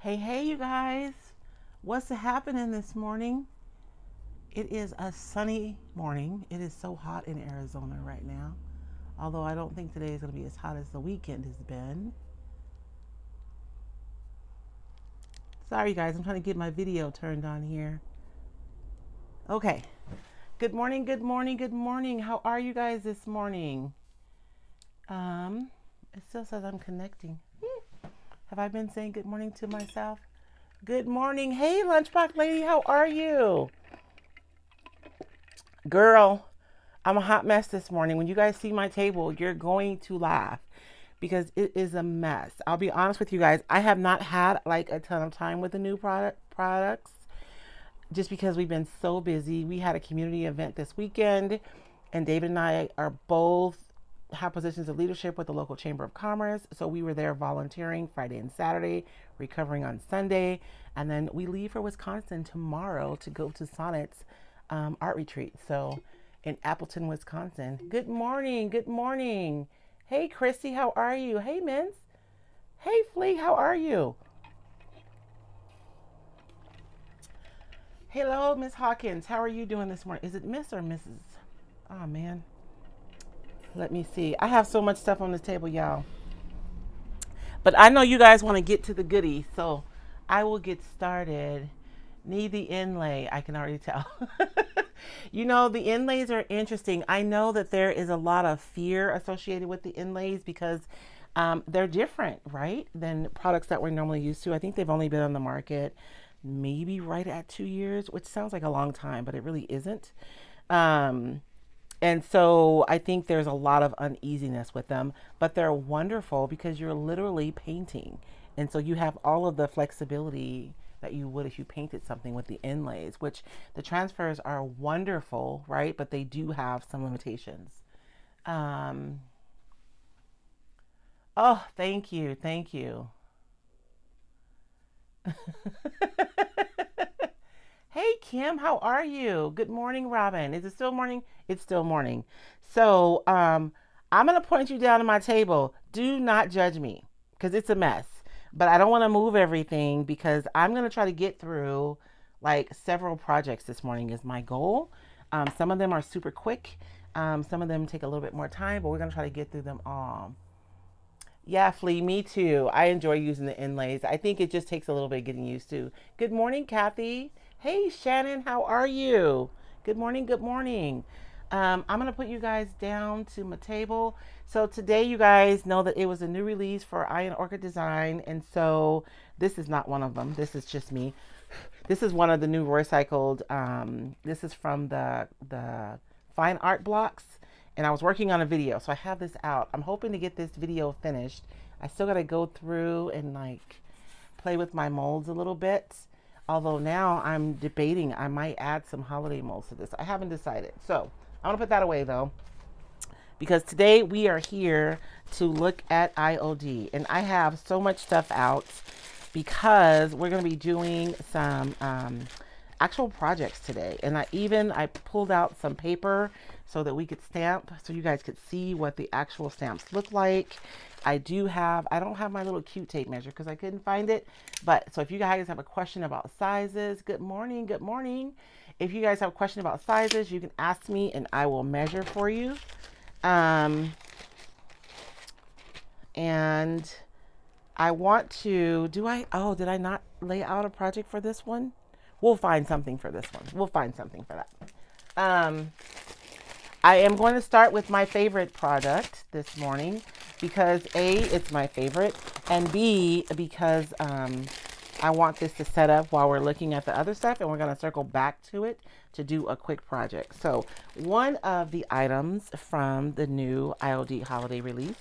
Hey, you guys. What's happening this morning? It is a sunny morning. It is so hot in Arizona right now. Although I don't think today is going to be as hot as the weekend has been. Sorry, guys. I'm trying to get my video turned on here. Okay. Good morning, good morning, good morning. How are you guys this morning? Um, it still says I'm connecting. Have I been saying good morning to myself? Good morning. Hey, Lunchbox lady, how are you? Girl, I'm a hot mess this morning. When you guys see my table, you're going to laugh because it is a mess. I'll be honest with you guys. I have not had like a ton of time with the new products just because we've been so busy. We had a community event this weekend, and David and I are both have positions of leadership with the local chamber of commerce. So we were there volunteering Friday and Saturday, recovering on Sunday, and then we leave for Wisconsin tomorrow to go to Sonnet's art retreat. So in Appleton, Wisconsin. Good morning. Good morning. Hey, Christy, how are you? Hey, Mince. Hey, Flea, how are you? Hello, Miss Hawkins. How are you doing this morning? Is it Miss or Mrs.? Oh, man. Let me see. I have so much stuff on this table, y'all. But I know you guys want to get to the goodies, so I will get started. Need the inlay, I can already tell. You know, the inlays are interesting. I know that there is a lot of fear associated with the inlays because they're different, right, than products that we're normally used to. I think they've only been on the market maybe right at 2 years, which sounds like a long time, but it really isn't. Um, and so I think there's a lot of uneasiness with them, but they're wonderful because you're literally painting. And so you have all of the flexibility that you would if you painted something with the inlays, which the transfers are wonderful, right? But they do have some limitations. Um, oh, thank you. Thank you. Hey, Kim, how are you? Good morning, Robin. Is it still morning? It's still morning. So, I'm going to point you down to my table. Do not judge me because it's a mess. But I don't want to move everything because I'm going to try to get through like several projects this morning is my goal. Some of them are super quick. Some of them take a little bit more time, but we're going to try to get through them all. Yeah, Flea, me too. I enjoy using the inlays. I think it just takes a little bit getting used to. Good morning, Kathy. Hey, Shannon, how are you? Good morning, good morning. I'm going to put you guys down to my table. So today you guys know that it was a new release for Iron Orchid Design. And so this is not one of them. This is just me. This is one of the new Roycycled. This is from the fine art blocks, and I was working on a video, so I have this out. I'm hoping to get this video finished. I still got to go through and like play with my molds a little bit. Although now I'm debating I might add some holiday molds to this. I haven't decided. So I'm gonna put that away though, because today we are here to look at IOD, and I have so much stuff out because we're going to be doing some actual projects today. And I pulled out some paper so that we could stamp, so you guys could see what the actual stamps look like. I don't have my little cute tape measure because I couldn't find it. But so if you guys have a question about sizes, good morning, good morning. If you guys have a question about sizes, you can ask me and I will measure for you. Um, and I want to, did I not lay out a project for this one? We'll find something for this one. We'll find something for that. Um, I am going to start with my favorite product this morning because A, it's my favorite, and B, because I want this to set up while we're looking at the other stuff, and we're going to circle back to it to do a quick project. So one of the items from the new IOD holiday release,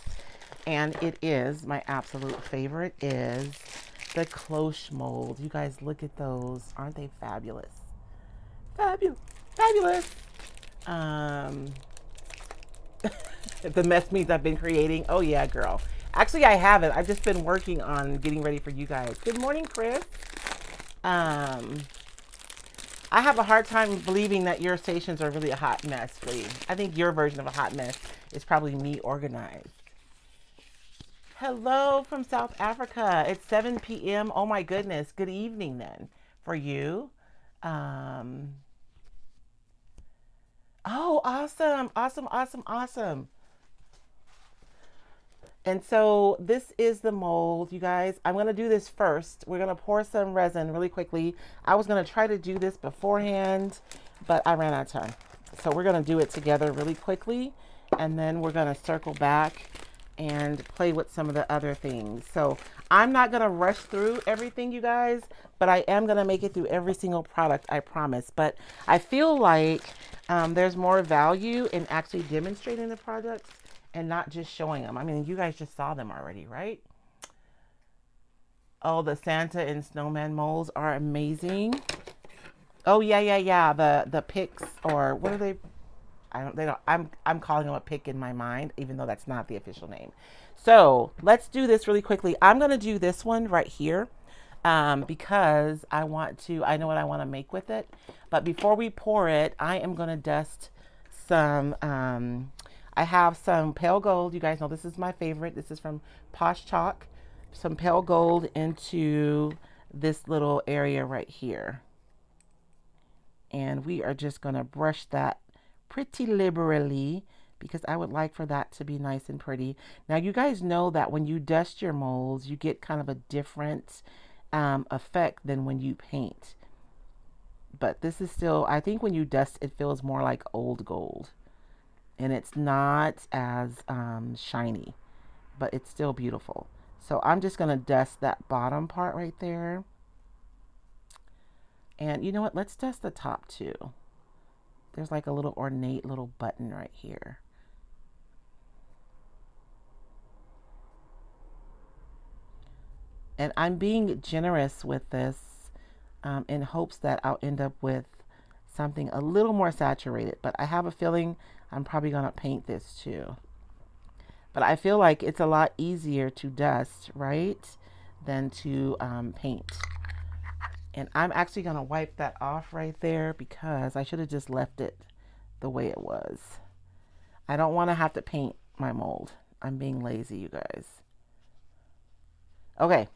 and it is my absolute favorite, is the cloche mold. You guys look at those. Aren't they fabulous? Fabulous. Um, the mess means I've been creating. Oh yeah, girl. Actually, I haven't. I've just been working on getting ready for you guys. Good morning, Chris. Um, I have a hard time believing that your stations are really a hot mess, Lee. I think your version of a hot mess is probably me organized. Hello from South Africa. It's 7 p.m. Oh my goodness. Good evening then for you. Um, oh, awesome. Awesome, awesome, awesome. And so this is the mold, you guys. I'm going to do this first. We're going to pour some resin really quickly. I was going to try to do this beforehand, but I ran out of time. So we're going to do it together really quickly, and then we're going to circle back and play with some of the other things. So I'm not going to rush through everything, you guys, but I am going to make it through every single product, I promise. But I feel like there's more value in actually demonstrating the products and not just showing them. I mean, you guys just saw them already, right? Oh, the Santa and snowman molds are amazing. Oh yeah, yeah, yeah. The picks, or what are they? I don't. They don't. I'm calling them a pick in my mind, even though that's not the official name. So let's do this really quickly. I'm gonna do this one right here, because I want to. I know what I want to make with it. But before we pour it, I am gonna dust some. I have some pale gold. You guys know this is my favorite. This is from Posh Chalk. Some pale gold into this little area right here. And we are just going to brush that pretty liberally because I would like for that to be nice and pretty. Now, you guys know that when you dust your molds, you get kind of a different effect than when you paint. But this is still, I think when you dust, it feels more like old gold. And it's not as shiny, but it's still beautiful. So I'm just going to dust that bottom part right there. And you know what? Let's dust the top too. There's like a little ornate little button right here. And I'm being generous with this in hopes that I'll end up with something a little more saturated. But I have a feeling I'm probably going to paint this too. But I feel like it's a lot easier to dust, right, than to paint. And I'm actually going to wipe that off right there because I should have just left it the way it was. I don't want to have to paint my mold. I'm being lazy, you guys. Okay,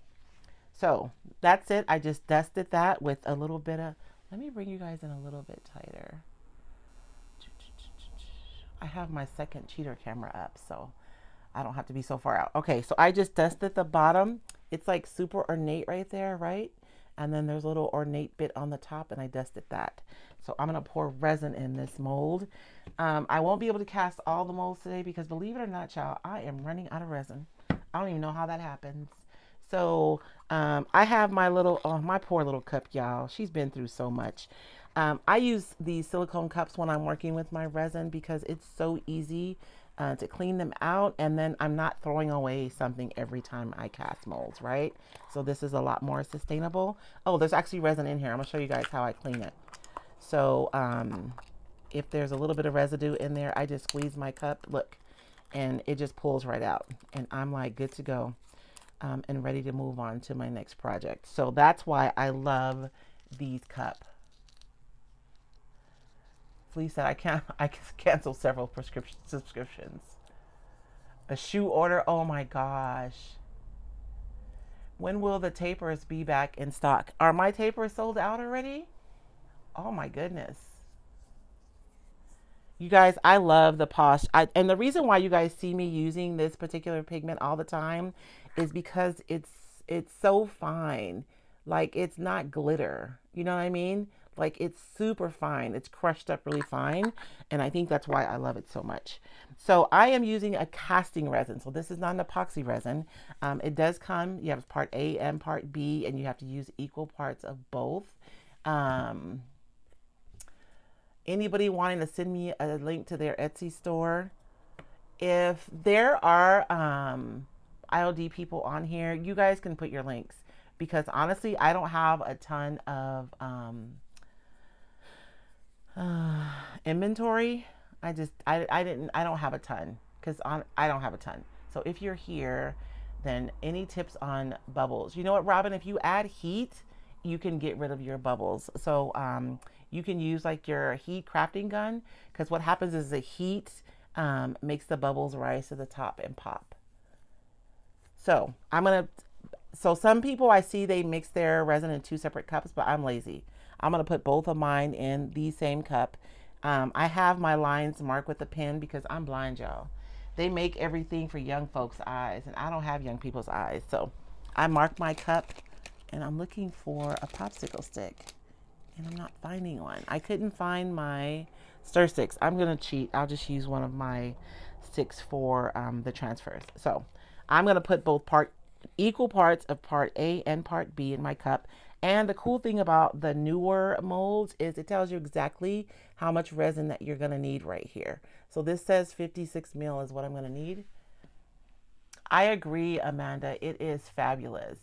so that's it. I just dusted that with a little bit of, let me bring you guys in a little bit tighter. I have my second cheater camera up, so I don't have to be so far out. Okay, so I just dusted the bottom. It's like super ornate right there, right? And then there's a little ornate bit on the top, and I dusted that. So I'm going to pour resin in this mold. I won't be able to cast all the molds today because, believe it or not, child, I am running out of resin. I don't even know how that happens. So I have my little, oh, my poor little cup, y'all. She's been through so much. I use these silicone cups when I'm working with my resin because it's so easy to clean them out, and then I'm not throwing away something every time I cast molds, right? So this is a lot more sustainable. Oh, there's actually resin in here. I'm gonna show you guys how I clean it. So if there's a little bit of residue in there, I just squeeze my cup, look, and it just pulls right out, and I'm like good to go and ready to move on to my next project. So that's why I love these cups. Flea said I cancel several subscriptions. A shoe order, oh my gosh. When will the tapers be back in stock? Are my tapers sold out already? Oh my goodness. You guys, I love the Posh. And the reason why you guys see me using this particular pigment all the time is because it's so fine. Like, it's not glitter. You know what I mean? Like, it's super fine. It's crushed up really fine. And I think that's why I love it so much. So I am using a casting resin. So this is not an epoxy resin. It does come, you have part A and part B, and you have to use equal parts of both. Anybody wanting to send me a link to their Etsy store? If there are IOD people on here, you guys can put your links. Because honestly, I don't have a ton of inventory. I don't have a ton because I don't have a ton. So if you're here, then any tips on bubbles? You know what, Robin? If you add heat, you can get rid of your bubbles. So you can use like your heat crafting gun, because what happens is the heat makes the bubbles rise to the top and pop. So so some people I see they mix their resin in two separate cups, but I'm lazy. I'm gonna put both of mine in the same cup. I have my lines marked with a pen because I'm blind, y'all. They make everything for young folks' eyes, and I don't have young people's eyes. So I marked my cup, and I'm looking for a popsicle stick, and I'm not finding one. I couldn't find my stir sticks. I'm gonna cheat. I'll just use one of my sticks for the transfers. So I'm gonna put both equal parts of part A and part B in my cup. And the cool thing about the newer molds is it tells you exactly how much resin that you're gonna need right here. So this says 56 mil is what I'm gonna need. I agree, Amanda. It is fabulous.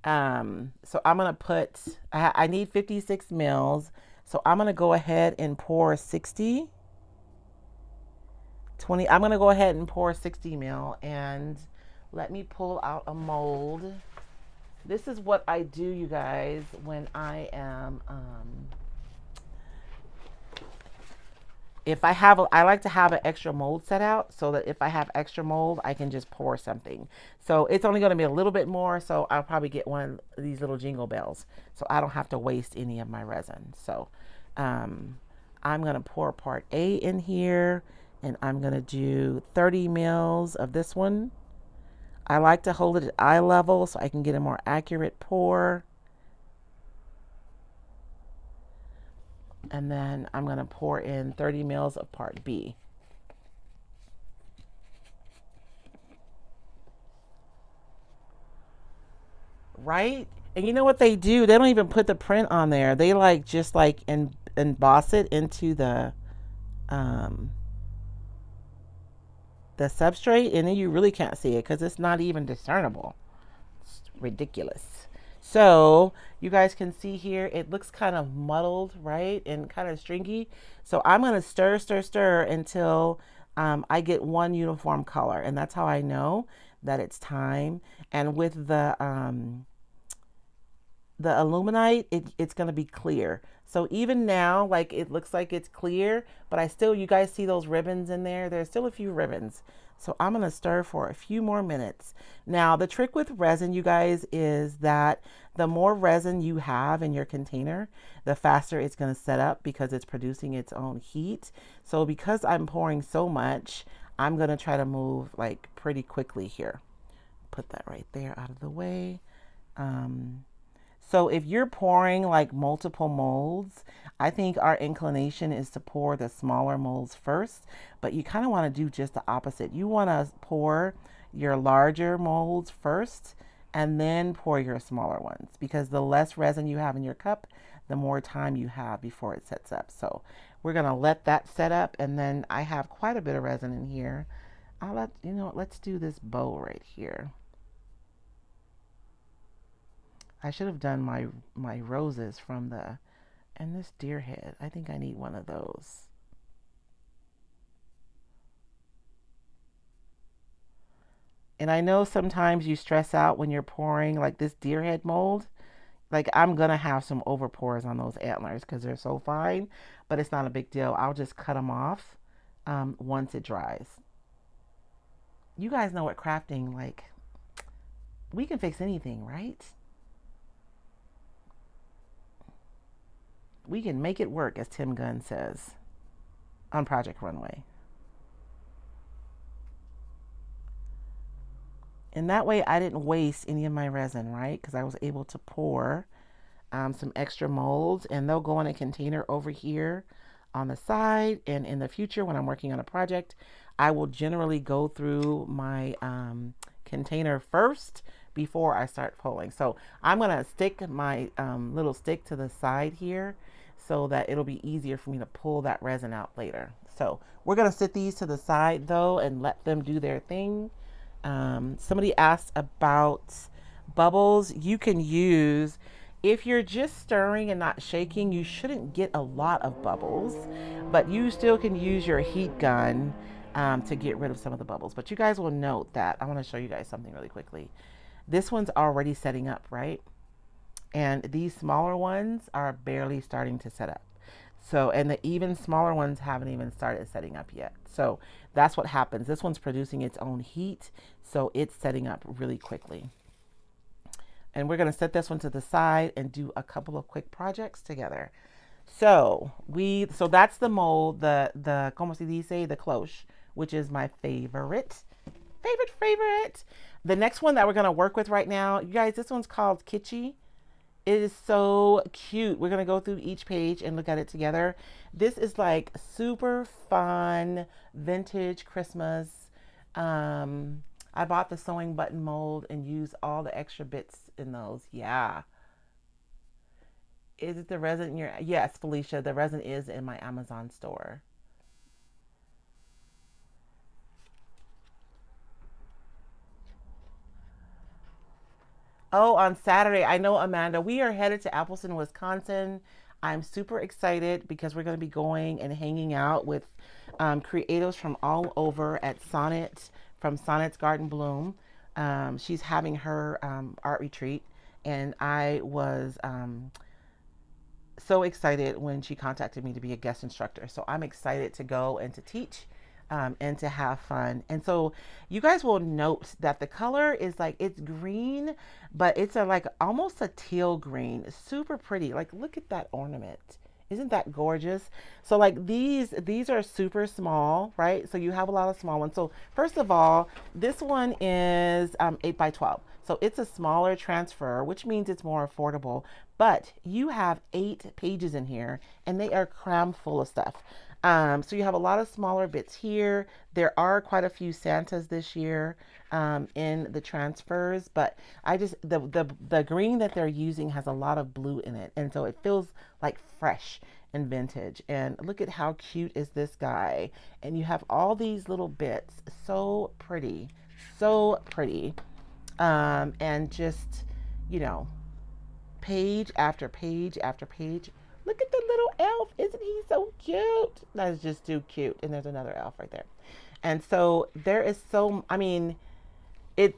So I'm gonna put, I need 56 mils. So I'm gonna go ahead and pour 60, 20. I'm gonna go ahead and pour 60 mil, and let me pull out a mold. This is what I do, you guys, when I am, if I have, I like to have an extra mold set out so that if I have extra mold, I can just pour something. So it's only going to be a little bit more. So I'll probably get one of these little jingle bells so I don't have to waste any of my resin. So I'm going to pour part A in here, and I'm going to do 30 mils of this one. I like to hold it at eye level so I can get a more accurate pour. And then I'm going to pour in 30 mils of part B. Right? And you know what they do? They don't even put the print on there. They just emboss it into the substrate, and then you really can't see it because it's not even discernible. It's ridiculous. So you guys can see here, it looks kind of muddled, right? And kind of stringy. So I'm going to stir until I get one uniform color. And that's how I know that it's time. And with the aluminite, it's going to be clear. So even now, it looks like it's clear, but you guys see those ribbons in there? There's still a few ribbons. So I'm going to stir for a few more minutes. Now, the trick with resin, you guys, is that the more resin you have in your container, the faster it's going to set up because it's producing its own heat. So because I'm pouring so much, I'm going to try to move pretty quickly here. Put that right there out of the way. So if you're pouring multiple molds, I think our inclination is to pour the smaller molds first, but you kind of want to do just the opposite. You want to pour your larger molds first and then pour your smaller ones, because the less resin you have in your cup, the more time you have before it sets up. So we're going to let that set up, and then I have quite a bit of resin in here. Let's do this bow right here. I should have done my roses and this deer head. I think I need one of those. And I know sometimes you stress out when you're pouring this deer head mold. I'm going to have some over pours on those antlers because they're so fine, but it's not a big deal. I'll just cut them off once it dries. You guys know what crafting, we can fix anything, right? We can make it work, as Tim Gunn says on Project Runway. And that way I didn't waste any of my resin, right? Because I was able to pour some extra molds, and they'll go in a container over here on the side. And in the future, when I'm working on a project, I will generally go through my container first before I start pulling. So I'm going to stick my little stick to the side here so that it'll be easier for me to pull that resin out later. So we're going to sit these to the side though and let them do their thing. Somebody asked about bubbles. You can use, if you're just stirring and not shaking, you shouldn't get a lot of bubbles, but you still can use your heat gun to get rid of some of the bubbles. But you guys will note that I want to show you guys something really quickly. This one's already setting up, right? And these smaller ones are barely starting to set up. So, and the even smaller ones haven't even started setting up yet. So that's what happens. This one's producing its own heat, so it's setting up really quickly. And we're going to set this one to the side and do a couple of quick projects together. So that's the mold, the como se dice, the cloche, which is my favorite. The next one that we're going to work with right now, you guys, this one's called Kitschy. It is so cute. We're going to go through each page and look at it together. This is like super fun, vintage Christmas. I bought the sewing button mold and used all the extra bits in those. Yeah. Is it the resin in your... Yes, Felicia, the resin is in my Amazon store. Oh, on Saturday, I know, Amanda, we are headed to Appleton, Wisconsin. I'm super excited because we're going to be going and hanging out with creators from all over at Sonnet, from Sonnet's Garden Bloom. She's having her art retreat, and I was so excited when she contacted me to be a guest instructor. So I'm excited to go and to teach and to have fun. And so you guys will note that the color is like, it's green, but it's a like almost a teal green. It's super pretty. Like, look at that ornament. Isn't that gorgeous? So like these are super small, right? So you have a lot of small ones. So first of all, this one is 8 by 12. So it's a smaller transfer, which means it's more affordable, but you have 8 pages in here and they are crammed full of stuff. So you have a lot of smaller bits here. There are quite a few Santas this year in the transfers, but I just the green that they're using has a lot of blue in it, and so it feels like fresh and vintage. And look at how cute is this guy. And you have all these little bits, so pretty, so pretty. And just, you know, page after page after page. Look at the little elf. Isn't he so cute? That is just too cute. And there's another elf right there. And so there is so, I mean,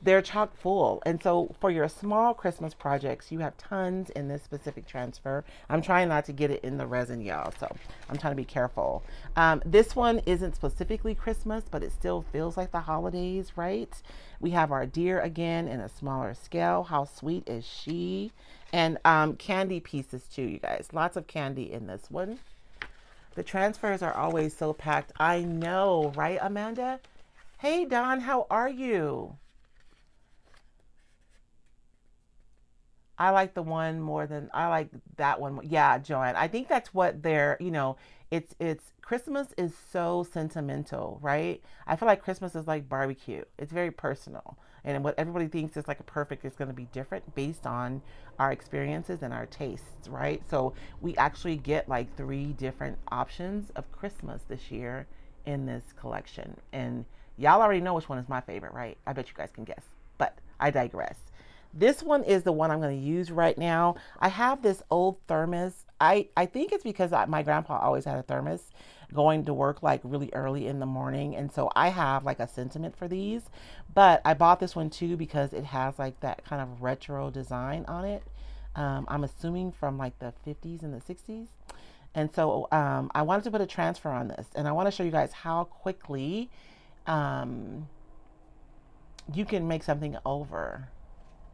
they're chock full. And so for your small Christmas projects, you have tons in this specific transfer. I'm trying not to get it in the resin, y'all, so I'm trying to be careful. This one isn't specifically Christmas, but it still feels like the holidays, right? We have our deer again in a smaller scale. How sweet is she? And candy pieces too, you guys. Lots of candy in this one. The transfers are always so packed. I know, right, Amanda? Hey, Don, how are you? I like the one more than I like that one. Yeah, Joanne. I think that's what they're, you know, it's Christmas is so sentimental, right? I feel like Christmas is like barbecue. It's very personal. And what everybody thinks is like a perfect is going to be different based on our experiences and our tastes, right? So we actually get like 3 different options of Christmas this year in this collection. And y'all already know which one is my favorite, right? I bet you guys can guess. But I digress. This one is the one I'm going to use right now. I have this old thermos. I think it's because my grandpa always had a thermos going to work like really early in the morning. And so I have like a sentiment for these. But I bought this one too because it has like that kind of retro design on it. I'm assuming from like the 50s and the 60s. And so I wanted to put a transfer on this. And I want to show you guys how quickly you can make something over.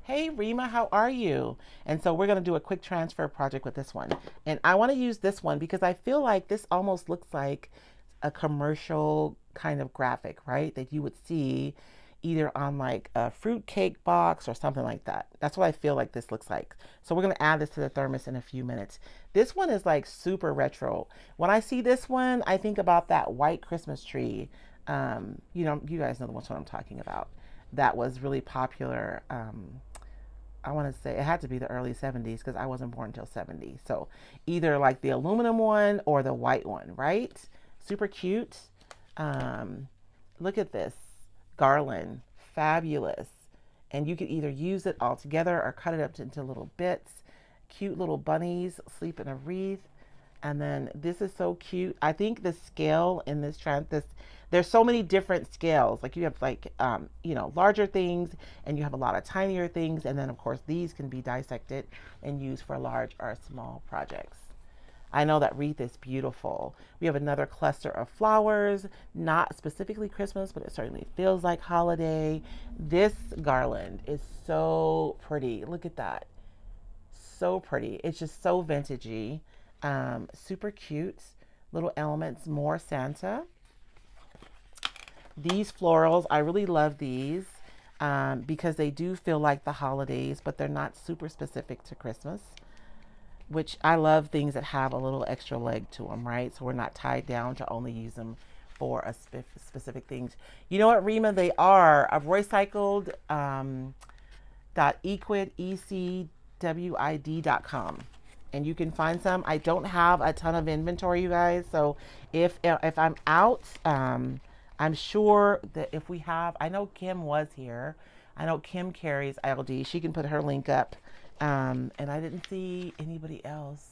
Hey, Rima, how are you? And so we're going to do a quick transfer project with this one. And I want to use this one because I feel like this almost looks like a commercial kind of graphic, right? That you would see either on like a fruit cake box or something like that. That's what I feel like this looks like. So we're going to add this to the thermos in a few minutes. This one is like super retro. When I see this one, I think about that white Christmas tree. You know, you guys know the one I'm talking about. That was really popular. I want to say it had to be the early 70s because I wasn't born until 70. So either like the aluminum one or the white one, right? Super cute. Look at this garland, fabulous. And you could either use it all together or cut it up into little bits. Cute little bunnies sleep in a wreath. And then this is so cute. I think the scale in this there's so many different scales. Like you have like, you know, larger things and you have a lot of tinier things. And then of course these can be dissected and used for large or small projects. I know that wreath is beautiful. We have another cluster of flowers, not specifically Christmas, but it certainly feels like holiday. This garland is so pretty. Look at that. So pretty. It's just so vintagey. Super cute. Little elements, more Santa. These florals, I really love these because they do feel like the holidays, but they're not super specific to Christmas, which I love things that have a little extra leg to them, right? So we're not tied down to only use them for a specific things. You know what, Rima? They are a Roycycled ecwid.com, and you can find some. I don't have a ton of inventory, you guys, so if I'm out, I'm sure that if we have, I know Kim was here. I know Kim carries IOD. She can put her link up. And I didn't see anybody else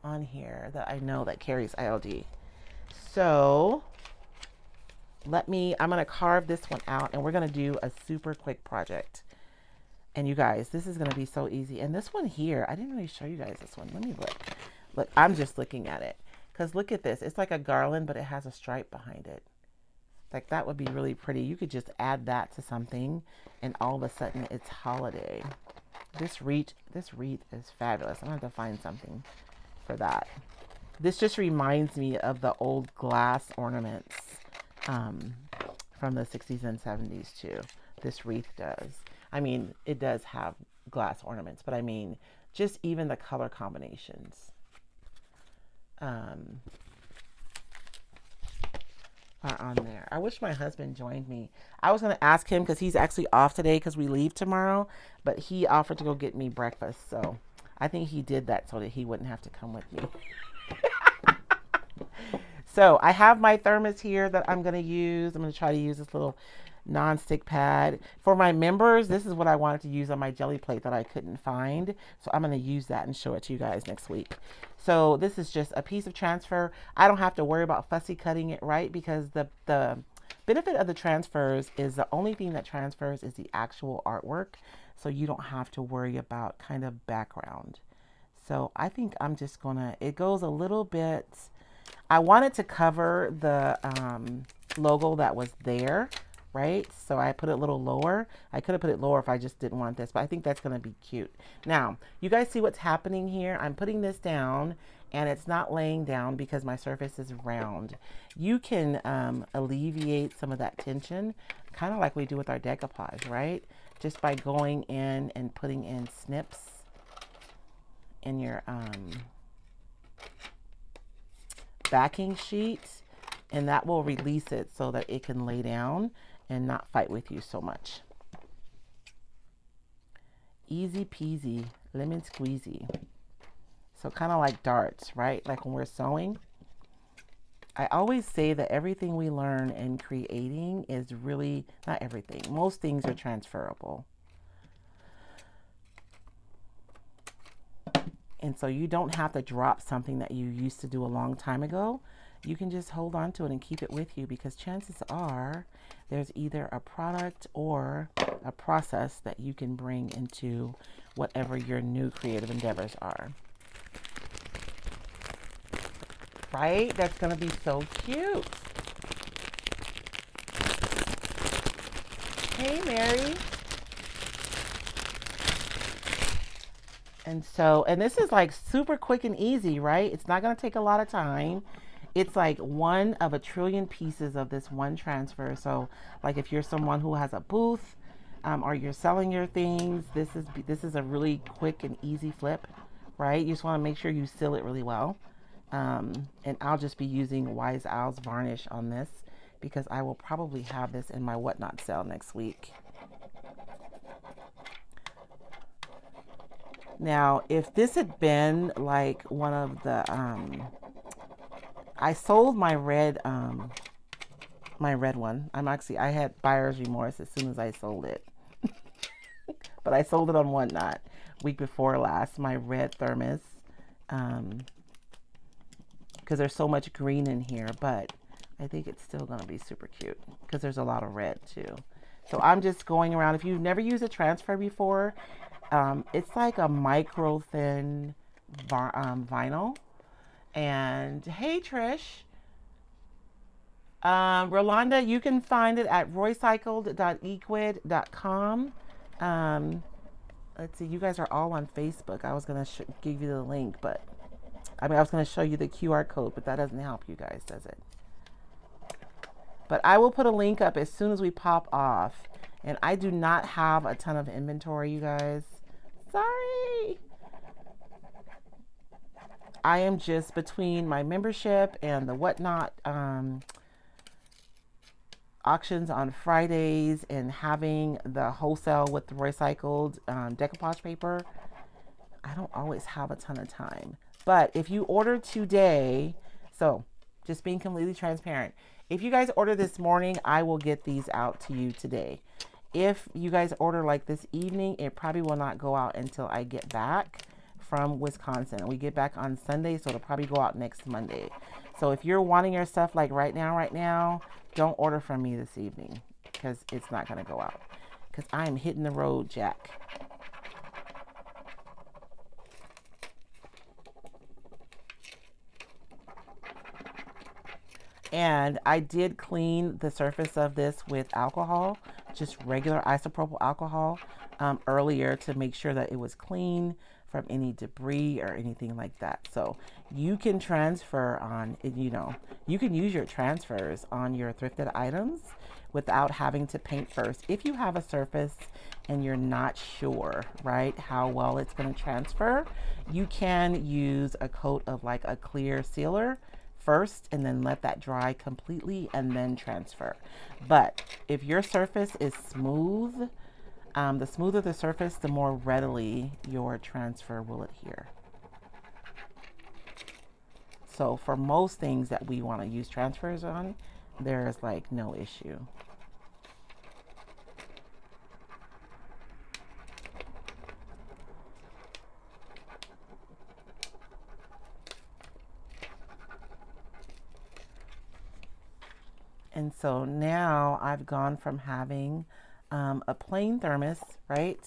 on here that I know that carries IOD. So I'm going to carve this one out, and we're going to do a super quick project. And you guys, this is going to be so easy. And this one here, I didn't really show you guys this one. Let me look. Look, I'm just looking at it. Because look at this. It's like a garland, but it has a stripe behind it. Like, that would be really pretty. You could just add that to something, and all of a sudden it's holiday. This wreath is fabulous. I'm going to have to find something for that. This just reminds me of the old glass ornaments from the 60s and 70s too. This wreath does. I mean, it does have glass ornaments, but I mean, just even the color combinations are on there. I wish my husband joined me. I was going to ask him because he's actually off today because we leave tomorrow, but he offered to go get me breakfast. So I think he did that so that he wouldn't have to come with me. So I have my thermos here that I'm going to use. I'm going to try to use this little non-stick pad. For my members, this is what I wanted to use on my jelly plate that I couldn't find. So I'm going to use that and show it to you guys next week. So this is just a piece of transfer. I don't have to worry about fussy cutting it, right? Because the benefit of the transfers is the only thing that transfers is the actual artwork. So you don't have to worry about kind of background. So I think I'm just gonna, it goes a little bit, I wanted to cover the logo that was there, right? So I put it a little lower. I could have put it lower if I just didn't want this, but I think that's going to be cute. Now, you guys see what's happening here? I'm putting this down, and it's not laying down because my surface is round. You can alleviate some of that tension, kind of like we do with our decoupage, right? Just by going in and putting in snips in your backing sheet, and that will release it so that it can lay down and not fight with you so much. Easy peasy, lemon squeezy. So kind of like darts, right? Like when we're sewing. I always say that everything we learn in creating is really, not everything, most things are transferable. And so you don't have to drop something that you used to do a long time ago. You can just hold on to it and keep it with you, because chances are there's either a product or a process that you can bring into whatever your new creative endeavors are. Right? That's going to be so cute. Hey, Mary. And this is like super quick and easy, right? It's not going to take a lot of time. It's like one of a trillion pieces of this one transfer. So like if you're someone who has a booth or you're selling your things, this is a really quick and easy flip, right? You just want to make sure you seal it really well. And I'll just be using Wise Owl's varnish on this because I will probably have this in my whatnot sale next week. Now, if this had been like one of the, I sold my red one. I had buyer's remorse as soon as I sold it. But I sold it on whatnot week before last, my red thermos. Because there's so much green in here, but I think it's still going to be super cute because there's a lot of red too. So I'm just going around. If you've never used a transfer before, it's like a micro thin vinyl, And hey, Trish. Rolanda, you can find it at roycycled.equid.com. Um, let's see, you guys are all on Facebook. I was going to give you the link, but I was going to show you the QR code, but that doesn't help you guys, does it? But I will put a link up as soon as we pop off. And I do not have a ton of inventory, you guys. Sorry. I am just between my membership and the whatnot auctions on Fridays and having the wholesale with the Roycycled decoupage paper. I don't always have a ton of time. But if you order today, so just being completely transparent, if you guys order this morning, I will get these out to you today. If you guys order like this evening, it probably will not go out until I get back from Wisconsin. We get back on Sunday, so it'll probably go out next Monday. So if you're wanting your stuff like right now, don't order from me this evening because it's not going to go out because I am hitting the road, Jack. And I did clean the surface of this with alcohol, just regular isopropyl alcohol, earlier to make sure that it was clean from any debris or anything like that. So you can transfer on, you can use your transfers on your thrifted items without having to paint first. If you have a surface and you're not sure, right, how well it's going to transfer, you can use a coat of like a clear sealer first and then let that dry completely and then transfer. But if your surface is smooth, the smoother the surface, the more readily your transfer will adhere. So for most things that we want to use transfers on, there's like no issue. And so now I've gone from having a plain thermos, right,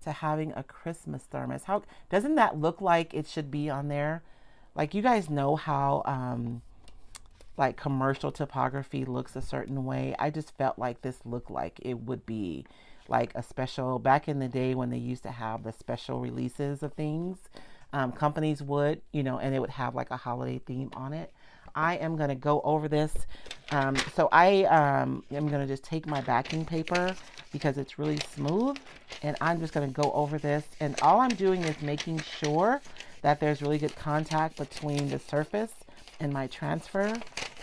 to having a Christmas thermos. How doesn't that look like it should be on there? Like you guys know how like commercial typography looks a certain way. I just felt like this looked like it would be like a special, back in the day when they used to have the special releases of things, companies would, and it would have like a holiday theme on it. I am going to go over this. So I am going to just take my backing paper because it's really smooth, and I'm just going to go over this. And all I'm doing is making sure that there's really good contact between the surface and my transfer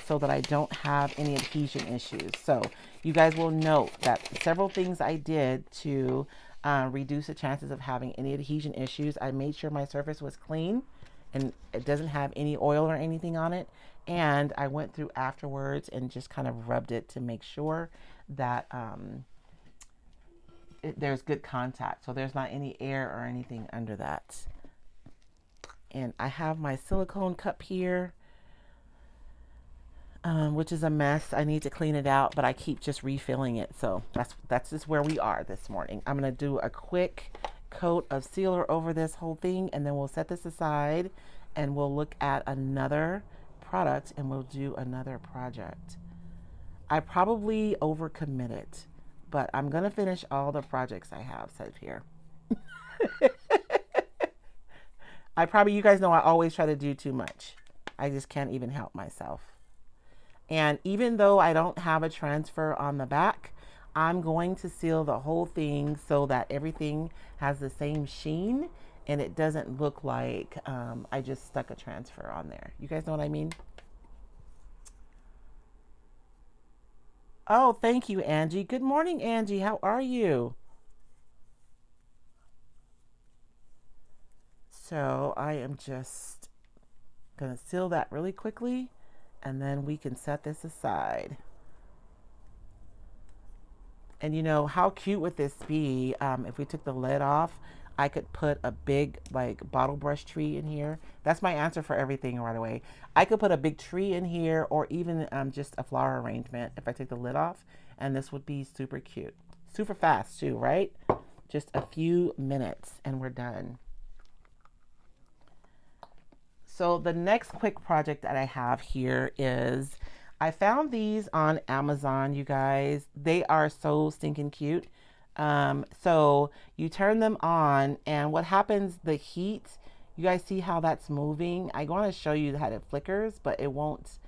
so that I don't have any adhesion issues. So you guys will note that several things I did to reduce the chances of having any adhesion issues. I made sure my surface was clean and it doesn't have any oil or anything on it. And I went through afterwards and just kind of rubbed it to make sure that there's good contact. So there's not any air or anything under that. And I have my silicone cup here, which is a mess. I need to clean it out, but I keep just refilling it. So that's just where we are this morning. I'm going to do a quick coat of sealer over this whole thing, and then we'll set this aside and we'll look at another product and we'll do another project. I probably overcommitted, but I'm going to finish all the projects I have set here. You guys know I always try to do too much. I just can't even help myself. And even though I don't have a transfer on the back, I'm going to seal the whole thing so that everything has the same sheen and it doesn't look like I just stuck a transfer on there. You guys know what I mean? Oh, thank you, Angie. Good morning, Angie. How are you? So I am just going to seal that really quickly and then we can set this aside. And how cute would this be if we took the lid off? I could put a big like bottle brush tree in here. That's my answer for everything right away. I could put a big tree in here or even just a flower arrangement if I take the lid off. And this would be super cute. Super fast too, right? Just a few minutes and we're done. So the next quick project that I have here is I found these on Amazon, you guys. They are so stinking cute. So you turn them on, and what happens, the heat, you guys see how that's moving? I want to show you how it flickers, but it won't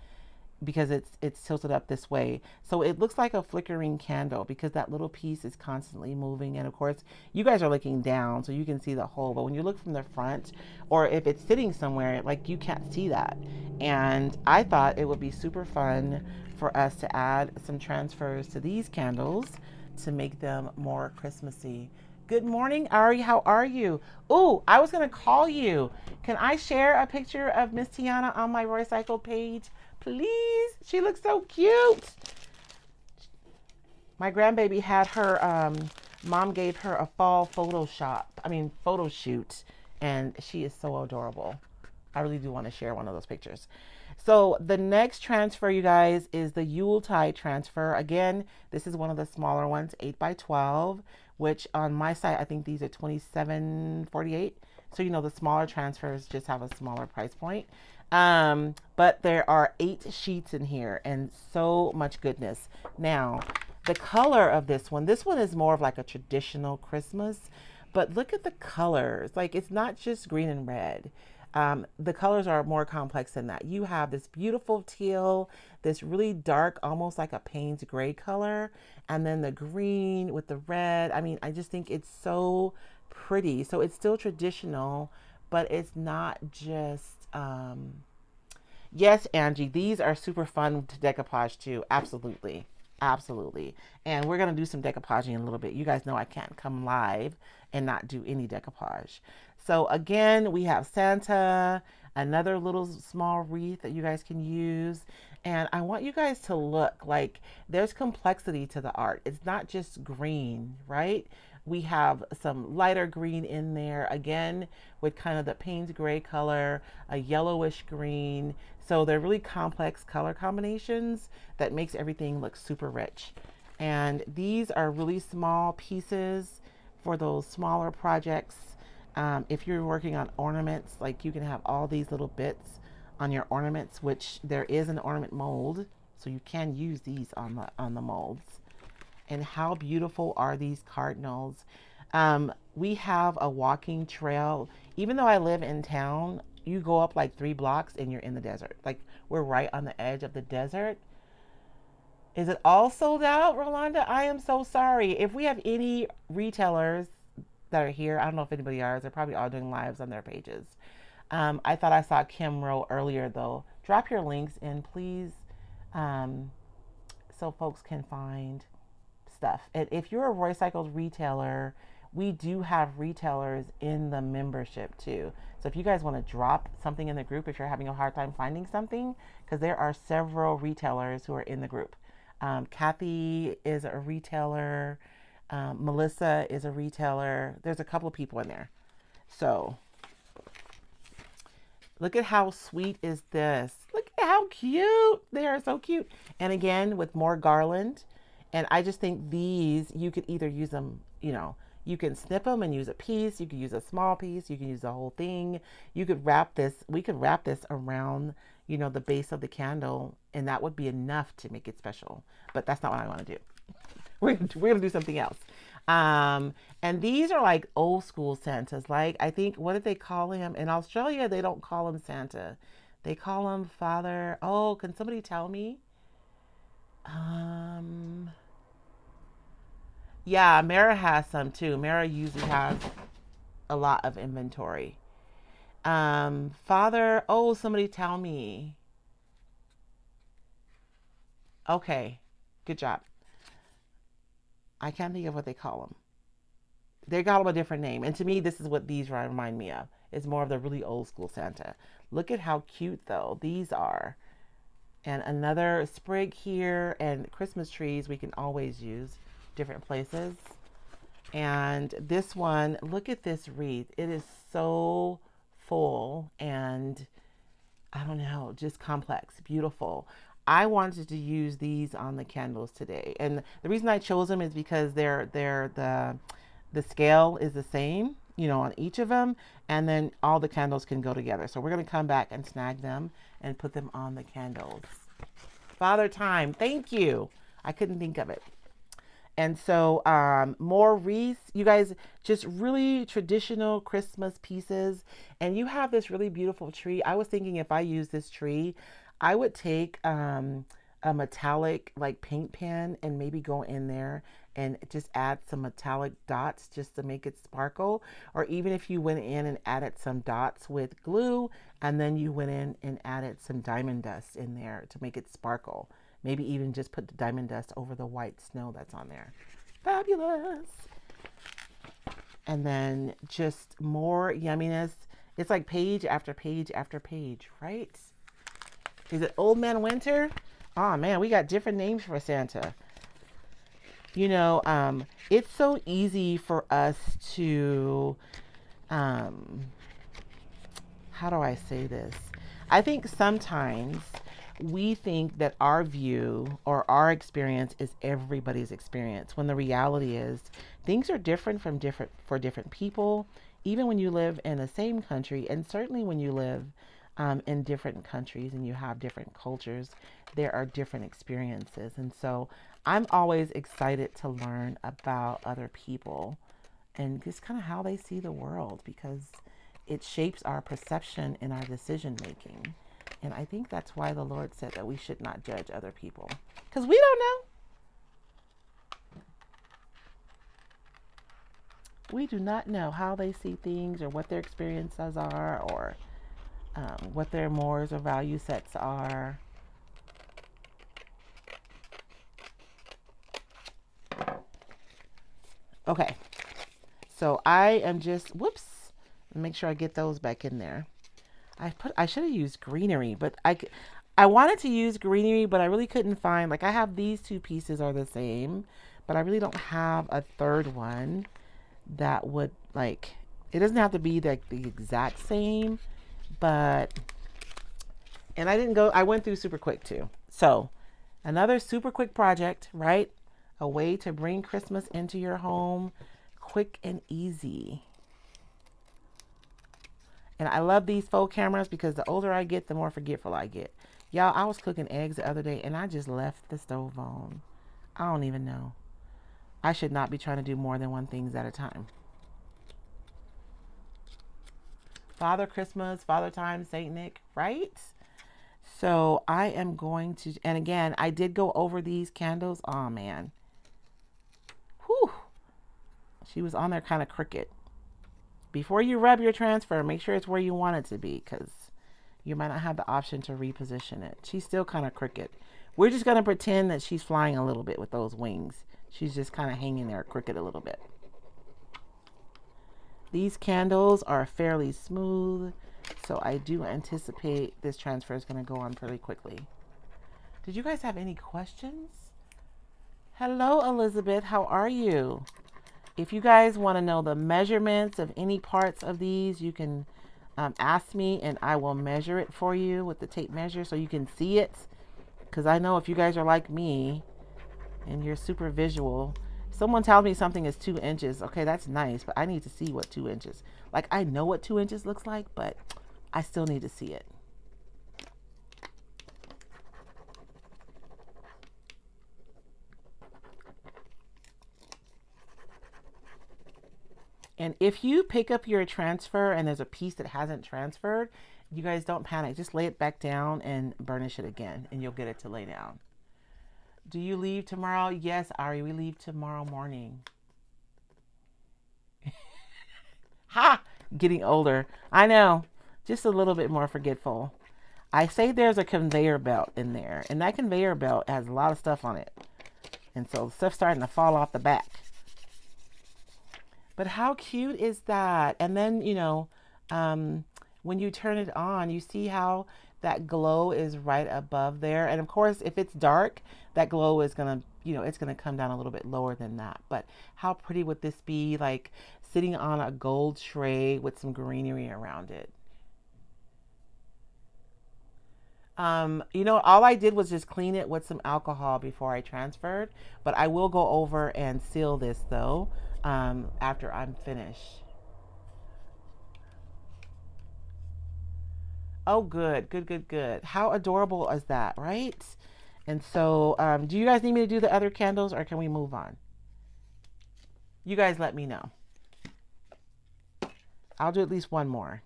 because it's tilted up this way. So it looks like a flickering candle because that little piece is constantly moving. And of course, you guys are looking down so you can see the hole. But when you look from the front, or if it's sitting somewhere, like you can't see that. And I thought it would be super fun for us to add some transfers to these candles to make them more Christmassy. Good morning, Ari. How are you? Oh, I was going to call you. Can I share a picture of Miss Tiana on my Roycycled page? Please. She looks so cute. My grandbaby had her, mom gave her a fall photo shoot, and she is so adorable. I really do want to share one of those pictures. So the next transfer, you guys, is the Yuletide transfer. Again, this is one of the smaller ones, 8 by 12, which on my site, I think these are $27.48. So, you know, the smaller transfers just have a smaller price point. But there are 8 sheets in here and so much goodness. Now, the color of this one is more of like a traditional Christmas, but look at the colors. Like, it's not just green and red. The colors are more complex than that. You have this beautiful teal, this really dark, almost like a Payne's gray color, and then the green with the red. I mean, I just think it's so pretty. So it's still traditional, but it's not just, yes, Angie, these are super fun to decoupage too. Absolutely. Absolutely. And we're going to do some decoupaging in a little bit. You guys know I can't come live and not do any decoupage. So again, we have Santa, another little small wreath that you guys can use. And I want you guys to look like there's complexity to the art. It's not just green, right? We have some lighter green in there, again, with kind of the Payne's gray color, a yellowish green. So they're really complex color combinations that makes everything look super rich. And these are really small pieces for those smaller projects. If you're working on ornaments, like you can have all these little bits on your ornaments, which there is an ornament mold, so you can use these on the molds. And how beautiful are these cardinals? We have a walking trail. Even though I live in town, you go up like 3 blocks and you're in the desert. Like, we're right on the edge of the desert. Is it all sold out, Rolanda? I am so sorry. If we have any retailers that are here, I don't know if anybody are. They're probably all doing lives on their pages. I thought I saw Kim Rowe earlier, though. Drop your links in, please, so folks can find stuff. And if you're a Roycycled retailer, we do have retailers in the membership too. So if you guys want to drop something in the group, if you're having a hard time finding something, because there are several retailers who are in the group. Kathy is a retailer. Melissa is a retailer. There's a couple of people in there. So look at how sweet is this. Look at how cute. They are so cute. And again, with more garland. And I just think these, you could either use them, you know, you can snip them and use a piece. You could use a small piece. You can use the whole thing. You could wrap this, we could wrap this around, you know, the base of the candle, and that would be enough to make it special. But that's not what I want to do. We're going to do something else. And these are like old school Santas. Like, I think, what did they call him? In Australia, they don't call him Santa. They call him Father. Oh, can somebody tell me? Yeah, Mara has some too. Mara usually has a lot of inventory. Father, oh, somebody tell me. Okay, good job. I can't think of what they call them. They got them a different name. And to me, this is what these remind me of. It's more of the really old school Santa. Look at how cute, though, these are. And another sprig here, and Christmas trees we can always use different places. And this one, look at this wreath. It is so full and, I don't know, just complex, beautiful. I wanted to use these on the candles today. And the reason I chose them is because the scale is the same. on each of them, and then all the candles can go together. So we're going to come back and snag them and put them on the candles. Father Time, thank you. I couldn't think of it. And so more wreaths, you guys, just really traditional Christmas pieces. And you have this really beautiful tree. I was thinking if I use this tree, I would take a metallic like paint pen and maybe go in there and just add some metallic dots just to make it sparkle. Or even if you went in and added some dots with glue, and then you went in and added some diamond dust in there to make it sparkle. Maybe even just put the diamond dust over the white snow that's on there. Fabulous. And then just more yumminess. It's like page after page after page, right? Is it Old Man Winter? Oh man, we got different names for Santa. It's so easy for us to, how do I say this? I think sometimes we think that our view or our experience is everybody's experience, when the reality is things are different for different people, even when you live in the same country, and certainly when you live in different countries and you have different cultures, there are different experiences. And so I'm always excited to learn about other people and just kind of how they see the world, because it shapes our perception and our decision making. And I think that's why the Lord said that we should not judge other people, because we don't know. We do not know how they see things or what their experiences are, or what their morals or value sets are. Okay, so I am just, whoops, make sure I get those back in there. I should have used greenery, but I wanted to use greenery, but I really couldn't find, like I have these two pieces are the same, but I really don't have a third one that would it doesn't have to be like the exact same, but, and I went through super quick too. So another super quick project, right? A way to bring Christmas into your home quick and easy. And I love these faux cameras because the older I get, the more forgetful I get. Y'all, I was cooking eggs the other day and I just left the stove on. I don't even know. I should not be trying to do more than one thing at a time. Father Christmas, Father Time, Saint Nick, right? So I am going to, and again, I did go over these candles. Oh man. Whew. She was on there kind of crooked. Before you rub your transfer, make sure it's where you want it to be, because you might not have the option to reposition it. She's still kind of crooked. We're just going to pretend that she's flying a little bit with those wings. She's just kind of hanging there crooked a little bit. These candles are fairly smooth, so I do anticipate this transfer is going to go on pretty quickly. Did you guys have any questions? Hello, Elizabeth. How are you? If you guys want to know the measurements of any parts of these, you can ask me and I will measure it for you with the tape measure so you can see it. Because I know if you guys are like me and you're super visual, someone tells me something is 2 inches. Okay, that's nice, but I need to see what 2 inches. Like, I know what 2 inches looks like, but I still need to see it. And if you pick up your transfer and there's a piece that hasn't transferred, you guys don't panic. Just lay it back down and burnish it again, and you'll get it to lay down. Do you leave tomorrow? Yes, Ari, we leave tomorrow morning. Ha! Getting older. I know. Just a little bit more forgetful. I say there's a conveyor belt in there, and that conveyor belt has a lot of stuff on it. And so stuff's starting to fall off the back. But how cute is that? And then, when you turn it on, you see how that glow is right above there. And of course, if it's dark, that glow is going to, it's going to come down a little bit lower than that. But how pretty would this be, like sitting on a gold tray with some greenery around it? All I did was just clean it with some alcohol before I transferred. But I will go over and seal this though, after I'm finished. Oh, good, good, good, good. How adorable is that, right? And so, do you guys need me to do the other candles or can we move on? You guys let me know. I'll do at least one more.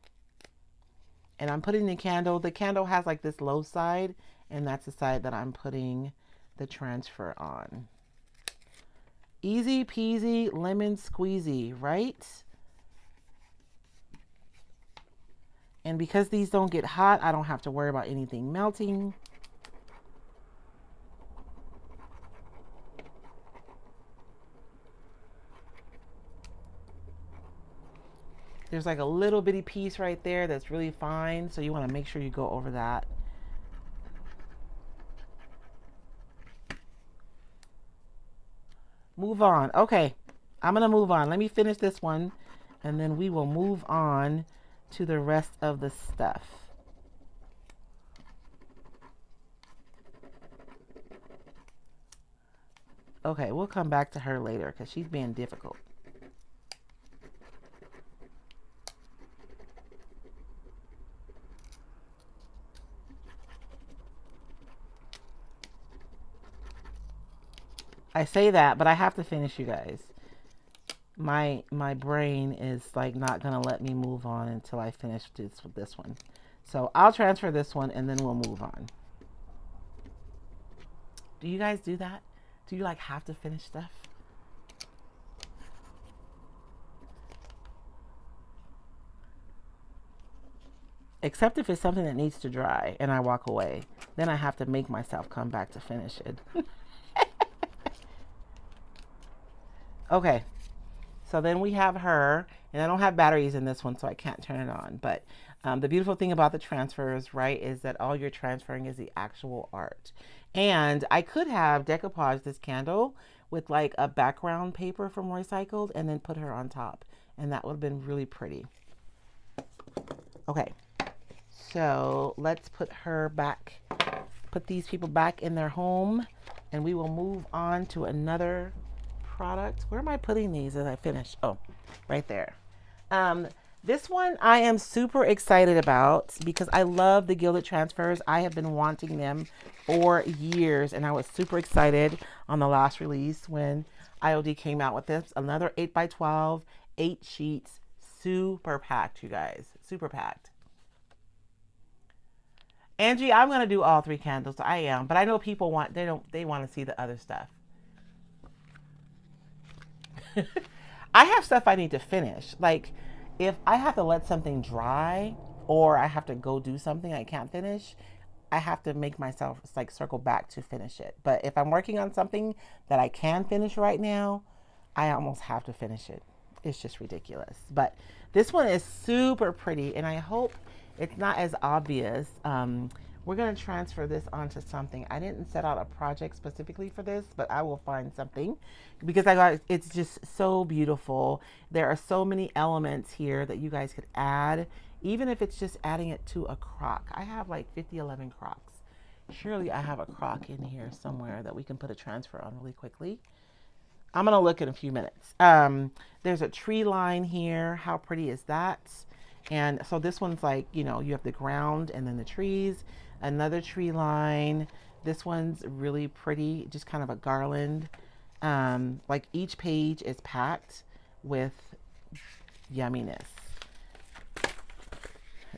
And I'm putting the candle. The candle has like this low side, and that's the side that I'm putting the transfer on. Easy peasy lemon squeezy, right? And because these don't get hot, I don't have to worry about anything melting. There's like a little bitty piece right there that's really fine, so you want to make sure you go over that. Move on. Okay, I'm going to move on. Let me finish this one, and then we will move on to the rest of the stuff. Okay, we'll come back to her later because she's being difficult. I say that, but I have to finish, you guys. My brain is like not gonna let me move on until I finish this one. So I'll transfer this one and then we'll move on. Do you guys do that? Do you like have to finish stuff? Except if it's something that needs to dry and I walk away. Then I have to make myself come back to finish it. Okay. So then we have her, and I don't have batteries in this one, so I can't turn it on. But the beautiful thing about the transfers, right, is that all you're transferring is the actual art. And I could have decoupaged this candle with like a background paper from Roycycled and then put her on top. And that would have been really pretty. Okay, so let's put her back, put these people back in their home, and we will move on to another product. Where am I putting these as I finish? Oh, right there. This one I am super excited about because I love the Gilded transfers. I have been wanting them for years, and I was super excited on the last release when IOD came out with this. Another 8x12, 8 sheets, super packed, you guys. Super packed. Angie, I'm gonna do all 3 candles. I am, but I know people want they want to see the other stuff. I have stuff I need to finish. Like if I have to let something dry or I have to go do something I can't finish, I have to make myself like circle back to finish it. But if I'm working on something that I can finish right now, I almost have to finish it. It's just ridiculous. But this one is super pretty, and I hope it's not as obvious. We're going to transfer this onto something. I didn't set out a project specifically for this, but I will find something because it's just so beautiful. There are so many elements here that you guys could add, even if it's just adding it to a crock. I have like 11 crocks. Surely I have a crock in here somewhere that we can put a transfer on really quickly. I'm going to look in a few minutes. There's a tree line here. How pretty is that? And so this one's like, you know, you have the ground and then the trees. Another tree line. This one's really pretty, just kind of a garland. Like each page is packed with yumminess.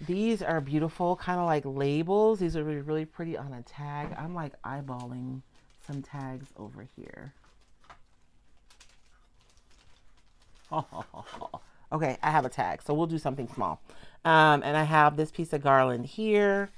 These are beautiful, kind of like labels. These are really, really pretty on a tag. I'm like eyeballing some tags over here. Okay, I have a tag, so we'll do something small. And I have this piece of garland here.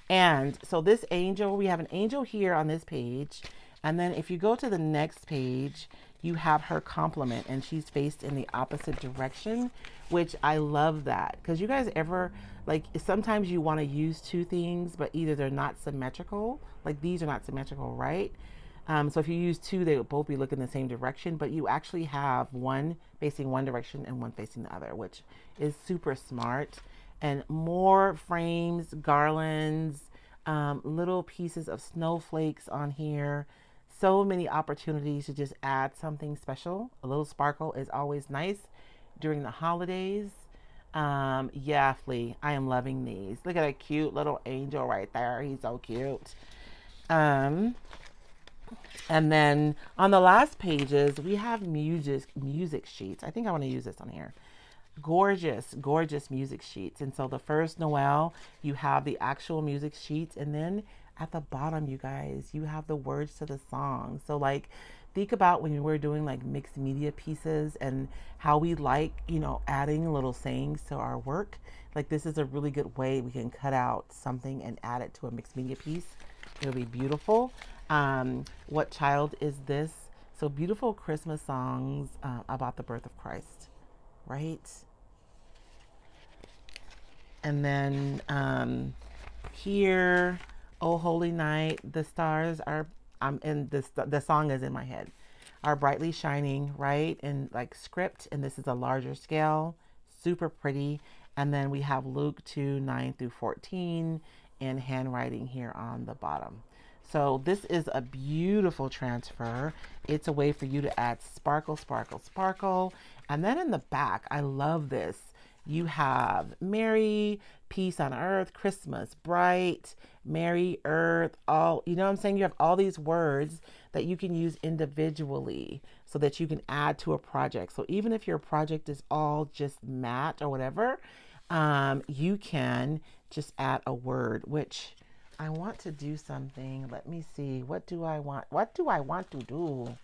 And so this angel, we have an angel here on this page. And then if you go to the next page, you have her complement, and she's faced in the opposite direction, which I love that. Because you guys ever, like, sometimes you want to use 2 things, but either they're not symmetrical, like these are not symmetrical, right? So if you use 2, they would both be looking the same direction, but you actually have one facing one direction and one facing the other, which is super smart. And more frames, garlands, little pieces of snowflakes on here. So many opportunities to just add something special. A little sparkle is always nice during the holidays. Yeah, Flea, I am loving these. Look at a cute little angel right there. He's so cute. Um, and then on the last pages, we have music sheets. I think I want to use this on here. Gorgeous, gorgeous music sheets. And so the first Noel, you have the actual music sheets, and then at the bottom, you guys, you have the words to the song. So like think about when we're doing like mixed media pieces and how we like, adding little sayings to our work. Like this is a really good way we can cut out something and add it to a mixed media piece. It'll be beautiful. What child is this? So beautiful Christmas songs about the birth of Christ, right? And then here, "Oh Holy Night," the stars are. I'm in this. The song is in my head. Are brightly shining, right? In like script, and this is a larger scale, super pretty. And then we have Luke 2:9-14 in handwriting here on the bottom. So this is a beautiful transfer. It's a way for you to add sparkle, sparkle, sparkle. And then in the back, I love this. You have Merry, Peace on Earth, Christmas, Bright, Merry Earth, all, you know what I'm saying? You have all these words that you can use individually so that you can add to a project. So even if your project is all just matte or whatever, you can just add a word, which I want to do something. Let me see. What do I want? What do I want to do?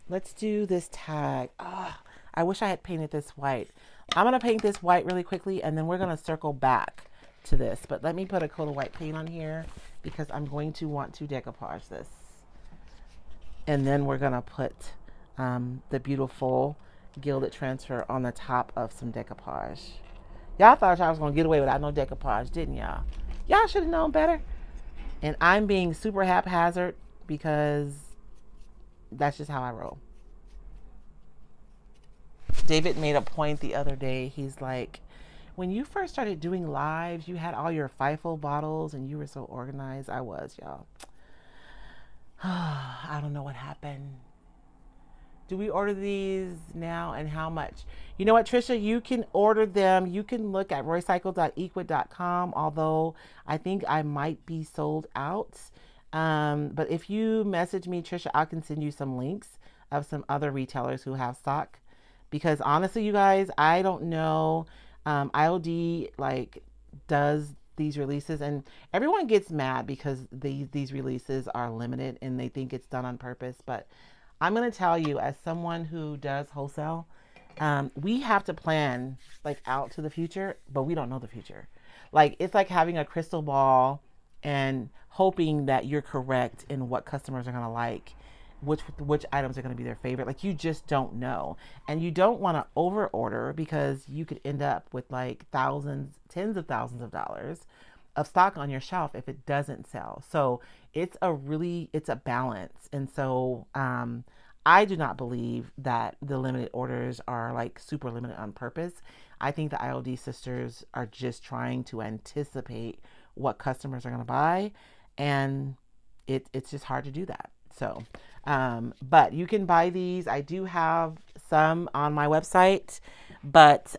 Let's do this tag. Oh, I wish I had painted this white. I'm going to paint this white really quickly, and then we're going to circle back to this. But let me put a coat of white paint on here because I'm going to want to decoupage this. And then we're going to put the beautiful Gilded transfer on the top of some decoupage. Y'all thought y'all was going to get away without no decoupage, didn't y'all? Y'all should have known better. And I'm being super haphazard because that's just how I roll. David made a point the other day. He's like, when you first started doing lives, you had all your FIFO bottles and you were so organized. I was, y'all. I don't know what happened. Do we order these now, and how much? You know what, Trisha? You can order them. You can look at roycycled.equid.com, although I think I might be sold out. But if you message me, Trisha, I can send you some links of some other retailers who have stock. Because honestly, you guys, I don't know. IOD like does these releases, and everyone gets mad because these releases are limited and they think it's done on purpose. But I'm going to tell you, as someone who does wholesale, we have to plan like out to the future, but we don't know the future. Like it's like having a crystal ball and hoping that you're correct in what customers are going to like, which items are going to be their favorite. Like you just don't know, and you don't want to over order because you could end up with like thousands, tens of thousands of dollars of stock on your shelf if it doesn't sell. So it's a balance. And so I do not believe that the limited orders are like super limited on purpose. I think the IOD sisters are just trying to anticipate what customers are going to buy, and it's just hard to do that. So but you can buy these. I do have some on my website, but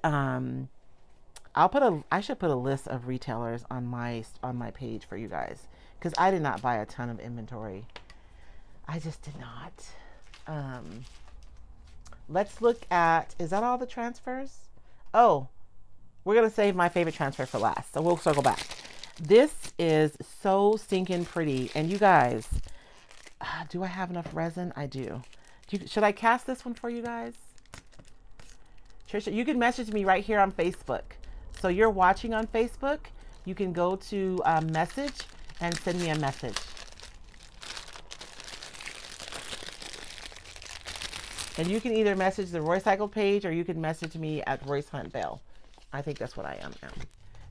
I should put a list of retailers on my page for you guys, because I did not buy a ton of inventory. I just did not. Let's look at, is that all the transfers? Oh, we're going to save my favorite transfer for last, so we'll circle back. This is so stinking pretty. And you guys, do I have enough resin? I do. Should I cast this one for you guys? Trisha, you can message me right here on Facebook. So you're watching on Facebook, you can go to message and send me a message. And you can either message the Roycycled page or you can message me at Royce Hunt Bell. I think that's what I am now.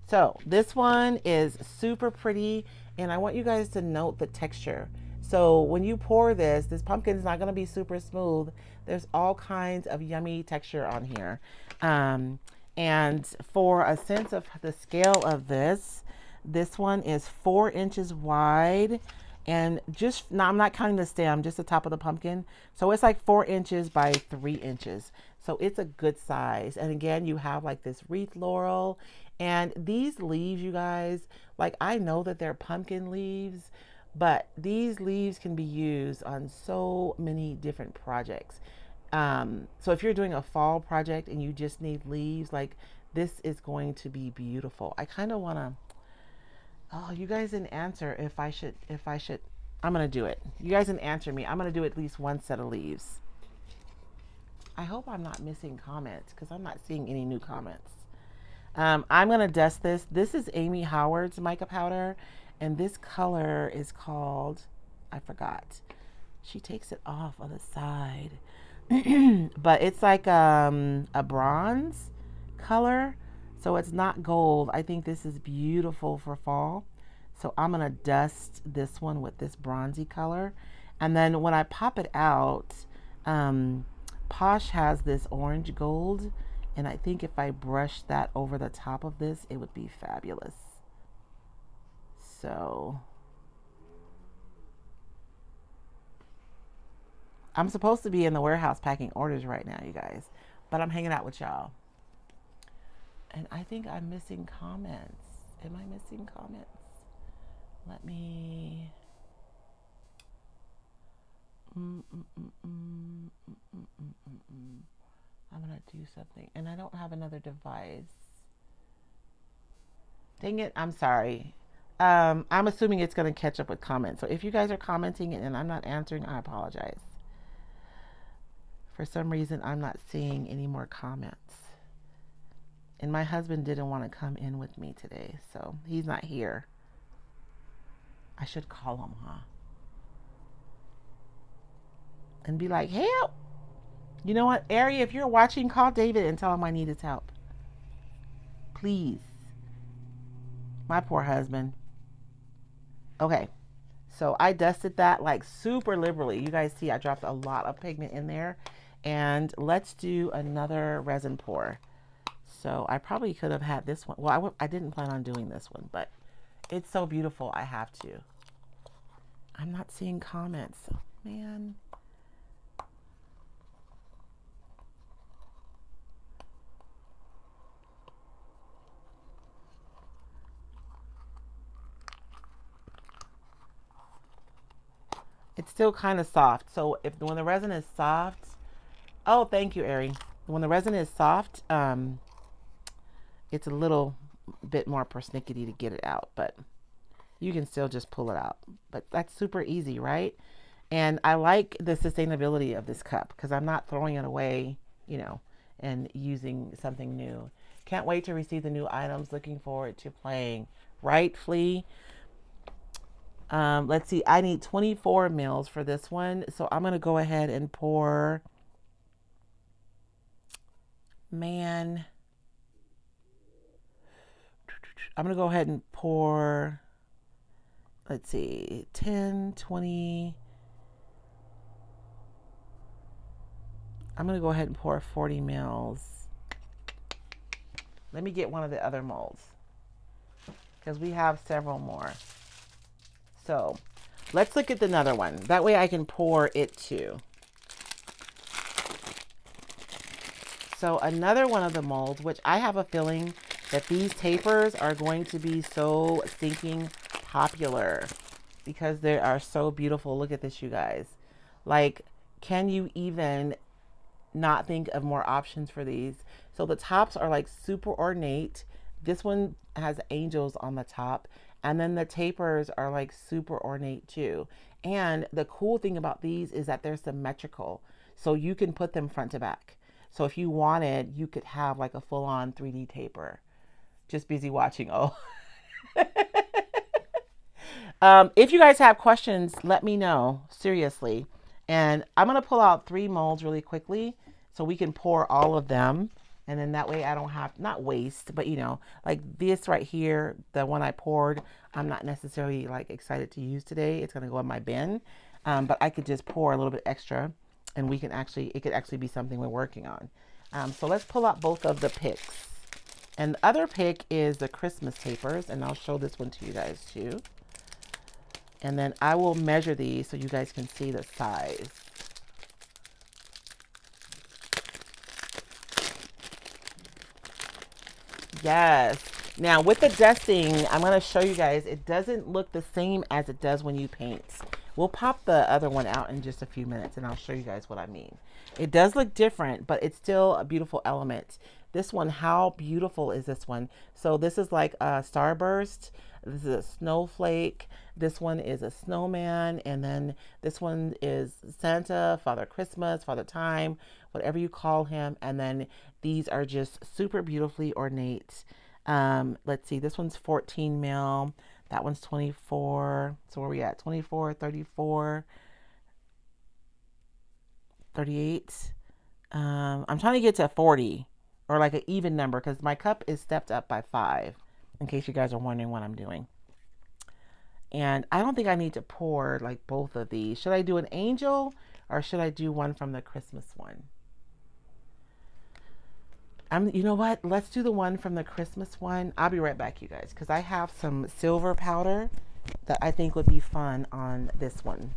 So this one is super pretty, and I want you guys to note the texture. So when you pour this pumpkin is not going to be super smooth. There's all kinds of yummy texture on here. And for a sense of the scale of this one is 4 inches wide And just now, I'm not counting the stem, just the top of the pumpkin. So it's like 4 inches by 3 inches. So it's a good size. And again, you have like this wreath laurel. And these leaves, you guys, like I know that they're pumpkin leaves, but these leaves can be used on so many different projects. So if you're doing a fall project and you just need leaves, like this is going to be beautiful. I kind of want to, oh, you guys didn't answer if I should, I'm going to do it. You guys didn't answer me. I'm going to do at least one set of leaves. I hope I'm not missing comments because I'm not seeing any new comments. I'm going to dust this. This is Amy Howard's mica powder, and this color is called, I forgot. She takes it off on the side. But it's like a bronze color. So it's not gold. I think this is beautiful for fall. So I'm going to dust this one with this bronzy color. And then when I pop it out, Posh has this orange gold. And I think if I brush that over the top of this, it would be fabulous. So I'm supposed to be in the warehouse packing orders right now, you guys. But I'm hanging out with y'all. And I think I'm missing comments. Am I missing comments? Let me... I'm going to do something. And I don't have another device. Dang it. I'm sorry. I'm assuming it's going to catch up with comments. So if you guys are commenting and I'm not answering, I apologize. For some reason, I'm not seeing any more comments. And my husband didn't want to come in with me today, so he's not here. I should call him, huh? And be like, help! You know what, Ari, if you're watching, call David and tell him I need his help. Please. My poor husband. Okay. So I dusted that like super liberally. You guys see I dropped a lot of pigment in there. And let's do another resin pour. So I probably could have had this one. Well, I didn't plan on doing this one, but it's so beautiful I have to. I'm not seeing comments. Oh, man. It's still kind of soft. So when the resin is soft, oh, thank you, Ari. When the resin is soft, it's a little bit more persnickety to get it out, but you can still just pull it out. But that's super easy, right? And I like the sustainability of this cup because I'm not throwing it away, you know, and using something new. Can't wait to receive the new items. Looking forward to playing. Right, Flea? Let's see. I need 24 mils for this one. So I'm going to go ahead and pour. Man. I'm going to go ahead and pour, let's see, 10, 20. I'm going to go ahead and pour 40 mils. Let me get one of the other molds because we have several more. So let's look at another one. That way I can pour it too. So another one of the molds, which I have a feeling that these tapers are going to be so stinking popular because they are so beautiful. Look at this, you guys. Like, can you even not think of more options for these? So the tops are like super ornate. This one has angels on the top. And then the tapers are like super ornate too. And the cool thing about these is that they're symmetrical. So you can put them front to back. So if you wanted, you could have like a full-on 3D taper. Just busy watching. Oh. If you guys have questions, let me know. Seriously. And I'm going to pull out 3 molds really quickly so we can pour all of them. And then that way I don't have, not waste, but you know, like this right here, the one I poured, I'm not necessarily like excited to use today. It's going to go in my bin. But I could just pour a little bit extra and we can actually, it could actually be something we're working on. So let's pull out both of the picks. And the other pick is the Christmas tapers. And I'll show this one to you guys too. And then I will measure these so you guys can see the size. Yes. Now with the dusting, I'm going to show you guys, it doesn't look the same as it does when you paint. We'll pop the other one out in just a few minutes and I'll show you guys what I mean. It does look different, but it's still a beautiful element. This one, how beautiful is this one? So this is like a starburst. This is a snowflake. This one is a snowman. And then this one is Santa, Father Christmas, Father Time, whatever you call him. And then these are just super beautifully ornate. Let's see, this one's 14 mil. That one's 24. So where are we at? 24, 34, 38. I'm trying to get to 40 or like an even number because my cup is stepped up by 5 in case you guys are wondering what I'm doing. And I don't think I need to pour like both of these. Should I do an angel or should I do one from the Christmas one? You know what? Let's do the one from the Christmas one. I'll be right back, you guys, because I have some silver powder that I think would be fun on this one.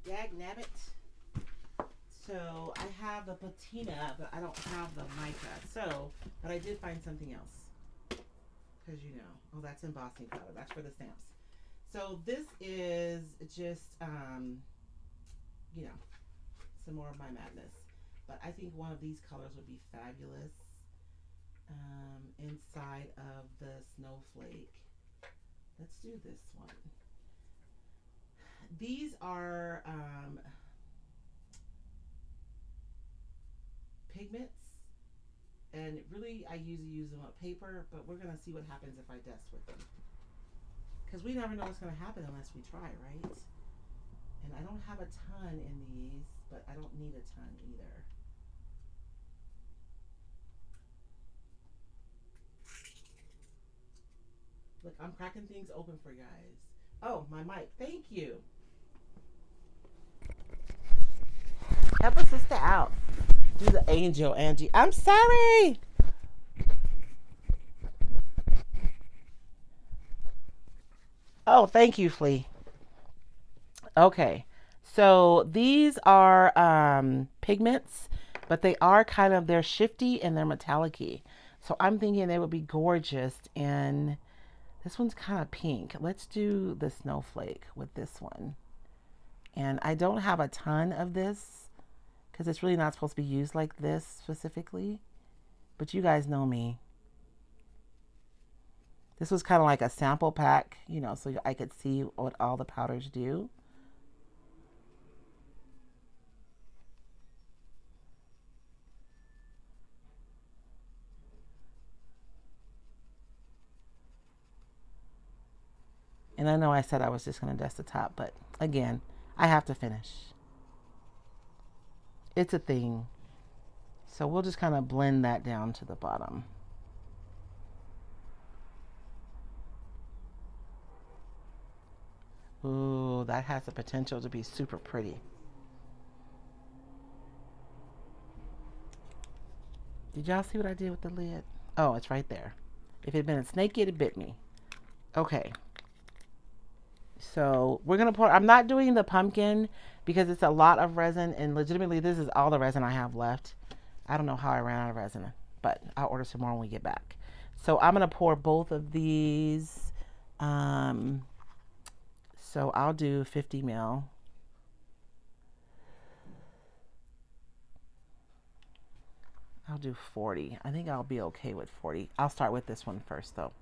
Dagnabbit. So I have the patina, but I don't have the mica. So, but I did find something else. Because you know, oh, that's embossing powder. That's for the stamps. So this is just, you know, some more of my madness. But I think one of these colors would be fabulous inside of the snowflake. Let's do this one. These are pigments, and really I usually use them on paper, but we're gonna see what happens if I dust with them, because we never know what's gonna happen unless we try, right? And I don't have a ton in these, but I don't need a ton either. Look, I'm cracking things open for you guys. Oh, my mic. Thank you. Help a sister out. Do the angel, Angie. I'm sorry. Oh, thank you, Flea. Okay. So these are pigments, but they are kind of, they're shifty and they're metallic-y. So I'm thinking they would be gorgeous in, this one's kind of pink. Let's do the snowflake with this one. And I don't have a ton of this because it's really not supposed to be used like this specifically. But you guys know me. This was kind of like a sample pack, you know, so I could see what all the powders do. And I know I said I was just going to dust the top, but again, I have to finish. It's a thing. So we'll just kind of blend that down to the bottom. Ooh, that has the potential to be super pretty. Did y'all see what I did with the lid? Oh, it's right there. If it had been a snake, it'd bit me. Okay. So we're going to pour, I'm not doing the pumpkin because it's a lot of resin, and legitimately this is all the resin I have left. I don't know how I ran out of resin, but I'll order some more when we get back. So I'm going to pour both of these. So I'll do 50 ml. I'll do 40. I think I'll be okay with 40. I'll start with this one first though.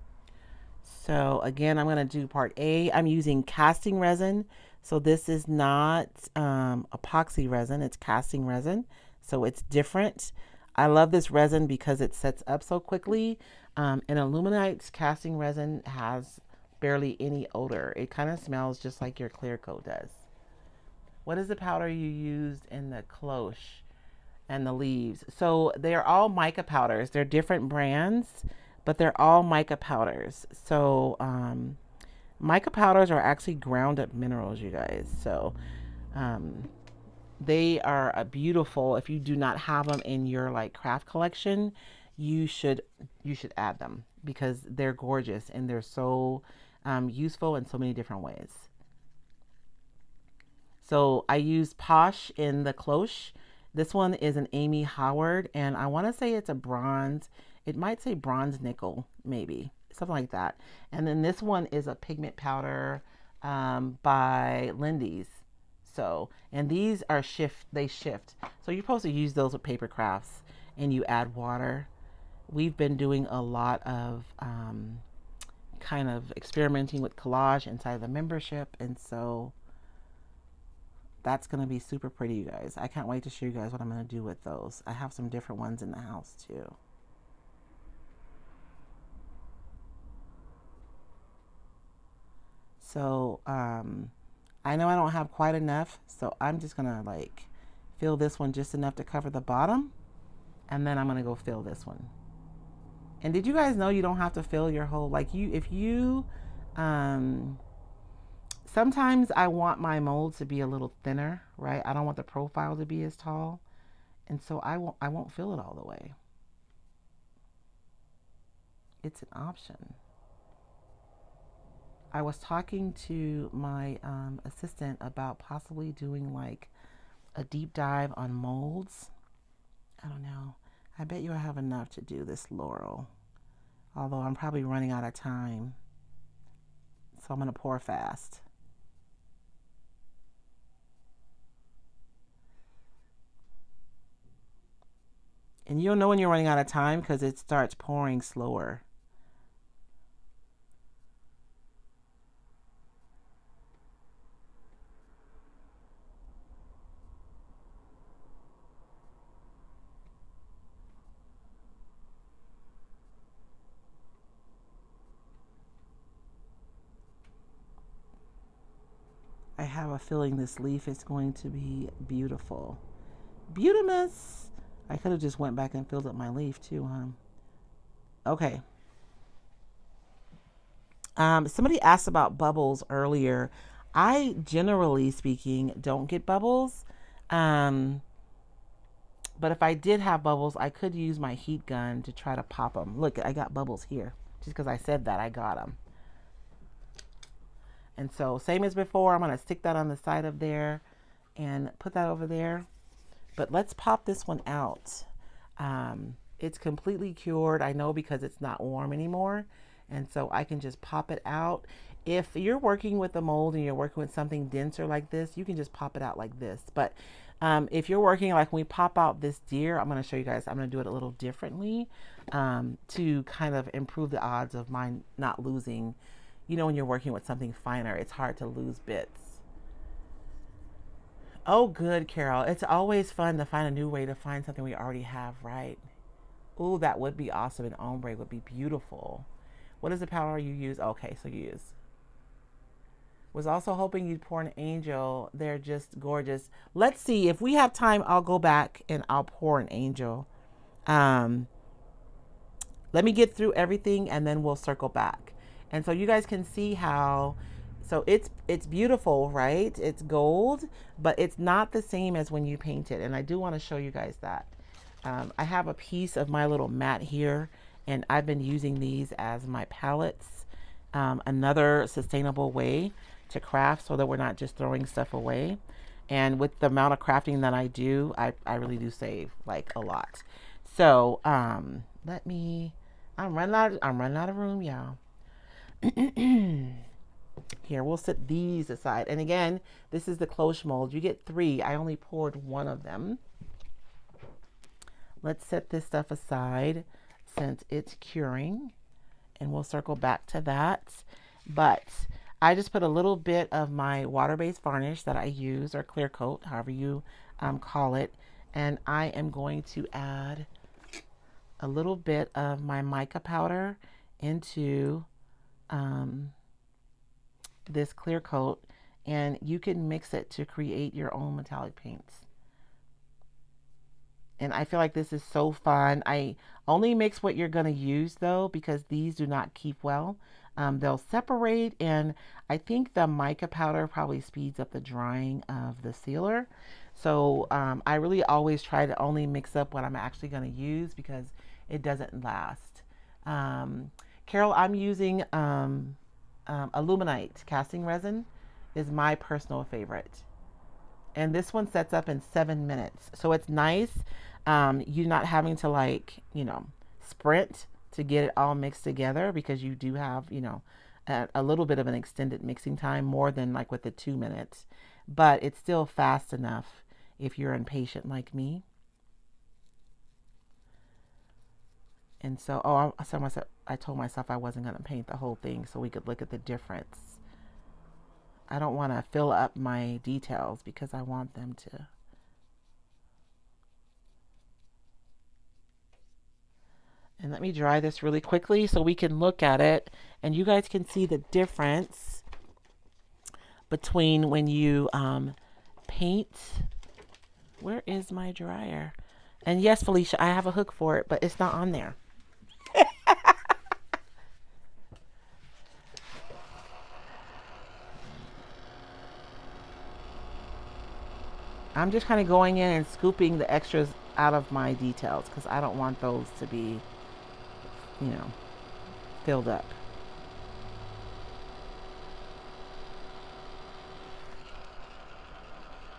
So again, I'm going to do part A. I'm using casting resin. So this is not epoxy resin, it's casting resin. So it's different. I love this resin because it sets up so quickly. And Aluminite's casting resin has barely any odor. It kind of smells just like your clear coat does. What is the powder you used in the cloche and the leaves? So they're all mica powders. They're different brands, but they're all mica powders. So mica powders are actually ground up minerals, you guys. So um, they are a beautiful. If you do not have them in your like craft collection, you should add them because they're gorgeous and they're so useful in so many different ways. So I use Posh in the cloche. This one is an Amy Howard, and I want to say it's a bronze. It might say bronze nickel, maybe something like that. And then this one is a pigment powder by Lindy's. So, and these are shift. They shift. So you're supposed to use those with paper crafts, and you add water. We've been doing a lot of kind of experimenting with collage inside the membership, and so that's going to be super pretty, you guys. I can't wait to show you guys what I'm going to do with those. I have some different ones in the house too. So I know I don't have quite enough, so I'm just going to like fill this one just enough to cover the bottom, and then I'm going to go fill this one. And did you guys know you don't have to fill your whole, like you, if you, sometimes I want my mold to be a little thinner, right? I don't want the profile to be as tall. And so I won't fill it all the way. It's an option. I was talking to my assistant about possibly doing like a deep dive on molds. I don't know. I bet you I have enough to do this Laurel. Although I'm probably running out of time. So I'm going to pour fast. And you'll know when you're running out of time because it starts pouring slower. I have a feeling this leaf is going to be beautiful. Beautimus! I could have just went back and filled up my leaf too, huh? Okay. Somebody asked about bubbles earlier. I, generally speaking, don't get bubbles. Um, but if I did have bubbles, I could use my heat gun to try to pop them. Look, I got bubbles here. Just because I said that, I got them. And so, same as before, I'm going to stick that on the side of there and put that over there. But let's pop this one out. It's completely cured. I know because it's not warm anymore. And so I can just pop it out. If you're working with a mold and you're working with something denser like this, you can just pop it out like this. But if you're working like when we pop out this deer, I'm going to show you guys, I'm going to do it a little differently to kind of improve the odds of mine not losing. You know, when you're working with something finer, it's hard to lose bits. Oh, good, Carol. It's always fun to find a new way to find something we already have, right? Ooh, that would be awesome. An ombre would be beautiful. What is the powder you use? Okay, so you use. Was also hoping you'd pour an angel. They're just gorgeous. Let's see. If we have time, I'll go back and I'll pour an angel. Um, Let me get through everything and then we'll circle back. And so you guys can see how, so it's beautiful, right? It's gold, but it's not the same as when you paint it. And I do want to show you guys that. I have a piece of my little mat here, and I've been using these as my palettes. Another sustainable way to craft so that we're not just throwing stuff away. And with the amount of crafting that I do, I really do save like a lot. So I'm running out of room, y'all. Here, we'll set these aside. And again, this is the cloche mold. You get 3. I only poured 1 of them. Let's set this stuff aside since it's curing, and we'll circle back to that. But I just put a little bit of my water-based varnish that I use, or clear coat, however you call it. And I am going to add a little bit of my mica powder into this clear coat, and you can mix it to create your own metallic paints. And I feel like this is so fun. I only mix what you're going to use though, because these do not keep well. They'll separate, and I think the mica powder probably speeds up the drying of the sealer. So I really always try to only mix up what I'm actually going to use because it doesn't last. Carol, I'm using aluminite casting resin is my personal favorite. And this one sets up in 7 minutes. So it's nice. You're not having to, like, sprint to get it all mixed together, because you do have, a little bit of an extended mixing time, more than like with the 2 minutes. But it's still fast enough if you're impatient like me. And so, I told myself I wasn't going to paint the whole thing so we could look at the difference. I don't want to fill up my details because I want them to. And let me dry this really quickly so we can look at it and you guys can see the difference between when you paint. Where is my dryer? And yes, Felicia, I have a hook for it, but it's not on there. I'm just kind of going in and scooping the extras out of my details because I don't want those to be, filled up.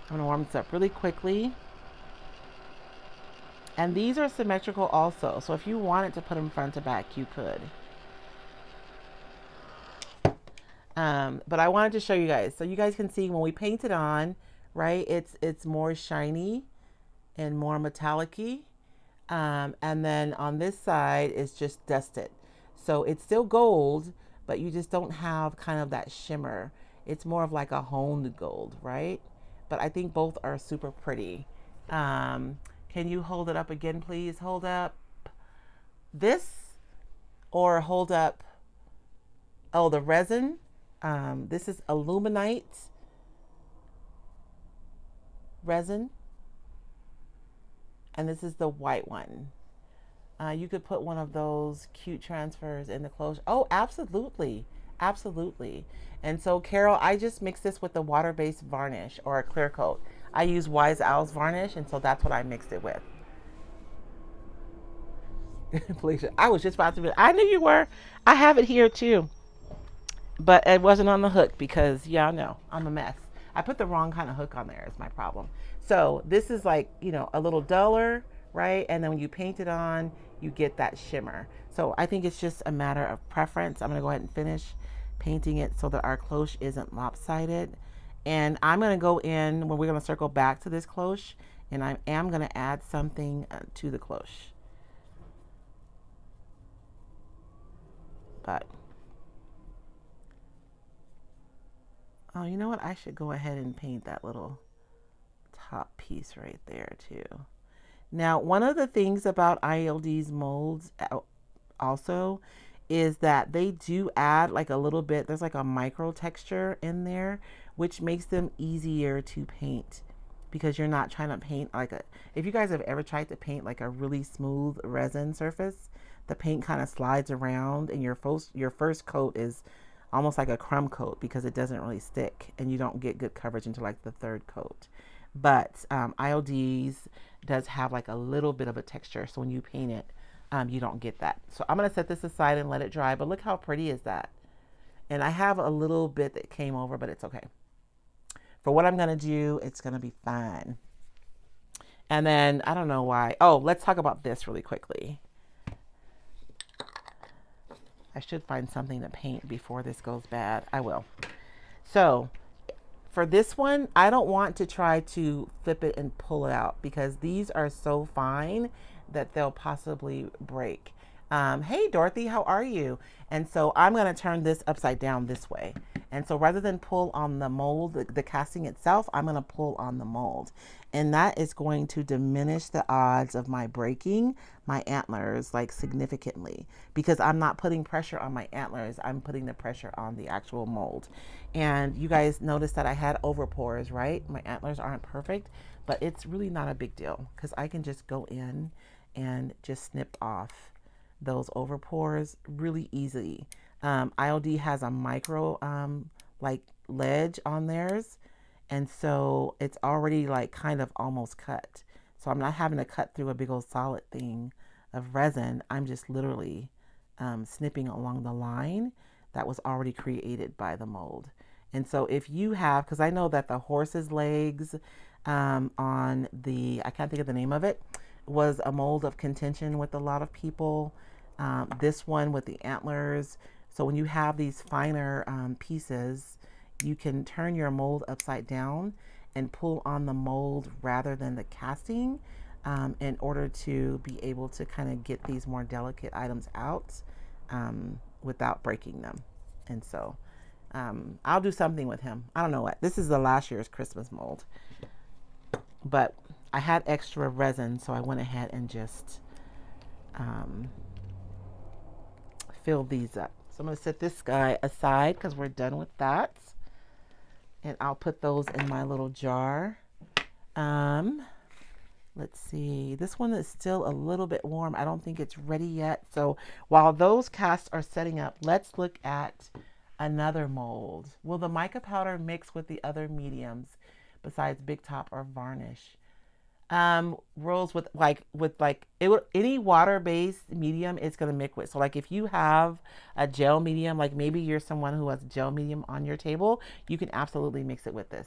I'm going to warm this up really quickly. And these are symmetrical also, so if you wanted to put them front to back, you could. But I wanted to show you guys, so you guys can see when we paint it on, right? It's more shiny and more metallic-y. And then on this side, it's just dusted. So it's still gold, but you just don't have kind of that shimmer. It's more of like a honed gold, right? But I think both are super pretty. Can you hold it up again, please? Hold up this, or hold up, oh, the resin. This is aluminite resin. And this is the white one. You could put one of those cute transfers in the clothes. Oh, absolutely. Absolutely. And so, Carol, I just mixed this with the water-based varnish, or a clear coat. I use Wise Owl's varnish, and so that's what I mixed it with. Felicia, I was just about to be, I knew you were. I have it here too. But it wasn't on the hook because, y'all know, I'm a mess. I put the wrong kind of hook on there is my problem. So this is like, a little duller, right? And then when you paint it on, you get that shimmer. So I think it's just a matter of preference. I'm going to go ahead and finish painting it so that our cloche isn't lopsided. And I'm going to go in when we're going to circle back to this cloche, and I am going to add something to the cloche. But, oh, you know what? I should go ahead and paint that little top piece right there too. Now, one of the things about IOD's molds also is that they do add like a little bit, there's like a micro texture in there, which makes them easier to paint because you're not trying to paint like if you guys have ever tried to paint like a really smooth resin surface, the paint kind of slides around and your first coat is almost like a crumb coat because it doesn't really stick and you don't get good coverage until like the third coat. But IOD's does have like a little bit of a texture, so when you paint it, you don't get that. So I'm going to set this aside and let it dry, but look how pretty is that. And I have a little bit that came over, but it's okay. For what I'm going to do, it's going to be fine. And then, I don't know why. Oh, let's talk about this really quickly. I should find something to paint before this goes bad. I will. So, for this one, I don't want to try to flip it and pull it out because these are so fine that they'll possibly break. Hey, Dorothy, how are you? And so I'm going to turn this upside down this way. And so rather than pull on the mold, the casting itself, I'm going to pull on the mold. And that is going to diminish the odds of my breaking my antlers like significantly, because I'm not putting pressure on my antlers. I'm putting the pressure on the actual mold. And you guys noticed that I had overpores, right? My antlers aren't perfect, but it's really not a big deal because I can just go in and just snip off those overpores really easily. IOD has a micro like ledge on theirs, and so it's already like kind of almost cut. So I'm not having to cut through a big old solid thing of resin. I'm just literally snipping along the line that was already created by the mold. And so if you have, because I know that the horse's legs on the, I can't think of the name of it, was a mold of contention with a lot of people. This one with the antlers. So when you have these finer pieces, you can turn your mold upside down and pull on the mold rather than the casting in order to be able to kind of get these more delicate items out without breaking them. And so I'll do something with him. I don't know what. This is the last year's Christmas mold. But I had extra resin, so I went ahead and just filled these up. So I'm going to set this guy aside because we're done with that. And I'll put those in my little jar. Let's see. This one is still a little bit warm. I don't think it's ready yet. So while those casts are setting up, let's look at another mold. Will the mica powder mix with the other mediums besides Big Top or varnish? Rolls with any water-based medium it's gonna mix with. So like if you have a gel medium, like maybe you're someone who has gel medium on your table, you can absolutely mix it with this.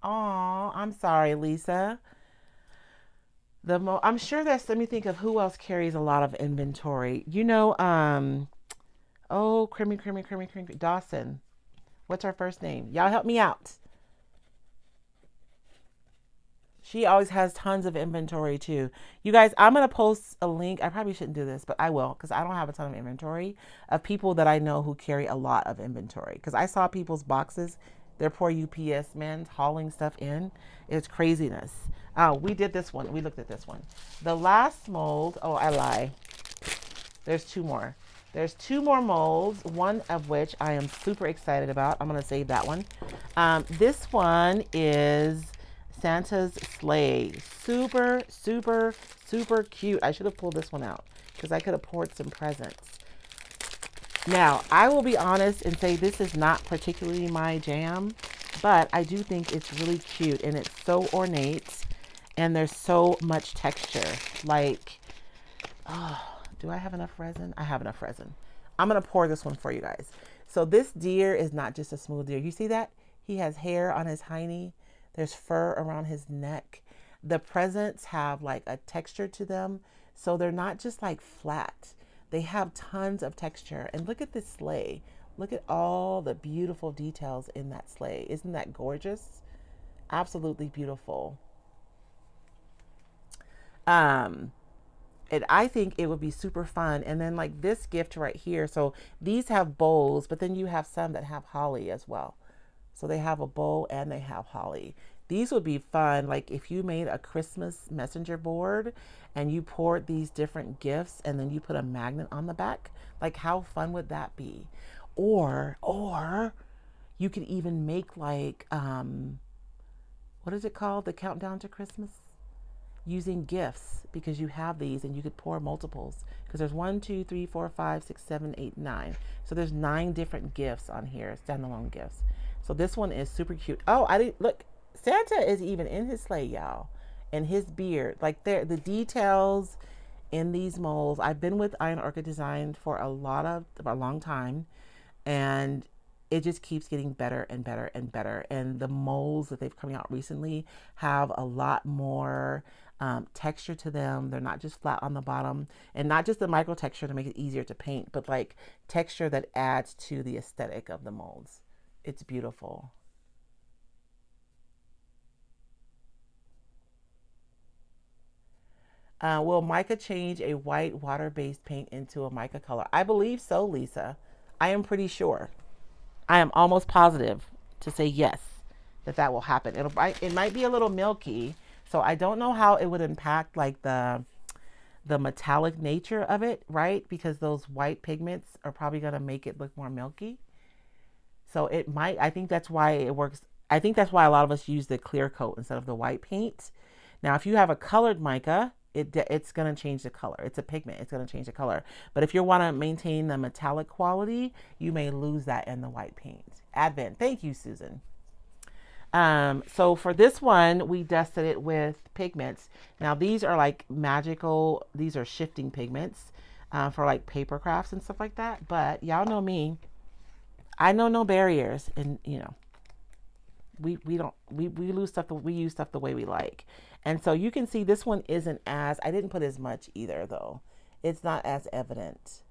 Oh, I'm sorry, Lisa. I'm sure that's, let me think of who else carries a lot of inventory. Oh, creamy, Dawson. What's her first name? Y'all help me out. She always has tons of inventory too. You guys, I'm going to post a link. I probably shouldn't do this, but I will because I don't have a ton of inventory of people that I know who carry a lot of inventory. Because I saw people's boxes, their poor UPS men hauling stuff in. It's craziness. We did this one. We looked at this one. The last mold, oh, I lie. There's two more. There's two more molds, one of which I am super excited about. I'm going to save that one. This one is Santa's sleigh. Super, super, super cute. I should have pulled this one out because I could have poured some presents. Now, I will be honest and say this is not particularly my jam, but I do think it's really cute and it's so ornate and there's so much texture. Like, oh, do I have enough resin? I have enough resin. I'm going to pour this one for you guys. So this deer is not just a smooth deer. You see that? He has hair on his hiney. There's fur around his neck. The presents have like a texture to them. So they're not just like flat. They have tons of texture. And look at this sleigh. Look at all the beautiful details in that sleigh. Isn't that gorgeous? Absolutely beautiful. And I think it would be super fun. And then like this gift right here. So these have bowls, but then you have some that have holly as well. So they have a bowl and they have holly. These would be fun. Like if you made a Christmas messenger board and you poured these different gifts and then you put a magnet on the back, like how fun would that be? Or you could even make like, what is it called? The countdown to Christmas? Using gifts, because you have these and you could pour multiples because there's 1, 2, 3, 4, 5, 6, 7, 8, 9. So there's 9 different gifts on here, standalone gifts. So this one is super cute. Oh, I didn't look. Santa is even in his sleigh, y'all, and his beard. Like the details in these molds. I've been with Iron Orchid Design for a long time, and it just keeps getting better and better and better. And the molds that they've come out recently have a lot more texture to them. They're not just flat on the bottom, and not just the micro texture to make it easier to paint, but like texture that adds to the aesthetic of the molds. It's beautiful. Will mica change a white water-based paint into a mica color? I believe so, Lisa. I am pretty sure. I am almost positive to say yes, that that will happen. It might be a little milky, so I don't know how it would impact like the metallic nature of it, right? Because those white pigments are probably going to make it look more milky. So it might, I think that's why it works. I think that's why a lot of us use the clear coat instead of the white paint. Now, if you have a colored mica, it's going to change the color. It's a pigment. It's going to change the color. But if you want to maintain the metallic quality, you may lose that in the white paint. Advent. Thank you, Susan. So for this one, we dusted it with pigments. Now these are like magical, these are shifting pigments for like paper crafts and stuff like that. But y'all know me, I know no barriers, and you know, we lose stuff, we use stuff the way we like. And so you can see this one isn't as, I didn't put as much either though. It's not as evident.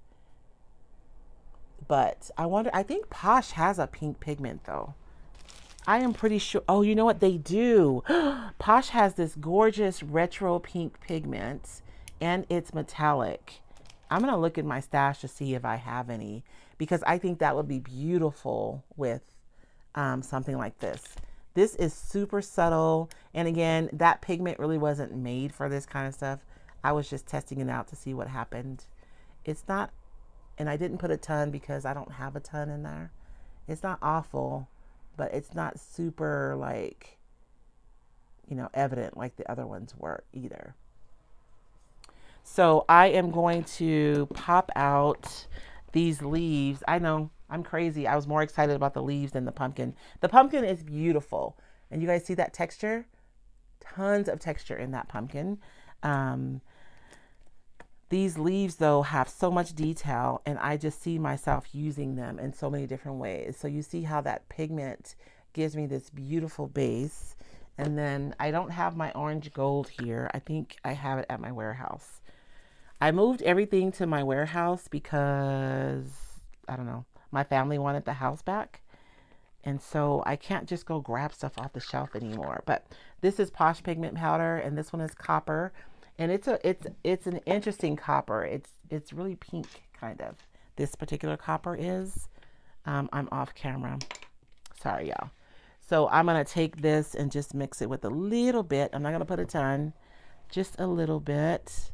But I wonder, I think Posh has a pink pigment though. I am pretty sure. Oh, you know what they do? Posh has this gorgeous retro pink pigment and it's metallic. I'm going to look in my stash to see if I have any, because I think that would be beautiful with something like this. This is super subtle. And again, that pigment really wasn't made for this kind of stuff. I was just testing it out to see what happened. It's not, and I didn't put a ton because I don't have a ton in there. It's not awful, but it's not super like, you know, evident like the other ones were either. So I am going to pop out these leaves. I know I'm crazy. I was more excited about the leaves than the pumpkin. The pumpkin is beautiful. And you guys see that texture? Tons of texture in that pumpkin. These leaves though have so much detail, and I just see myself using them in so many different ways. So you see how that pigment gives me this beautiful base. And then I don't have my orange gold here. I think I have it at my warehouse. I moved everything to my warehouse because, I don't know, my family wanted the house back. And so I can't just go grab stuff off the shelf anymore. But this is Posh pigment powder, and this one is copper. And it's an interesting copper. It's really pink, kind of. This particular copper is. I'm off camera. Sorry, y'all. So I'm going to take this and just mix it with a little bit. I'm not going to put a ton. Just a little bit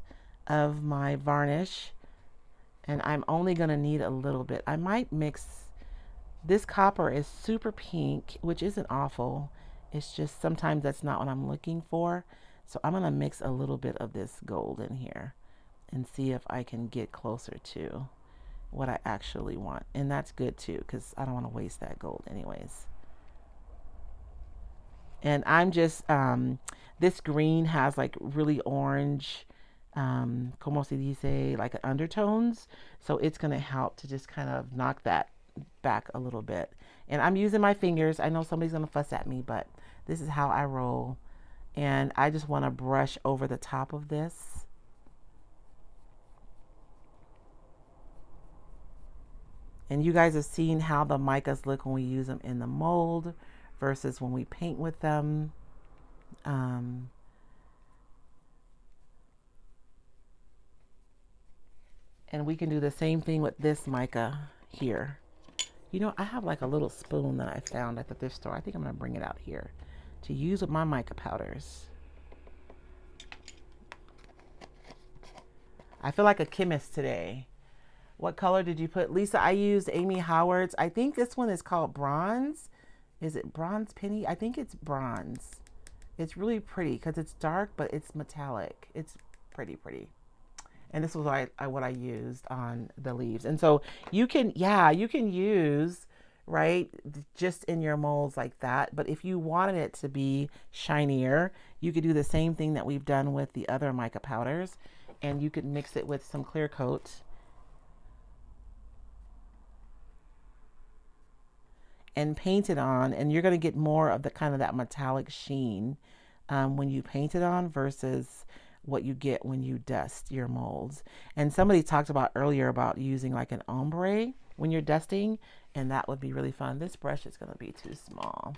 of my varnish. And I'm only going to need a little bit. I might mix. This copper is super pink, which isn't awful. It's just sometimes that's not what I'm looking for. So I'm going to mix a little bit of this gold in here and see if I can get closer to what I actually want. And that's good too, because I don't want to waste that gold anyways. And I'm just, this green has like really orange, como se dice, like undertones. So it's going to help to just kind of knock that back a little bit. And I'm using my fingers. I know somebody's going to fuss at me, but this is how I roll. And I just want to brush over the top of this. And you guys have seen how the micas look when we use them in the mold versus when we paint with them. And we can do the same thing with this mica here. You know, I have like a little spoon that I found at the thrift store. I think I'm going to bring it out here to use with my mica powders. I feel like a chemist today. What color did you put? Lisa, I used Amy Howard's. I think this one is called Bronze. Is it Bronze Penny? I think it's bronze. It's really pretty because it's dark, but it's metallic. It's pretty. And this was what I used on the leaves. And so you can, you can use, right, just in your molds like that. But if you wanted it to be shinier, you could do the same thing that we've done with the other mica powders. And you could mix it with some clear coat. And paint it on, and you're going to get more of the kind of that metallic sheen when you paint it on versus what you get when you dust your molds. And somebody talked about earlier about using like an ombre when you're dusting, and that would be really fun. This brush is going to be too small.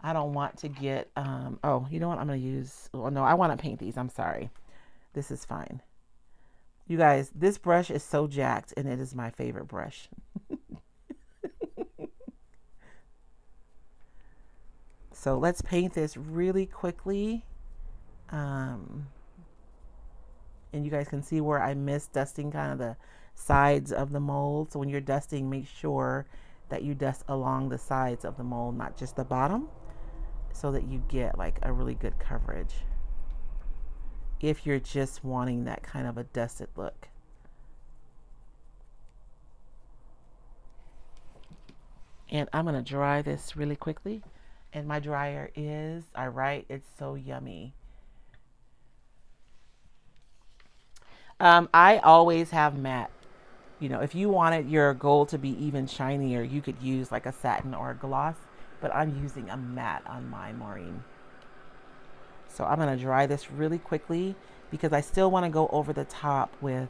I don't want to get, oh, you know what I'm going to use? Well, no, I want to paint these. I'm sorry. This is fine. You guys, this brush is so jacked, and it is my favorite brush. So let's paint this really quickly. And you guys can see where I missed dusting kind of the sides of the mold. So when you're dusting, make sure that you dust along the sides of the mold, not just the bottom, so that you get like a really good coverage if you're just wanting that kind of a dusted look. And I'm going to dry this really quickly. And my dryer is, all right, it's so yummy. I always have matte. You know, if you wanted your gold to be even shinier, you could use like a satin or a gloss, but I'm using a matte on my Maureen. So I'm going to dry this really quickly because I still want to go over the top with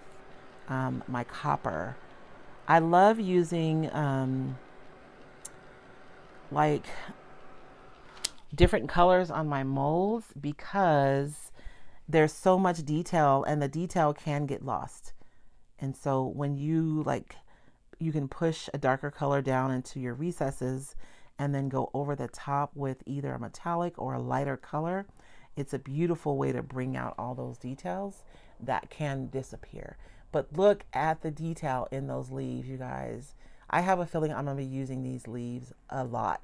my copper. I love using like different colors on my molds because there's so much detail and the detail can get lost. And so when you you can push a darker color down into your recesses and then go over the top with either a metallic or a lighter color. It's a beautiful way to bring out all those details that can disappear. But look at the detail in those leaves, you guys. I have a feeling I'm going to be using these leaves a lot.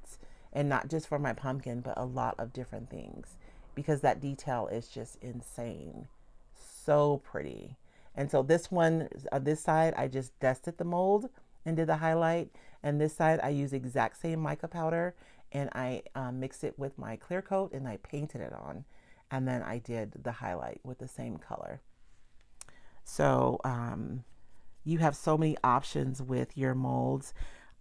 And not just for my pumpkin, but a lot of different things. Because that detail is just insane. So pretty. And so this one, this side, I just dusted the mold and did the highlight. And this side, I use exact same mica powder. And I mixed it with my clear coat and I painted it on. And then I did the highlight with the same color. So you have so many options with your molds.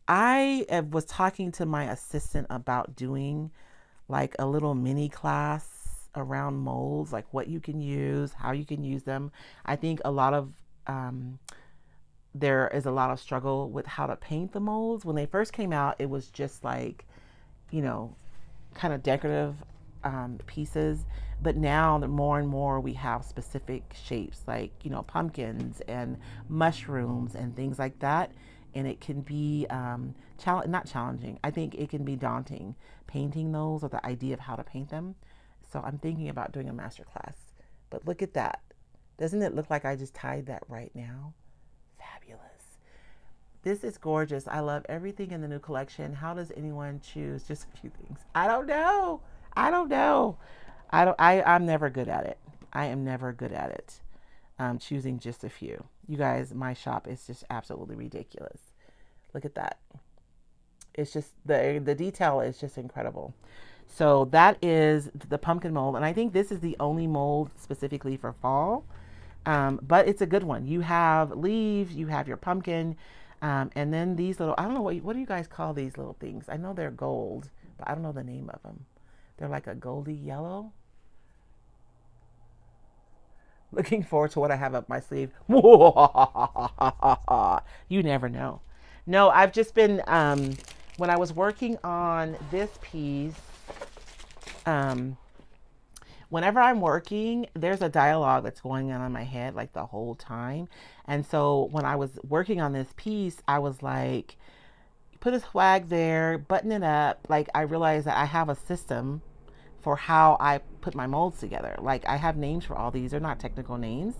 I was talking to my assistant about doing like a little mini class around molds, like what you can use, how you can use them. I think a lot of there is a lot of struggle with how to paint the molds. When they first came out, it was just like, you know, kind of decorative pieces. But now the more and more we have specific shapes like, you know, pumpkins and mushrooms and things like that. And it can be not challenging. I think it can be daunting painting those or the idea of how to paint them. So I'm thinking about doing a master class. But look at that. Doesn't it look like I just tied that right now? Fabulous. This is gorgeous. I love everything in the new collection. How does anyone choose just a few things? I don't know. I'm never good at it. I am never good at it. Choosing just a few. You guys, my shop is just absolutely ridiculous. Look at that. It's just the detail is just incredible. So that is the pumpkin mold, and I think this is the only mold specifically for fall. But it's a good one. You have leaves, you have your pumpkin, and then these little, I don't know, what do you guys call these little things? I know they're gold, but I don't know the name of them. They're like a goldy yellow. Looking forward to what I have up my sleeve. You never know. No, I've just been, when I was working on this piece, whenever I'm working, there's a dialogue that's going on in my head like the whole time. And so when I was working on this piece, I was like, put a swag there, button it up. Like I realized that I have a system for how I put my molds together. Like I have names for all these. They're not technical names.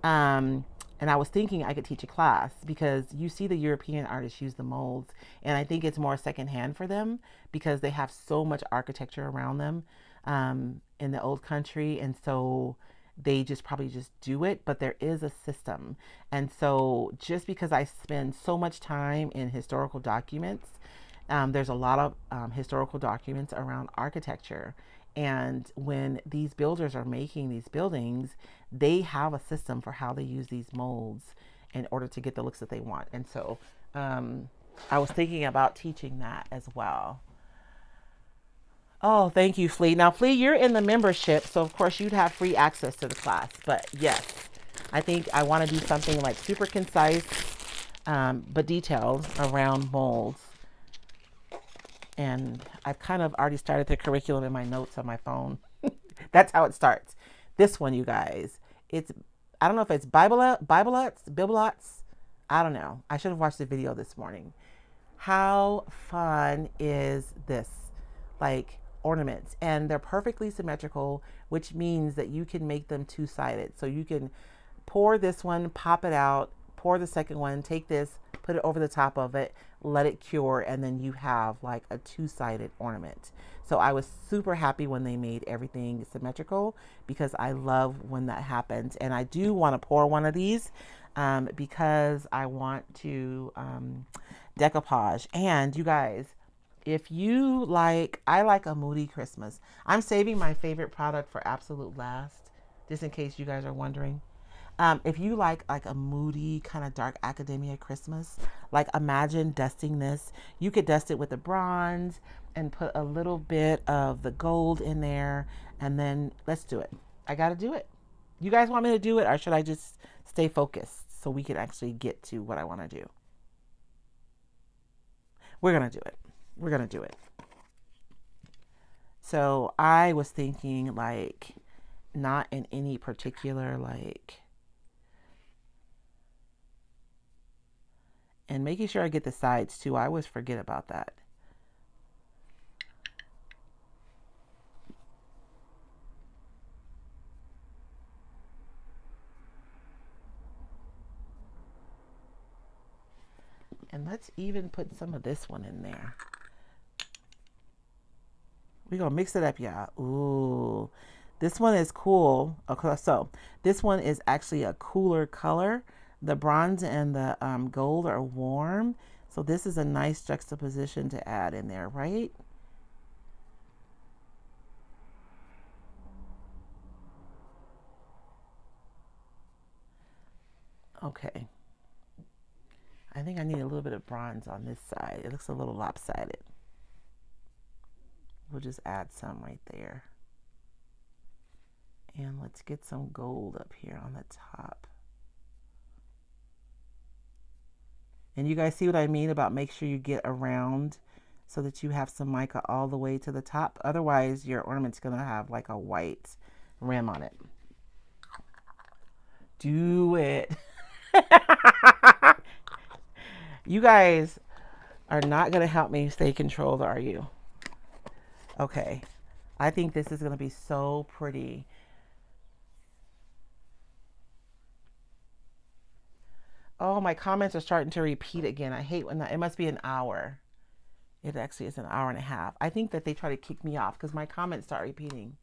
And I was thinking I could teach a class because you see the European artists use the molds. And I think it's more secondhand for them because they have so much architecture around them in the old country. And so they just probably just do it, but there is a system. And so just because I spend so much time in historical documents, there's a lot of historical documents around architecture. And when these builders are making these buildings, they have a system for how they use these molds in order to get the looks that they want. And so I was thinking about teaching that as well. Oh, thank you, Flea. Now, Flea, you're in the membership, so of course you'd have free access to the class. But yes, I think I want to do something like super concise, but detailed around molds. And I've kind of already started the curriculum in my notes on my phone. That's how it starts. This one, you guys, It's, I don't know if it's Bibelots. I don't know. I should have watched the video this morning. How fun is this? Like ornaments, and they're perfectly symmetrical, which means that you can make them two-sided. So you can pour this one, pop it out, pour the second one, take this, put it over the top of it, let it cure, and then you have like a two-sided ornament. So I was super happy when they made everything symmetrical, because I love when that happens. And I do want to pour one of these because I want to decoupage. And you guys, if you like, I like a moody Christmas. I'm saving my favorite product for absolute last, just in case you guys are wondering. If you like a moody kind of dark academia Christmas, like imagine dusting this. You could dust it with the bronze and put a little bit of the gold in there, and then let's do it. I got to do it. You guys want me to do it, or should I just stay focused so we can actually get to what I want to do? We're going to do it. We're going to do it. So I was thinking like not in any particular like, and making sure I get the sides too. I always forget about that. And let's even put some of this one in there. We're going to mix it up, y'all. Ooh, this one is cool. Okay, so this one is actually a cooler color. The bronze and the gold are warm. So this is a nice juxtaposition to add in there, right? Okay. I think I need a little bit of bronze on this side. It looks a little lopsided. We'll just add some right there. And let's get some gold up here on the top. And you guys see what I mean about make sure you get around so that you have some mica all the way to the top. Otherwise, your ornament's going to have like a white rim on it. Do it. You guys are not going to help me stay controlled, are you? Okay. I think this is going to be so pretty. Oh, my comments are starting to repeat again. I hate when that, it must be an hour. It actually is an hour and a half. I think that they try to kick me off because my comments start repeating.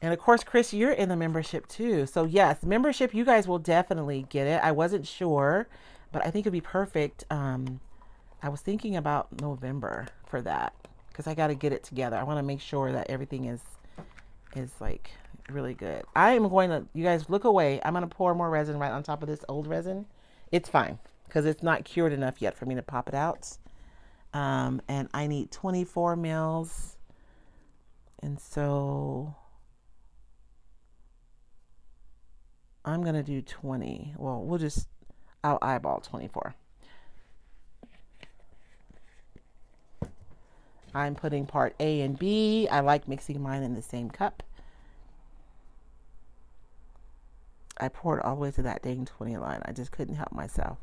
And of course, Chris, you're in the membership too. So yes, membership, you guys will definitely get it. I wasn't sure, but I think it'd be perfect. I was thinking about November for that because I got to get it together. I want to make sure that everything is like really good. I am going to, you guys look away. I'm going to pour more resin right on top of this old resin. It's fine because it's not cured enough yet for me to pop it out. And I need 24 mils. And so I'm going to do 20. Well, I'll eyeball 24. I'm putting part A and B. I like mixing mine in the same cup. I poured all the way to that dang 20 line. I just couldn't help myself.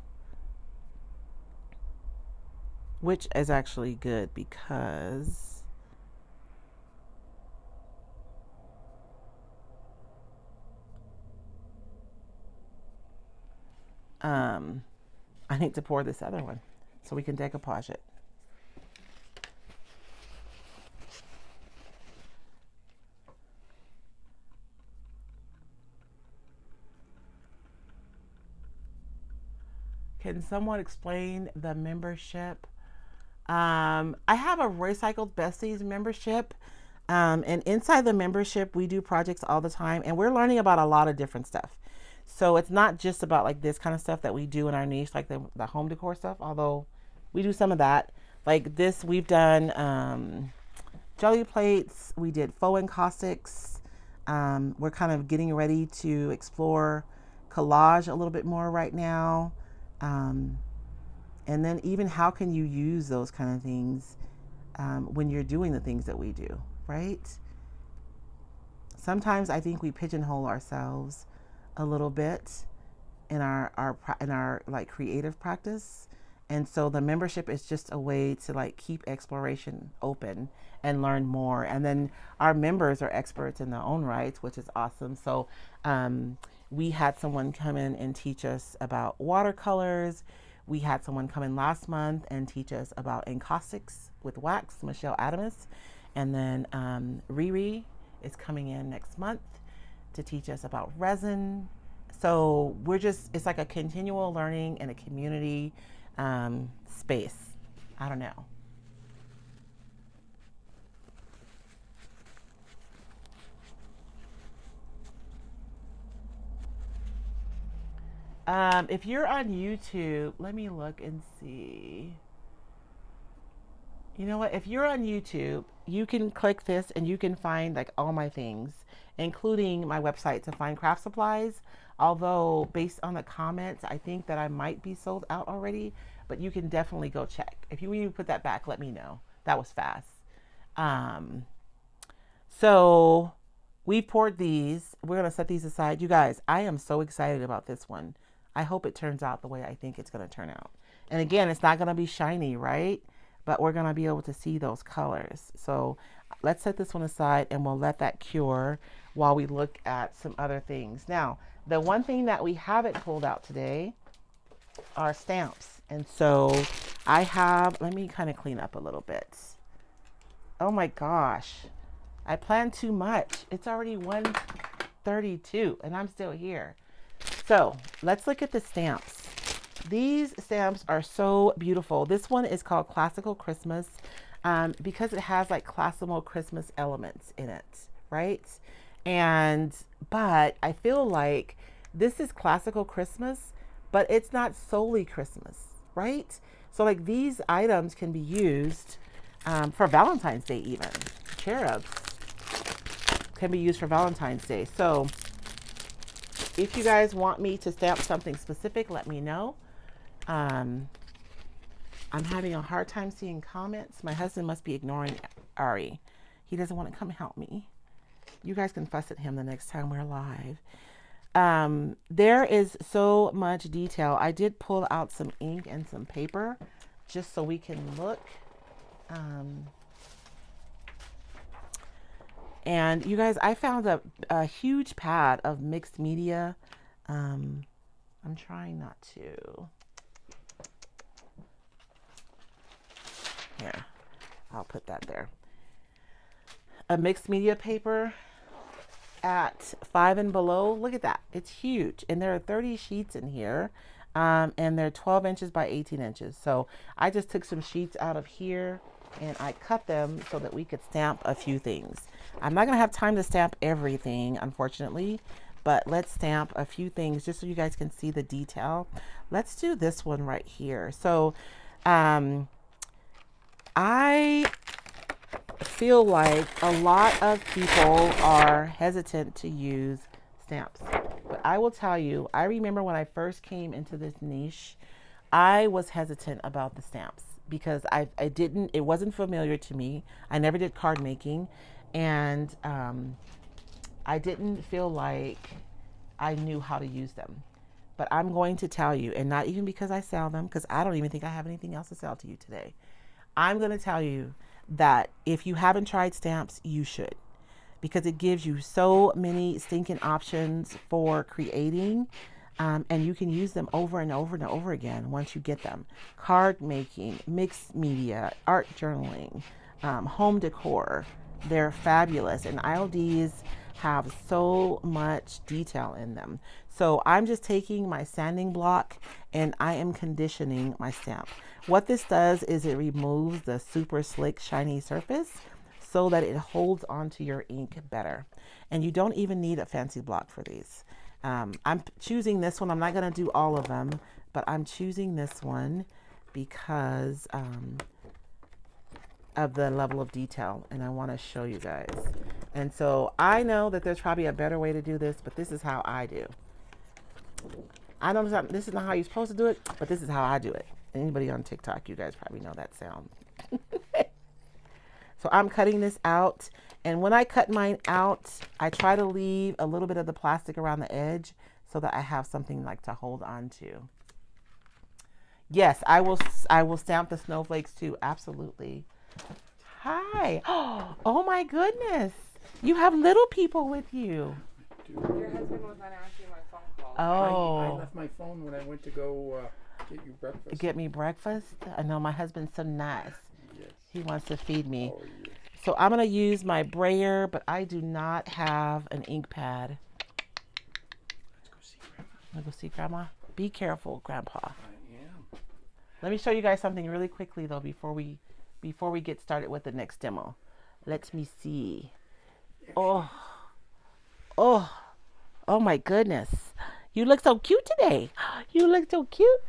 Which is actually good because I need to pour this other one so we can decoupage it. Can someone explain the membership? I have a Roycycled Besties membership. And inside the membership, we do projects all the time. And we're learning about a lot of different stuff. So it's not just about like this kind of stuff that we do in our niche, like the home decor stuff. Although we do some of that. Like this, we've done jelly plates. We did faux encaustics. We're kind of getting ready to explore collage a little bit more right now. And then even how can you use those kind of things when you're doing the things that we do, right? sometimes I think we pigeonhole ourselves a little bit in our like creative practice. And so the membership is just a way to like keep exploration open and learn more. And then our members are experts in their own rights, which is awesome. So we had someone come in and teach us about watercolors. We had someone come in last month and teach us about encaustics with wax, Michelle Adamus. And then Riri is coming in next month to teach us about resin. So it's like a continual learning and a community space. I don't know. If you're on YouTube, let me look and see. You know what? If you're on YouTube, you can click this and you can find like all my things, including my website to find craft supplies. Although based on the comments, I think that I might be sold out already, but you can definitely go check. If you need to put that back, let me know. That was fast. Um, so we poured these. We're going to set these aside. You guys, I am so excited about this one. I hope it turns out the way I think it's going to turn out. And again, it's not going to be shiny, right? But we're going to be able to see those colors. So let's set this one aside and we'll let that cure while we look at some other things. Now, the one thing that we haven't pulled out today are stamps. And so I have, let me kind of clean up a little bit. Oh my gosh, I planned too much. It's already 1:32 and I'm still here. So let's look at the stamps. These stamps are so beautiful. This one is called Classical Christmas because it has like classical Christmas elements in it, right? But I feel like this is classical Christmas, but it's not solely Christmas, right? So like these items can be used for Valentine's Day even. Cherubs can be used for Valentine's Day. So if you guys want me to stamp something specific, let me know. I'm having a hard time seeing comments. My husband must be ignoring Ari. He doesn't want to come help me. You guys can fuss at him the next time we're live. There is so much detail. I did pull out some ink and some paper just so we can look. And you guys, I found a huge pad of mixed media. I'm trying not to. Here, I'll put that there. A mixed media paper at 5 and below. Look at that. It's huge. And there are 30 sheets in here. And they're 12 inches by 18 inches. So I just took some sheets out of here and I cut them so that we could stamp a few things. I'm not going to have time to stamp everything, unfortunately, but let's stamp a few things just so you guys can see the detail. Let's do this one right here. So I feel like a lot of people are hesitant to use stamps. But I will tell you, I remember when I first came into this niche, I was hesitant about the stamps because it wasn't familiar to me. I never did card making, and I didn't feel like I knew how to use them. But I'm going to tell you, and not even because I sell them, because I don't even think I have anything else to sell to you today. I'm going to tell you that if you haven't tried stamps, you should, because it gives you so many stinking options for creating, and you can use them over and over and over again once you get them. Card making, mixed media, art journaling, home decor, they're fabulous, and IODs have so much detail in them. So I'm just taking my sanding block and I am conditioning my stamp. What this does is it removes the super slick shiny surface so that it holds onto your ink better. And you don't even need a fancy block for these. I'm choosing this one. I'm not going to do all of them, but I'm choosing this one because of the level of detail, and I want to show you guys. And so I know that there's probably a better way to do this, but this is how I do. I know this is not how you're supposed to do it, but this is how I do it. Anybody on TikTok, you guys probably know that sound. So I'm cutting this out, And when I cut mine out, I try to leave a little bit of the plastic around the edge so that I have something like to hold on to. Yes, I will stamp the snowflakes too. Absolutely. Hi. Oh my goodness. You have little people with you. Your husband was not answering my phone call. Oh. I left my phone when I went to go get you breakfast. Get me breakfast? I know my husband's so nice. Yes. He wants to feed me. Oh, yes. So I'm going to use my brayer, but I do not have an ink pad. Let's go see Grandma. Want to go see Grandma? Be careful, Grandpa. I am. Let me show you guys something really quickly, though, before we get started with the next demo. Let me see. Oh my goodness. You look so cute today. You look so cute.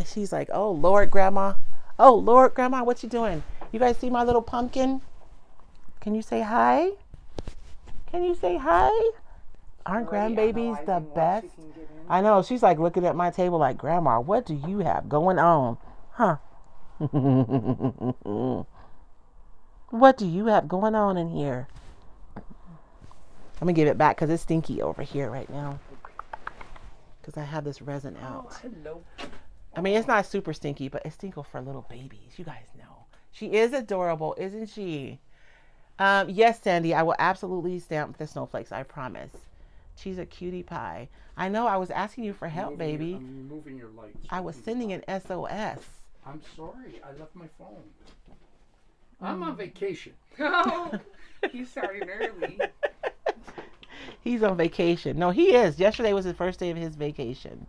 She's like, oh Lord, Grandma. Oh Lord, Grandma, what you doing? You guys see my little pumpkin? Can you say hi? Can you say hi? Aren't grandbabies the best? I know. She's like looking at my table like, Grandma, what do you have going on? Huh? What do you have going on in here? I'm going to give it back because it's stinky over here right now. Because I have this resin out. Oh, hello. I mean, it's not super stinky, but it's stinky for little babies. You guys know. She is adorable, isn't she? Yes, Sandy, I will absolutely stamp the snowflakes, I promise. She's a cutie pie. I know, I was asking you for help, baby. I'm moving your lights. I was sending an SOS. I'm sorry. I left my phone. I'm on vacation. Oh, he's starting early. He's on vacation. No, he is. Yesterday was the first day of his vacation.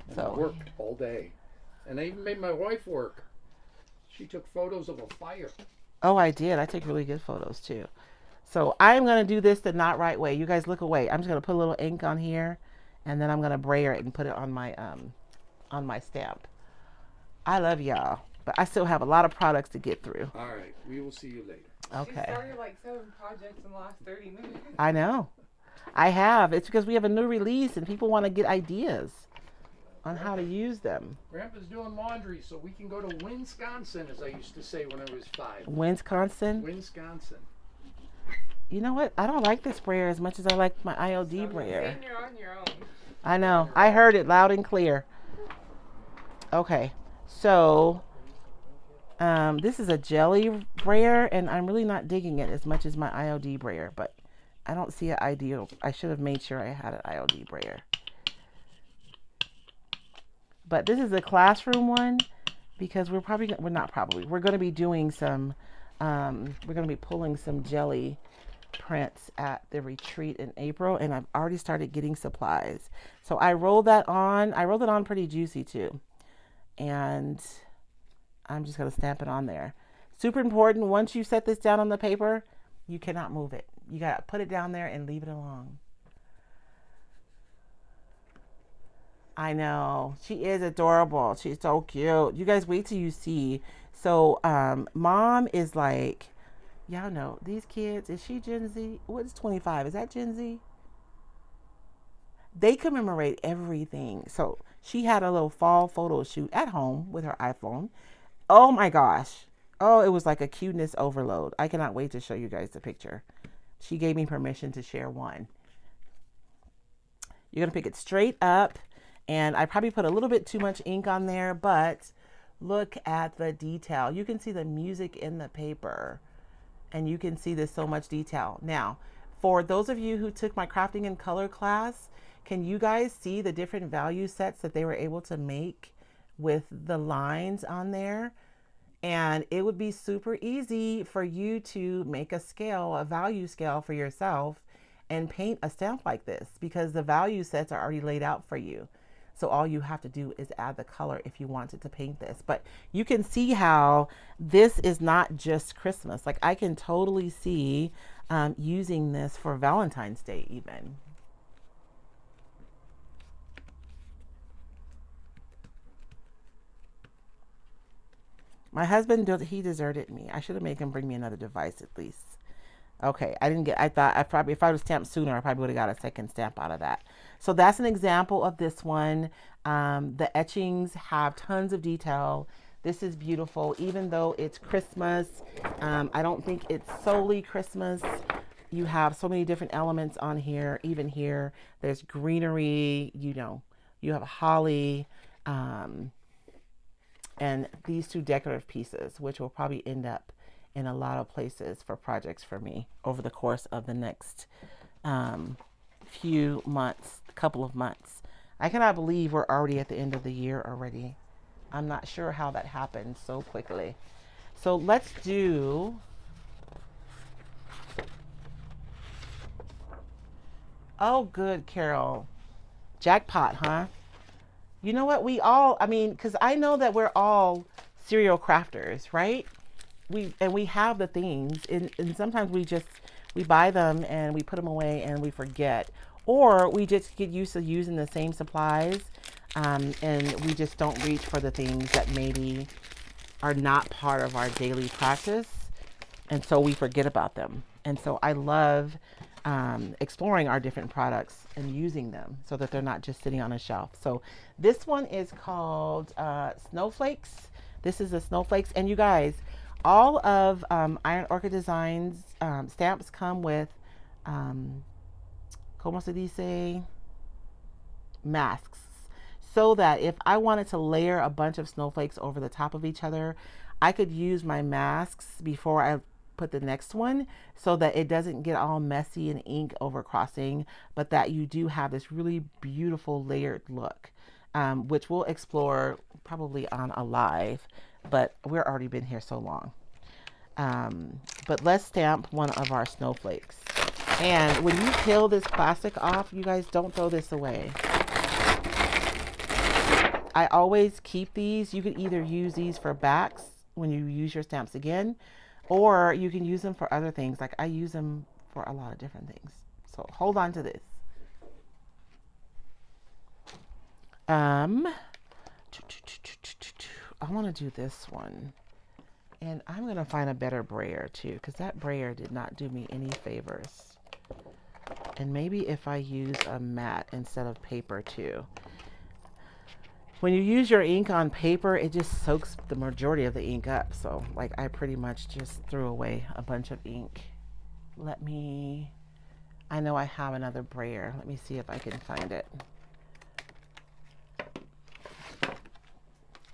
And I worked all day. And I even made my wife work. She took photos of a fire. Oh, I did. I take really good photos too. So I'm going to do this the not right way. You guys look away. I'm just going to put a little ink on here, and then I'm going to brayer it and put it on my stamp. I love y'all, but I still have a lot of products to get through. All right. We will see you later. Okay. She started like 7 projects in the last 30 minutes. I know. I have. It's because we have a new release and people want to get ideas on how to use them. Grandpa's doing laundry so we can go to Wisconsin, as I used to say when I was 5. Wisconsin? Wisconsin. You know what? I don't like this brayer as much as I like my IOD brayer. Saying you're on your own. I know. I heard it loud and clear. Okay. So, this is a jelly brayer, and I'm really not digging it as much as my IOD brayer, but I don't see it ideal. I should have made sure I had an IOD brayer. But this is a classroom one because we're going to be doing some, we're going to be pulling some jelly prints at the retreat in April, and I've already started getting supplies. So I rolled that on. I rolled it on pretty juicy too. And I'm just going to stamp it on there. Super important. Once you set this down on the paper, you cannot move it. You got to put it down there and leave it alone. I know. She is adorable. She's so cute. You guys wait till you see. So, mom is like, y'all know, these kids, is she Gen Z? What is 25? Is that Gen Z? They commemorate everything. So, she had a little fall photo shoot at home with her iPhone. Oh my gosh. Oh, it was like a cuteness overload. I cannot wait to show you guys the picture. She gave me permission to share one. You're going to pick it straight up. And I probably put a little bit too much ink on there, but look at the detail. You can see the music in the paper, and you can see there's so much detail. Now, for those of you who took my crafting and color class, can you guys see the different value sets that they were able to make with the lines on there? And it would be super easy for you to make a scale, a value scale for yourself, and paint a stamp like this because the value sets are already laid out for you. So all you have to do is add the color if you wanted to paint this. But you can see how this is not just Christmas. Like I can totally see using this for Valentine's Day even. My husband, he deserted me. I should have made him bring me another device at least. Okay, I thought if I would have stamped sooner, I probably would have got a second stamp out of that. So that's an example of this one. The etchings have tons of detail. This is beautiful, even though it's Christmas. I don't think it's solely Christmas. You have so many different elements on here. Even here, there's greenery, you know, you have holly, and these two decorative pieces, which will probably end up in a lot of places for projects for me over the course of the next few months, couple of months. I cannot believe we're already at the end of the year already. I'm not sure how that happened so quickly. So let's do, oh good, Carol. Jackpot, huh? You know what? We all, I mean, because I know that we're all serial crafters, right? We have the things, and sometimes we buy them and we put them away and we forget, or we just get used to using the same supplies, and we just don't reach for the things that maybe are not part of our daily practice, and so we forget about them. And so I love exploring our different products and using them so that they're not just sitting on a shelf. So this one is called Snowflakes. This is the Snowflakes, and you guys, all of Iron Orchid Designs stamps come with, como se dice, masks. So that if I wanted to layer a bunch of snowflakes over the top of each other, I could use my masks before I put the next one, so that it doesn't get all messy and ink over crossing, but that you do have this really beautiful layered look, which we'll explore probably on a live, but we're already been here so long. But let's stamp one of our snowflakes. And when you peel this plastic off, you guys, don't throw this away. I always keep these. You could either use these for backs when you use your stamps again, or you can use them for other things. Like I use them for a lot of different things. So hold on to this. I want to do this one. And I'm going to find a better brayer too, because that brayer did not do me any favors. And maybe if I use a mat instead of paper too. When you use your ink on paper, it just soaks the majority of the ink up. So like I pretty much just threw away a bunch of ink. I know I have another brayer. Let me see if I can find it.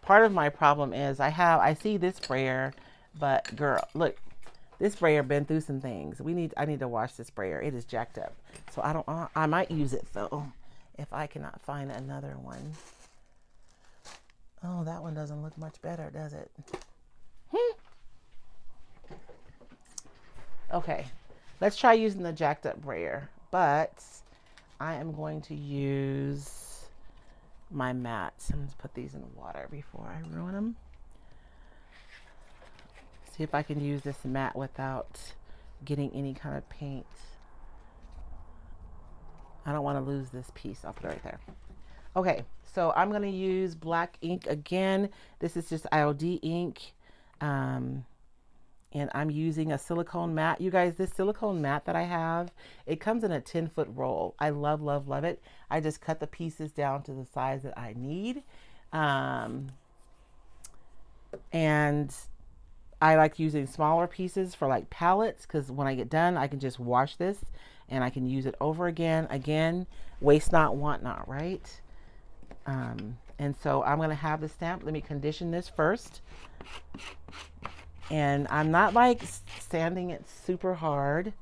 Part of my problem is I see this brayer, but girl, look, this brayer been through some things. I need to wash this brayer. It is jacked up. So I might use it though, if I cannot find another one. Oh, that one doesn't look much better, does it? Okay, let's try using the jacked up brayer, but I am going to use my mats. I'm going to put these in water before I ruin them. See if I can use this mat without getting any kind of paint. I don't want to lose this piece. I'll put it right there. Okay, so I'm going to use black ink again. This is just IOD ink. And I'm using a silicone mat. You guys, this silicone mat that I have, it comes in a 10-foot roll. I love, love, love it. I just cut the pieces down to the size that I need. And I like using smaller pieces for like palettes, because when I get done, I can just wash this and I can use it over again. Again, waste not, want not, right? And so I'm going to have the stamp. Let me condition this first. And I'm not like sanding it super hard.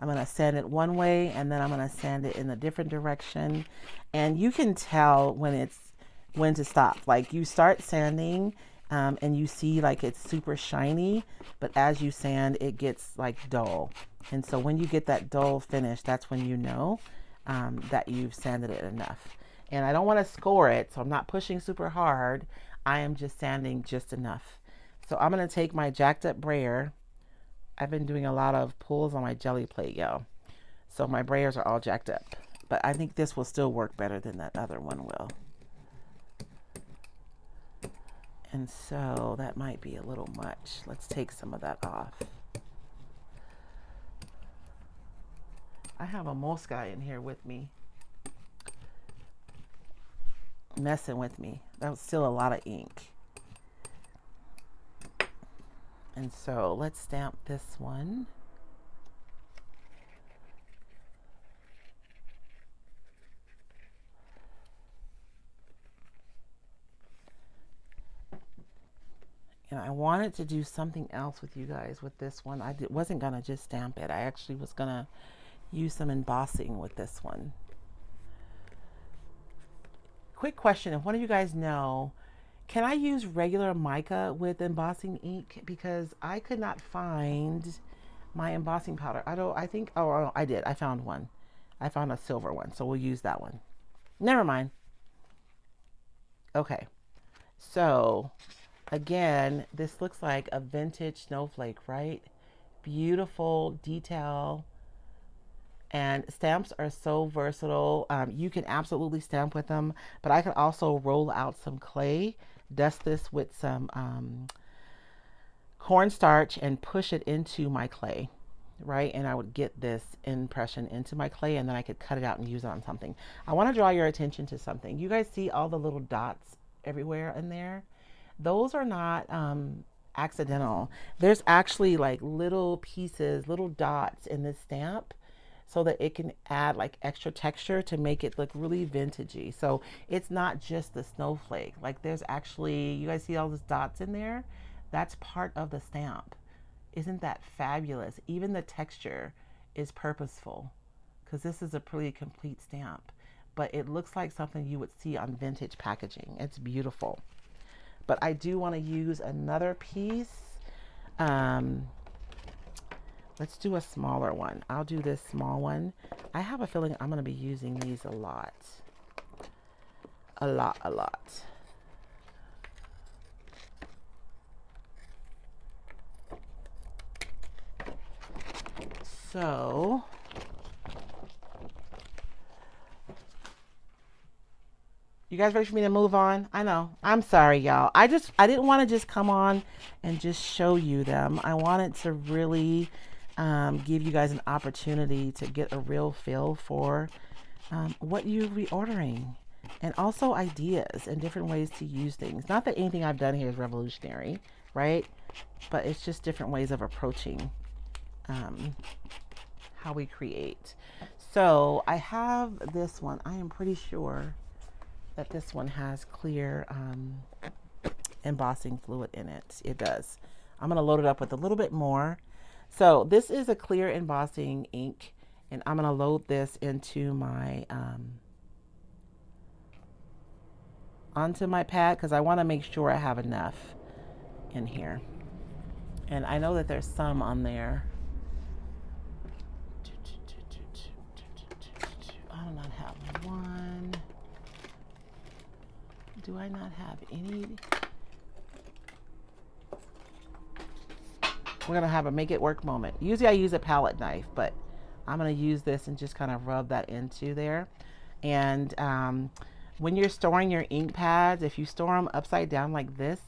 I'm going to sand it one way, and then I'm going to sand it in a different direction. And you can tell when to stop. Like you start sanding, and you see like it's super shiny, but as you sand, it gets like dull. And so when you get that dull finish, that's when you know that you've sanded it enough. And I don't want to score it, so I'm not pushing super hard. I am just sanding just enough. So I'm going to take my jacked up brayer. I've been doing a lot of pulls on my jelly plate, y'all. So my brayers are all jacked up. But I think this will still work better than that other one will. And so that might be a little much. Let's take some of that off. I have a Mosca in here with me. messing with me. That was still a lot of ink. And so let's stamp this one. And I wanted to do something else with you guys with this one. Wasn't going to just stamp it. I actually was going to use some embossing with this one. Quick question, if one of you guys know, can I use regular mica with embossing ink? Because I could not find my embossing powder. I did. I found one. I found a silver one, so we'll use that one. Never mind. Okay. So, again, this looks like a vintage snowflake, right? Beautiful detail. And stamps are so versatile. You can absolutely stamp with them, but I can also roll out some clay, dust this with some cornstarch and push it into my clay, right? And I would get this impression into my clay, and then I could cut it out and use it on something. I want to draw your attention to something. You guys see all the little dots everywhere in there? Those are not accidental. There's actually like little pieces, little dots in this stamp, so that it can add like extra texture to make it look really vintagey. So it's not just the snowflake. Like there's actually, you guys see all those dots in there? That's part of the stamp. Isn't that fabulous? Even the texture is purposeful, because this is a pretty complete stamp, but it looks like something you would see on vintage packaging. It's beautiful. But I do want to use another piece. Let's do a smaller one. I'll do this small one. I have a feeling I'm going to be using these a lot. A lot. So, you guys ready for me to move on? I know. I'm sorry, y'all. I didn't want to just come on and just show you them. I wanted to really give you guys an opportunity to get a real feel for what you'll be ordering, and also ideas and different ways to use things. Not that anything I've done here is revolutionary, right? But it's just different ways of approaching how we create. So I have this one. I am pretty sure that this one has clear embossing fluid in it. It does. I'm going to load it up with a little bit more. So this is a clear embossing ink, and I'm going to load this into my onto my pad, because I want to make sure I have enough in here. And I know that there's some on there. I do not have one. Do I not have any? We're going to have a make it work moment. Usually I use a palette knife, but I'm going to use this and just kind of rub that into there. And when you're storing your ink pads, if you store them upside down like this,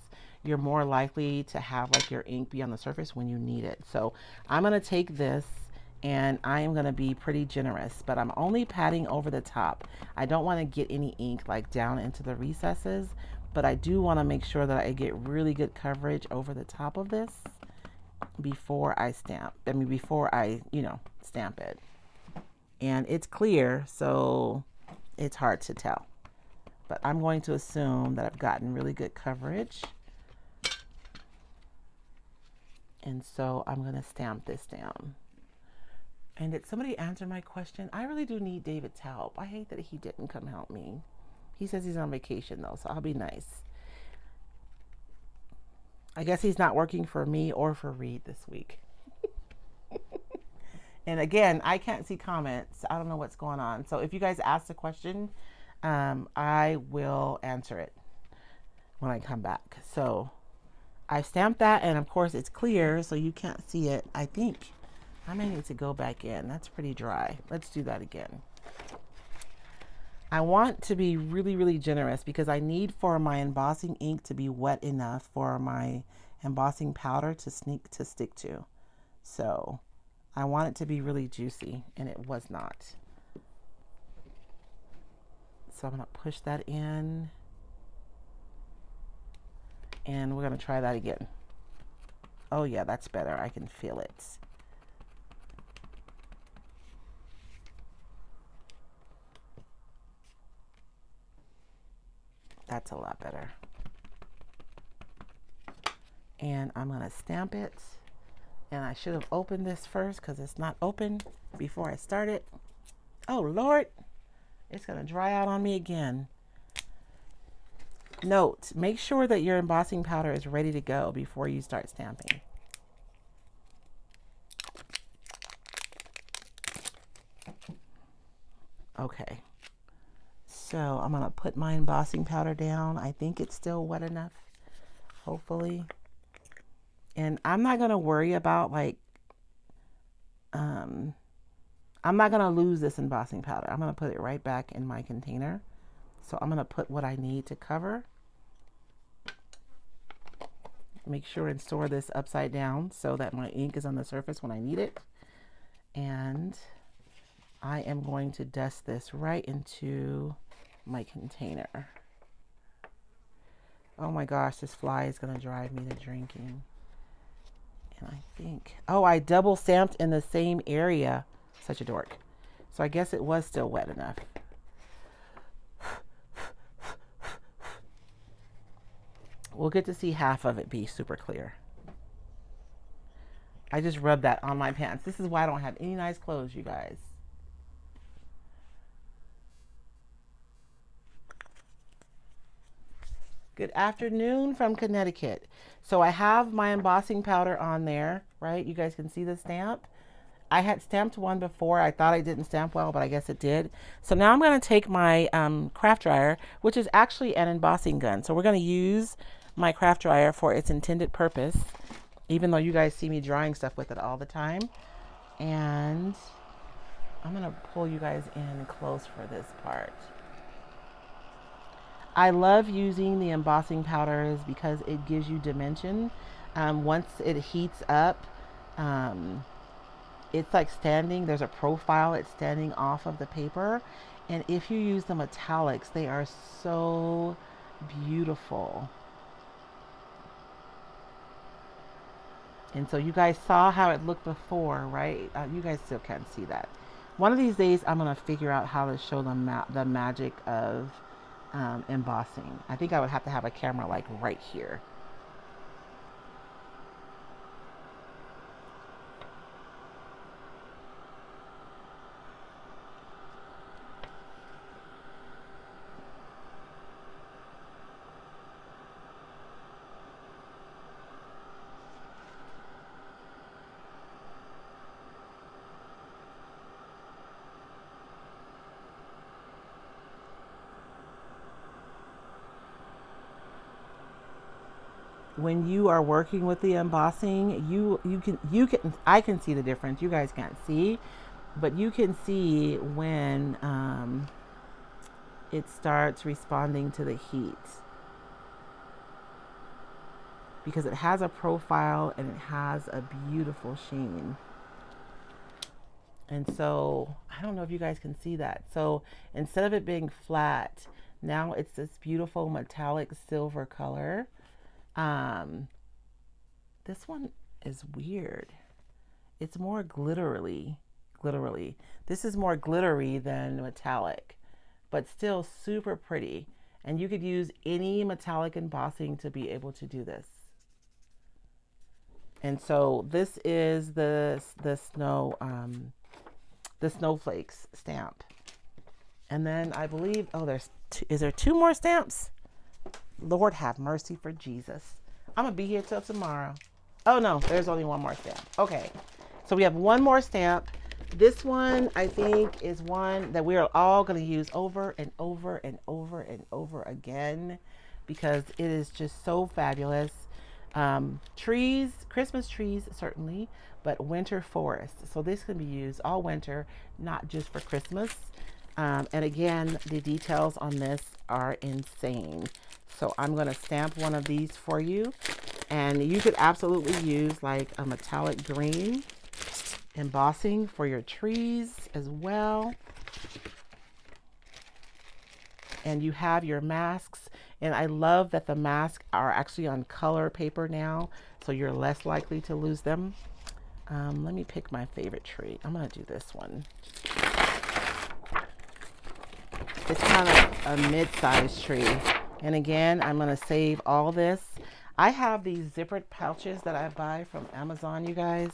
you're more likely to have like your ink be on the surface when you need it. So I'm going to take this, and I am going to be pretty generous, but I'm only patting over the top. I don't want to get any ink like down into the recesses, but I do want to make sure that I get really good coverage over the top of this before I stamp. Before I, stamp it. And it's clear, so it's hard to tell. But I'm going to assume that I've gotten really good coverage. And so I'm going to stamp this down. And did somebody answer my question? I really do need David's help. I hate that he didn't come help me. He says he's on vacation though, so I'll be nice. I guess he's not working for me or for Reed this week. And again, I can't see comments. I don't know what's going on. So if you guys ask a question, I will answer it when I come back. So I stamped that, and of course it's clear, so you can't see it. I think I may need to go back in. That's pretty dry. Let's do that again. I want to be really, really generous, because I need for my embossing ink to be wet enough for my embossing powder to stick to. So I want it to be really juicy, and it was not. So I'm going to push that in. And we're going to try that again. Oh yeah, that's better. I can feel it. That's a lot better. And I'm going to stamp it. And I should have opened this first because it's not open before I start it. Oh Lord, it's going to dry out on me again. Note, make sure that your embossing powder is ready to go before you start stamping. Okay, so I'm going to put my embossing powder down. I think it's still wet enough, hopefully. And I'm not going to worry about like, I'm not going to lose this embossing powder. I'm going to put it right back in my container. So I'm going to put what I need to cover. Make sure and store this upside down so that my ink is on the surface when I need it. And I am going to dust this right into my container. Oh my gosh, this fly is going to drive me to drinking. And I think, oh, I double stamped in the same area. Such a dork. So I guess it was still wet enough. We'll get to see half of it be super clear. I just rubbed that on my pants. This is why I don't have any nice clothes, you guys. Good afternoon from Connecticut. So I have my embossing powder on there, right? You guys can see the stamp. I had stamped one before. I thought I didn't stamp well, but I guess it did. So now I'm going to take my craft dryer, which is actually an embossing gun. So we're going to use my craft dryer for its intended purpose, even though you guys see me drying stuff with it all the time. And I'm going to pull you guys in close for this part. I love using the embossing powders because it gives you dimension. Once it heats up, it's like standing, there's a profile, it's standing off of the paper. And if you use the metallics, they are so beautiful. And so you guys saw how it looked before, right? You guys still can't see that. One of these days, I'm going to figure out how to show them the magic of embossing. I think I would have to have a camera like right here. When you are working with the embossing, I can see the difference. You guys can't see, but you can see when it starts responding to the heat, because it has a profile and it has a beautiful sheen. And so I don't know if you guys can see that. So instead of it being flat, now it's this beautiful metallic silver color. This one is weird. It's more glittery. This is more glittery than metallic, but still super pretty. And you could use any metallic embossing to be able to do this. And so this is the snowflakes stamp. And then I believe, oh, is there two more stamps? Lord have mercy for Jesus. I'm going to be here till tomorrow. Oh, no, there's only one more stamp. Okay, so we have one more stamp. This one, I think, is one that we are all going to use over and over and over and over again because it is just so fabulous. Trees, Christmas trees, certainly, but winter forests. So this can be used all winter, not just for Christmas. And again, the details on this are insane. So I'm going to stamp one of these for you. And you could absolutely use like a metallic green embossing for your trees as well. And you have your masks. And I love that the masks are actually on color paper now, so you're less likely to lose them. Let me pick my favorite tree. I'm going to do this one. It's kind of a mid-sized tree. And again, I'm going to save all this. I have these zippered pouches that I buy from Amazon, you guys.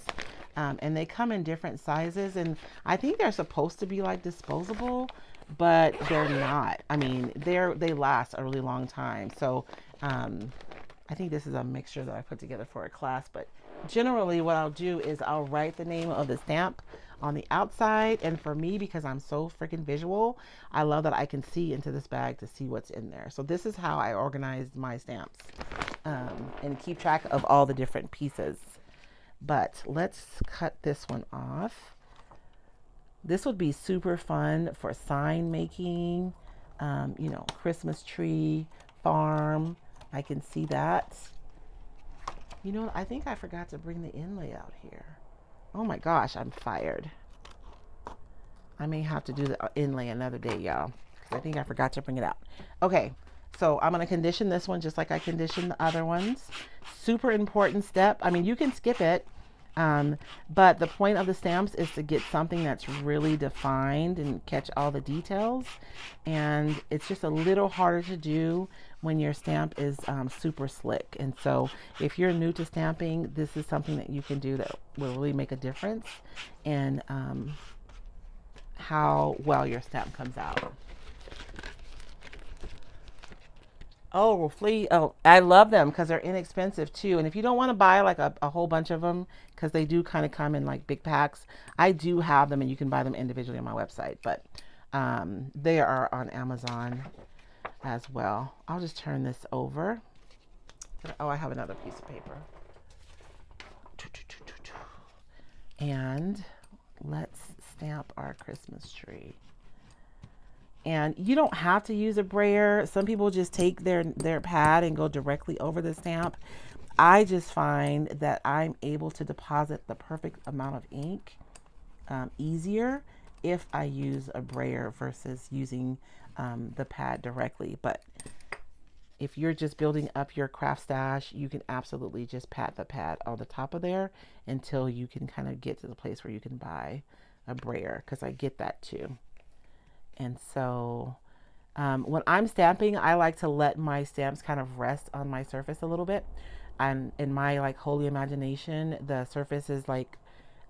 And they come in different sizes. And I think they're supposed to be like disposable, but they're not. I mean, they last a really long time. So I think this is a mixture that I put together for a class. But generally what I'll do is I'll write the name of the stamp on the outside. And for me, because I'm so freaking visual, I love that I can see into this bag to see what's in there. So this is how I organized my stamps and keep track of all the different pieces. But let's cut this one off. This would be super fun for sign making, you know, Christmas tree, farm. I can see that. You know, I think I forgot to bring the inlay out here. Oh my gosh, I'm fired. I may have to do the inlay another day, y'all, because I think I forgot to bring it out. Okay, so I'm going to condition this one just like I conditioned the other ones. Super important step. I mean, you can skip it, but the point of the stamps is to get something that's really defined and catch all the details. And it's just a little harder to do when your stamp is super slick. And so if you're new to stamping, this is something that you can do that will really make a difference in how well your stamp comes out. Oh, flea. Oh, I love them because they're inexpensive too. And if you don't want to buy like a whole bunch of them, because they do kind of come in like big packs, I do have them and you can buy them individually on my website. But they are on Amazon as well. I'll just turn this over. Oh, I have another piece of paper. And let's stamp our Christmas tree. And you don't have to use a brayer. Some people just take their pad and go directly over the stamp. I just find that I'm able to deposit the perfect amount of ink easier if I use a brayer versus using the pad directly. But if you're just building up your craft stash, you can absolutely just pat the pad on the top of there until you can kind of get to the place where you can buy a brayer, because I get that too. And so when I'm stamping, I like to let my stamps kind of rest on my surface a little bit. And in my like holy imagination, the surface is like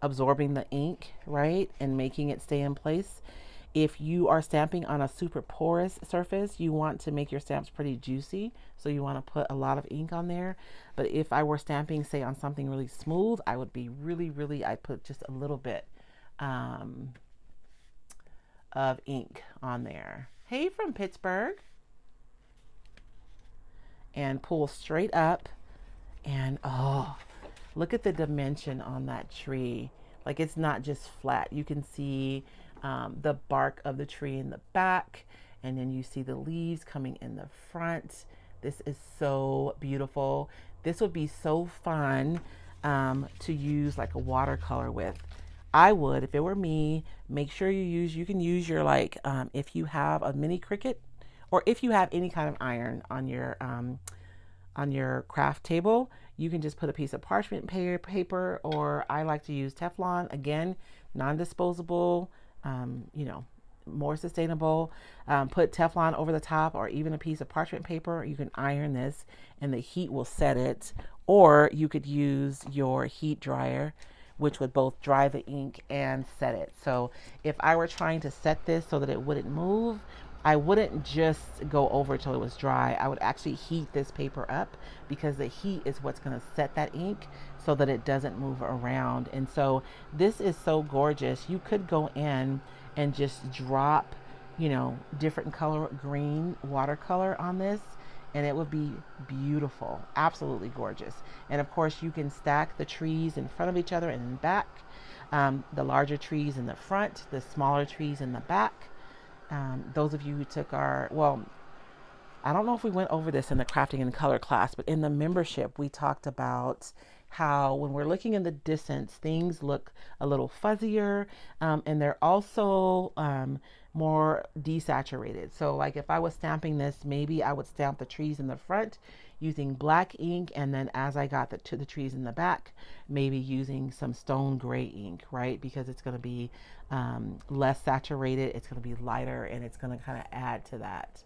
absorbing the ink, right? And making it stay in place. If you are stamping on a super porous surface, you want to make your stamps pretty juicy. So you want to put a lot of ink on there. But if I were stamping, say, on something really smooth, I would be I put just a little bit of ink on there. Hey, from Pittsburgh. And pull straight up. And oh, look at the dimension on that tree. Like, it's not just flat. You can see the bark of the tree in the back, and then you see the leaves coming in the front. This is so beautiful. This would be so fun to use like a watercolor with. I would, if it were me, make sure you can use your like, if you have a mini Cricut, or if you have any kind of iron on your craft table, you can just put a piece of parchment paper, or I like to use Teflon, again, non-disposable, you know, more sustainable. Put Teflon over the top, or even a piece of parchment paper. You can iron this and the heat will set it, or you could use your heat dryer, which would both dry the ink and set it. So if I were trying to set this so that it wouldn't move, I wouldn't just go over till it was dry. I would actually heat this paper up, because the heat is what's going to set that ink so that it doesn't move around. And so this is so gorgeous. You could go in and just drop, you know, different color green watercolor on this, and it would be beautiful, absolutely gorgeous. And of course you can stack the trees in front of each other and in back, the larger trees in the front, the smaller trees in the back. Those of you who took our, well, I don't know if we went over this in the crafting and color class, but in the membership we talked about how when we're looking in the distance, things look a little fuzzier, and they're also more desaturated. So like if I was stamping this, maybe I would stamp the trees in the front using black ink, and then as I got to the trees in the back, maybe using some stone gray ink, right? Because it's going to be less saturated, it's going to be lighter, and it's going to kind of add to that.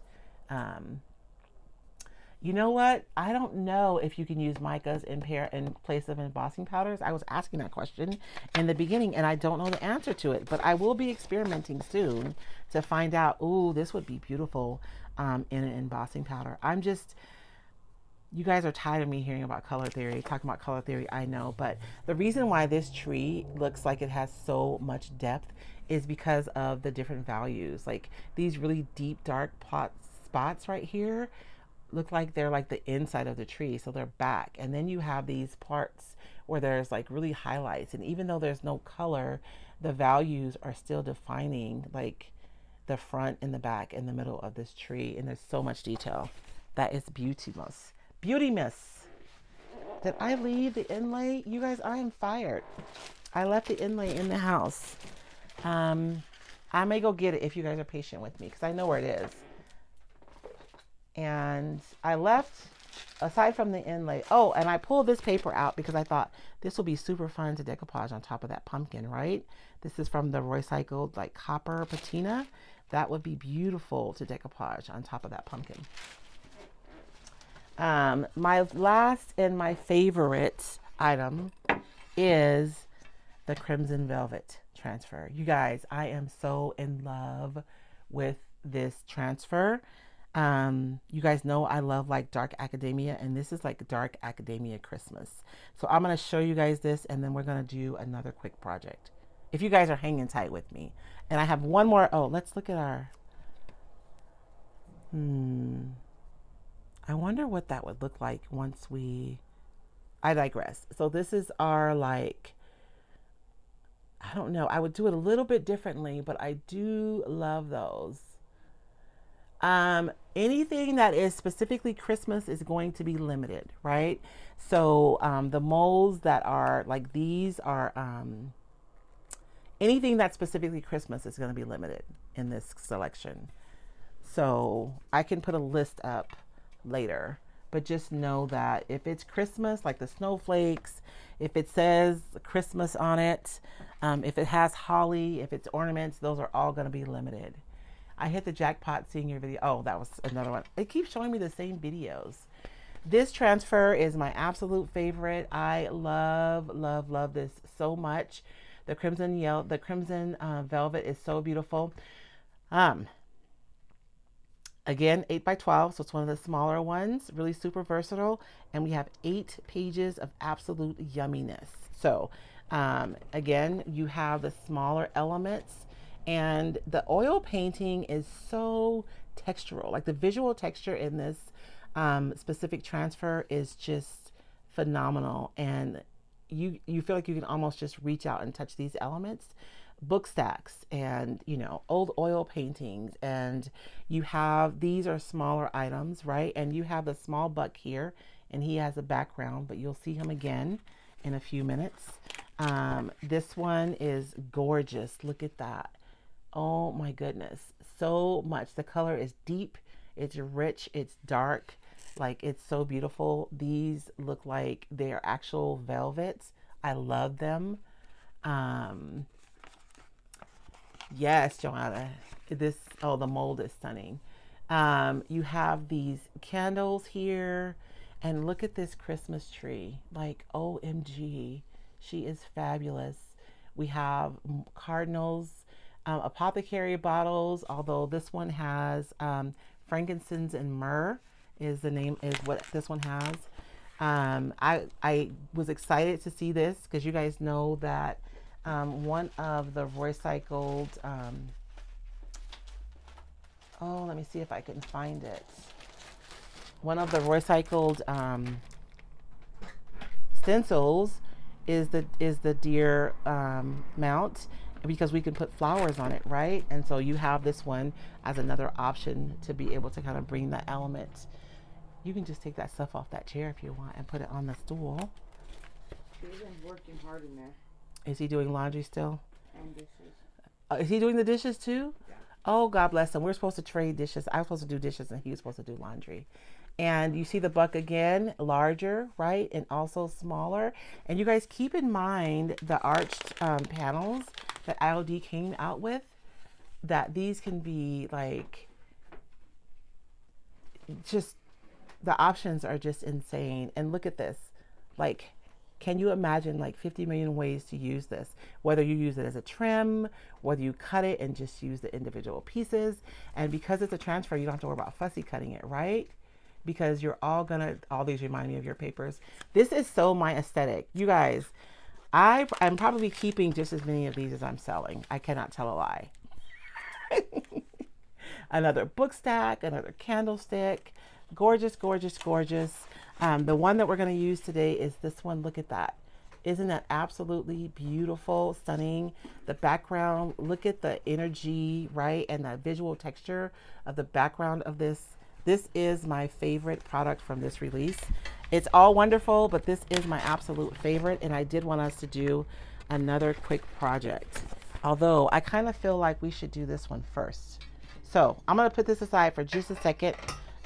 You know what? I don't know if you can use micas in place of embossing powders. I was asking that question in the beginning, and I don't know the answer to it. But I will be experimenting soon to find out. Ooh, this would be beautiful in an embossing powder. You guys are tired of me hearing about color theory, talking about color theory, I know. But the reason why this tree looks like it has so much depth is because of the different values. Like these really deep, dark spots right here look like they're like the inside of the tree, so they're back. And then you have these parts where there's like really highlights, and even though there's no color, the values are still defining like the front and the back and the middle of this tree, and there's so much detail. That is beauty-most. Did I leave the inlay? You guys, I am fired. I left the inlay in the house. I may go get it if you guys are patient with me, because I know where it is. And I left, aside from the inlay, oh, and I pulled this paper out because I thought this will be super fun to decoupage on top of that pumpkin, right? This is from the Roycycled like copper patina. That would be beautiful to decoupage on top of that pumpkin. My last and my favorite item is the Crimson Velvet transfer. You guys, I am so in love with this transfer. You guys know I love like dark academia, and this is like dark academia Christmas. So I'm going to show you guys this, and then we're going to do another quick project if you guys are hanging tight with me. And I have one more. Oh, let's look at our I wonder what that would look like once I digress. So this is our like, I don't know, I would do it a little bit differently, but I do love those. Anything that is specifically Christmas is going to be limited, right? So the molds that are like these are anything that's specifically Christmas is going to be limited in this selection. So I can put a list up later, but just know that if it's Christmas, like the snowflakes, if it says Christmas on it, if it has holly, if it's ornaments, those are all going to be limited. I hit the jackpot seeing your video. Oh, that was another one. It keeps showing me the same videos. This transfer is my absolute favorite. I love, love, love this so much. The crimson velvet is so beautiful. Again, 8x12, so it's one of the smaller ones, really super versatile. And we have 8 pages of absolute yumminess. So again, you have the smaller elements. And the oil painting is so textural. Like the visual texture in this specific transfer is just phenomenal. And you feel like you can almost just reach out and touch these elements. Book stacks and, you know, old oil paintings. And you have, these are smaller items, right? And you have the small buck here, and he has a background, but you'll see him again in a few minutes. This one is gorgeous. Look at that. Oh my goodness, so much. The color is deep, it's rich, it's dark, like it's so beautiful. These look like they're actual velvets. I love them. Yes, Joanna, the mold is stunning. You have these candles here, and look at this Christmas tree. Like, OMG, she is fabulous. We have cardinals, apothecary bottles, although this one has frankincense and myrrh is what this one has. I was excited to see this because you guys know that one of the Roycycled, let me see if I can find it. One of the Roycycled stencils is the deer mount, because we can put flowers on it, right? And so you have this one as another option to be able to kind of bring the element. You can just take that stuff off that chair if you want and put it on the stool. He's been working hard in there. Is he doing laundry still? And dishes. Is he doing the dishes too? Yeah. Oh, God bless him. We're supposed to trade dishes. I was supposed to do dishes and he was supposed to do laundry. And you see the buck again, larger, right? And also smaller. And you guys keep in mind the arched panels that IOD came out with, that these can be like, just, the options are just insane. And look at this. Like, can you imagine like 50 million ways to use this? Whether you use it as a trim, whether you cut it and just use the individual pieces. And because it's a transfer, you don't have to worry about fussy cutting it, right? Because you're all these remind me of your papers. This is so my aesthetic. You guys, I'm probably keeping just as many of these as I'm selling. I cannot tell a lie. Another book stack, another candlestick. Gorgeous, gorgeous, gorgeous. The one that we're going to use today is this one. Look at that. Isn't that absolutely beautiful, stunning? The background, look at the energy, right? And the visual texture of the background of this. This is my favorite product from this release. It's all wonderful, but this is my absolute favorite. And I did want us to do another quick project. Although I kind of feel like we should do this one first. So I'm going to put this aside for just a second.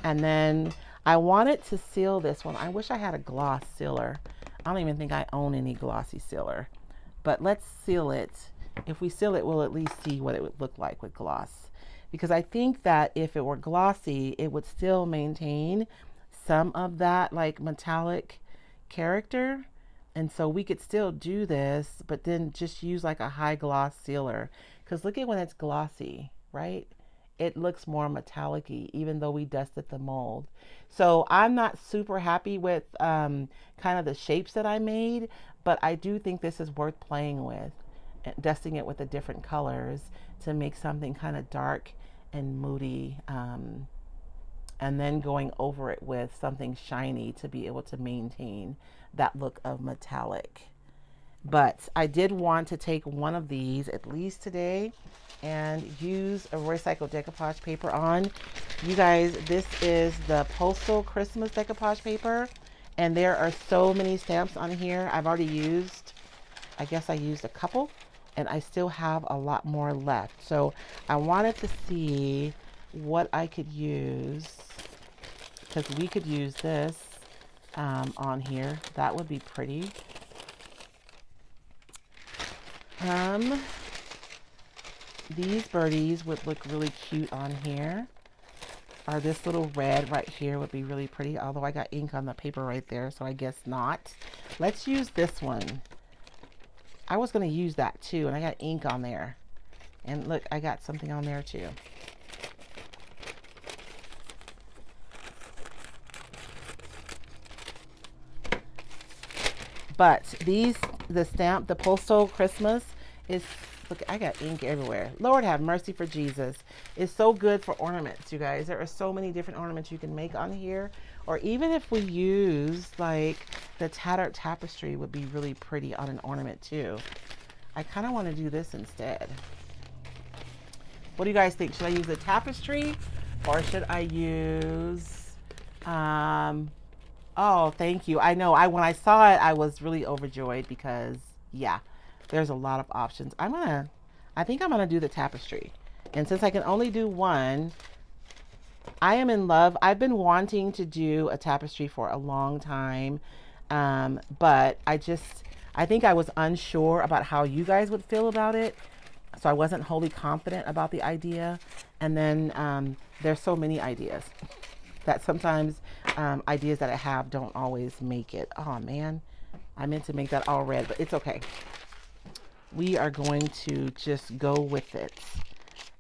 And then I wanted to seal this one. I wish I had a gloss sealer. I don't even think I own any glossy sealer. But let's seal it. If we seal it, we'll at least see what it would look like with gloss. Because I think that if it were glossy, it would still maintain some of that like metallic character. And so we could still do this, but then just use like a high gloss sealer. Because look at when it's glossy, right? It looks more metallic-y, even though we dusted the mold. So I'm not super happy with kind of the shapes that I made, but I do think this is worth playing with, dusting it with the different colors to make something kind of dark and moody, and then going over it with something shiny to be able to maintain that look of metallic. But I did want to take one of these at least today and use a Roycycled decoupage paper on. You guys, this is the Postal Christmas decoupage paper. And there are so many stamps on here. I've already used, I guess I used a couple. And I still have a lot more left. So I wanted to see what I could use. Because we could use this on here. That would be pretty. These birdies would look really cute on here. Or this little red right here would be really pretty. Although I got ink on the paper right there, so I guess not. Let's use this one. I was going to use that too, and I got ink on there. And look, I got something on there too. But these, the stamp, the Postal Christmas is, look, I got ink everywhere. Lord have mercy for Jesus. It's so good for ornaments, you guys. There are so many different ornaments you can make on here. Or even if we use like the tattered tapestry would be really pretty on an ornament too. I kind of want to do this instead. What do you guys think? Should I use the tapestry or should I use, oh, thank you. I know when I saw it, I was really overjoyed because yeah, there's a lot of options. I think I'm gonna do the tapestry. And since I can only do one, I am in love. I've been wanting to do a tapestry for a long time. But I think I was unsure about how you guys would feel about it. So I wasn't wholly confident about the idea. And then there's so many ideas that sometimes ideas that I have don't always make it. Oh man, I meant to make that all red, but it's okay. We are going to just go with it.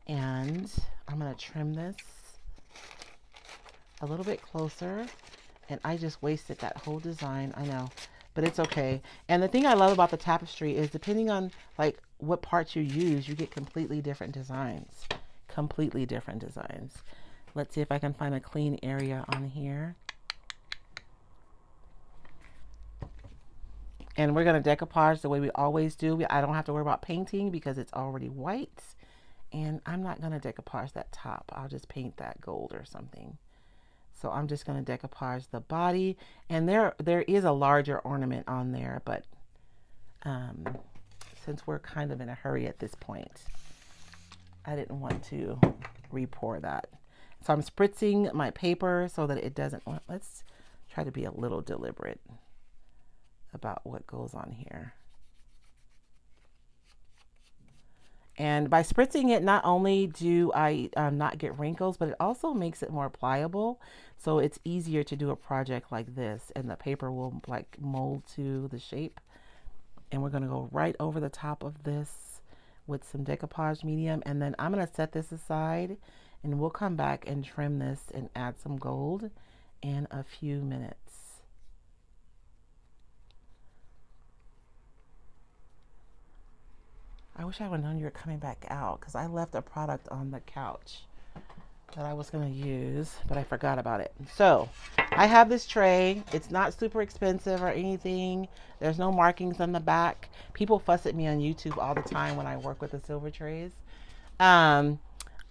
And I'm going to trim this a little bit closer. And I just wasted that whole design. I know, but it's okay. And the thing I love about the tapestry is depending on like what parts you use, you get completely different designs. Completely different designs. Let's see if I can find a clean area on here. And we're going to decoupage the way we always do. I don't have to worry about painting because it's already white. And I'm not going to decoupage that top. I'll just paint that gold or something. So I'm just going to decoupage the body. And there is a larger ornament on there. But since we're kind of in a hurry at this point, I didn't want to re-pour that. So I'm spritzing my paper so that it doesn't, let's try to be a little deliberate about what goes on here. And by spritzing it, not only do I not get wrinkles, but it also makes it more pliable. So it's easier to do a project like this, and the paper will like mold to the shape. And we're gonna go right over the top of this with some decoupage medium. And then I'm gonna set this aside and we'll come back and trim this and add some gold in a few minutes. I wish I would have known you were coming back out because I left a product on the couch that I was going to use, but I forgot about it. So I have this tray. It's not super expensive or anything. There's no markings on the back. People fuss at me on YouTube all the time when I work with the silver trays. I'm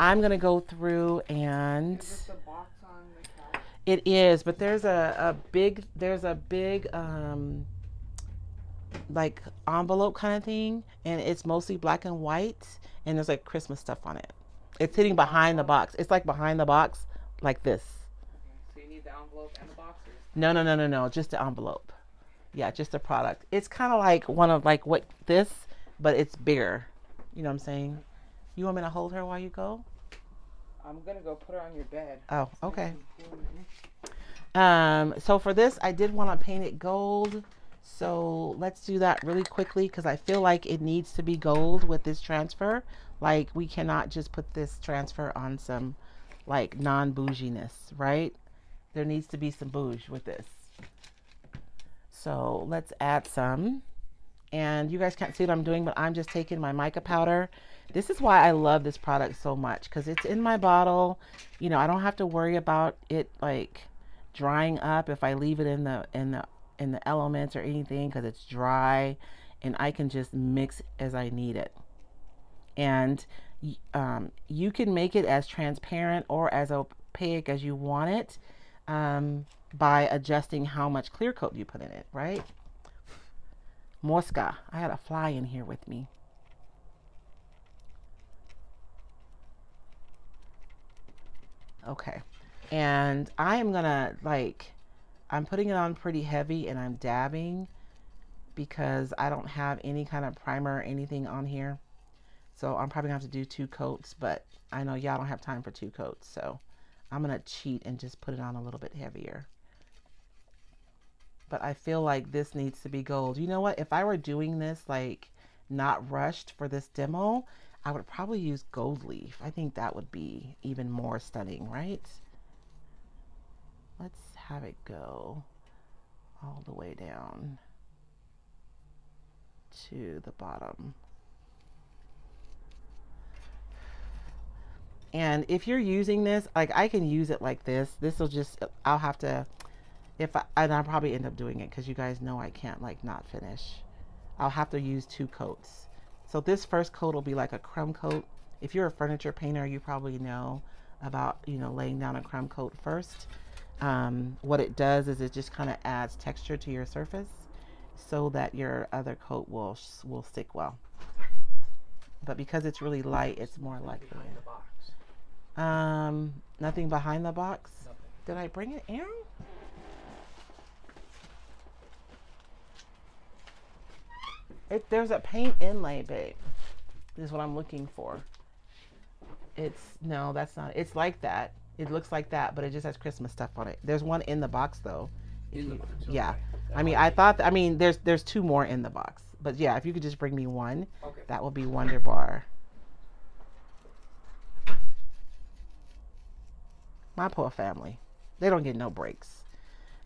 going to go through and... Is this the box on the couch? It is, but there's a big like envelope kind of thing, and it's mostly black and white, and there's like Christmas stuff on it. It's hitting behind the box. It's like behind the box, like this. Okay, so you need the envelope and the box? No, just the envelope. Yeah, just the product. It's kind of like one of like what this, but it's bigger. You know what I'm saying? You want me to hold her while you go? I'm gonna go put her on your bed. Oh, okay. Mm-hmm. So for this, I did want to paint it gold. So let's do that really quickly because I feel like it needs to be gold with this transfer. Like we cannot just put this transfer on some like non-bouginess, right? There needs to be some bouge with this. So let's add some. And you guys can't see what I'm doing, but I'm just taking my mica powder. This is why I love this product so much because it's in my bottle. You know, I don't have to worry about it like drying up if I leave it in the elements or anything because it's dry, and I can just mix as I need it. And you can make it as transparent or as opaque as you want it by adjusting how much clear coat you put in it, right? Mosca. I had a fly in here with me. Okay. And I am gonna I'm putting it on pretty heavy and I'm dabbing because I don't have any kind of primer or anything on here. So I'm probably gonna have to do 2 coats, but I know y'all don't have time for 2 coats. So I'm gonna cheat and just put it on a little bit heavier. But I feel like this needs to be gold. You know what? If I were doing this like not rushed for this demo, I would probably use gold leaf. I think that would be even more stunning, right? Let's have it go all the way down to the bottom. And if you're using this, like I can use it like this. This will just, I'll have to, and I'll probably end up doing it because you guys know I can't like not finish. I'll have to use 2 coats. So this first coat will be like a crumb coat. If you're a furniture painter, you probably know about, you know, laying down a crumb coat first. What it does is it just kind of adds texture to your surface so that your other coat will stick well. But because it's really light, it's more likely. Behind the box. Nothing behind the box. Nothing. Did I bring it in? There's a paint inlay, babe. This is what I'm looking for. No, that's not. It's like that. It looks like that, but it just has Christmas stuff on it. There's one in the box though. In the box. Yeah. Okay. I mean, I thought. I mean, there's 2 more in the box, but yeah, if you could just bring me one, Okay. that would be wonderbar. My poor family, they don't get no breaks.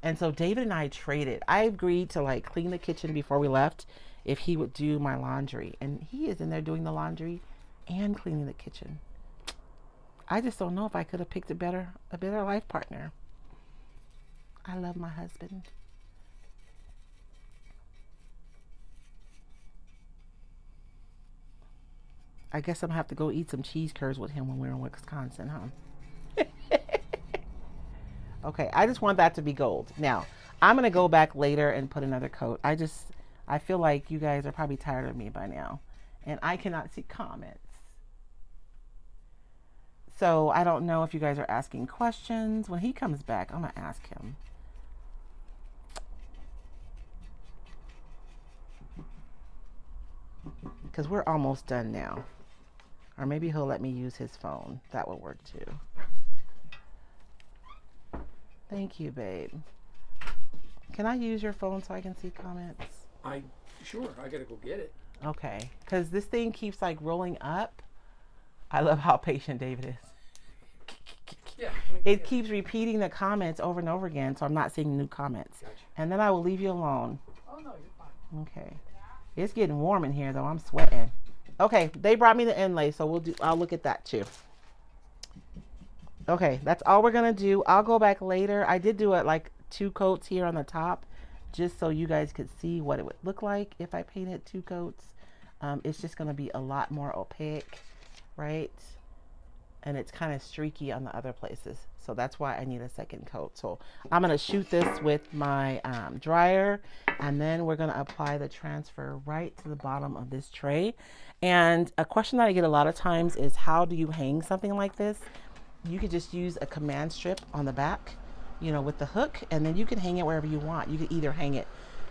And so David and I traded. I agreed to like clean the kitchen before we left if he would do my laundry, and he is in there doing the laundry and cleaning the kitchen. I just don't know if I could have picked a better life partner. I love my husband. I guess I'm gonna have to go eat some cheese curds with him when we're in Wisconsin, huh? Okay, I just want that to be gold. Now, I'm gonna go back later and put another coat. I feel like you guys are probably tired of me by now, and I cannot see comments. So I don't know if you guys are asking questions. When he comes back, I'm going to ask him. Because we're almost done now. Or maybe he'll let me use his phone. That will work too. Thank you, babe. Can I use your phone so I can see comments? Sure, I gotta go get it. Okay. Because this thing keeps like rolling up. I love how patient David is. Yeah. It keeps repeating the comments over and over again, so I'm not seeing new comments. Gotcha. And then I will leave you alone. Oh no, you're fine. Okay. It's getting warm in here though. I'm sweating. Okay, they brought me the inlay, so I'll look at that too. Okay, that's all we're gonna do. I'll go back later. I did do it like 2 coats here on the top, just so you guys could see what it would look like if I painted 2 coats. It's just gonna be a lot more opaque, right? And it's kind of streaky on the other places. So that's why I need a second coat. So I'm going to shoot this with my dryer, and then we're going to apply the transfer right to the bottom of this tray. And a question that I get a lot of times is, how do you hang something like this? You could just use a command strip on the back, you know, with the hook, and then you can hang it wherever you want. You could either hang it,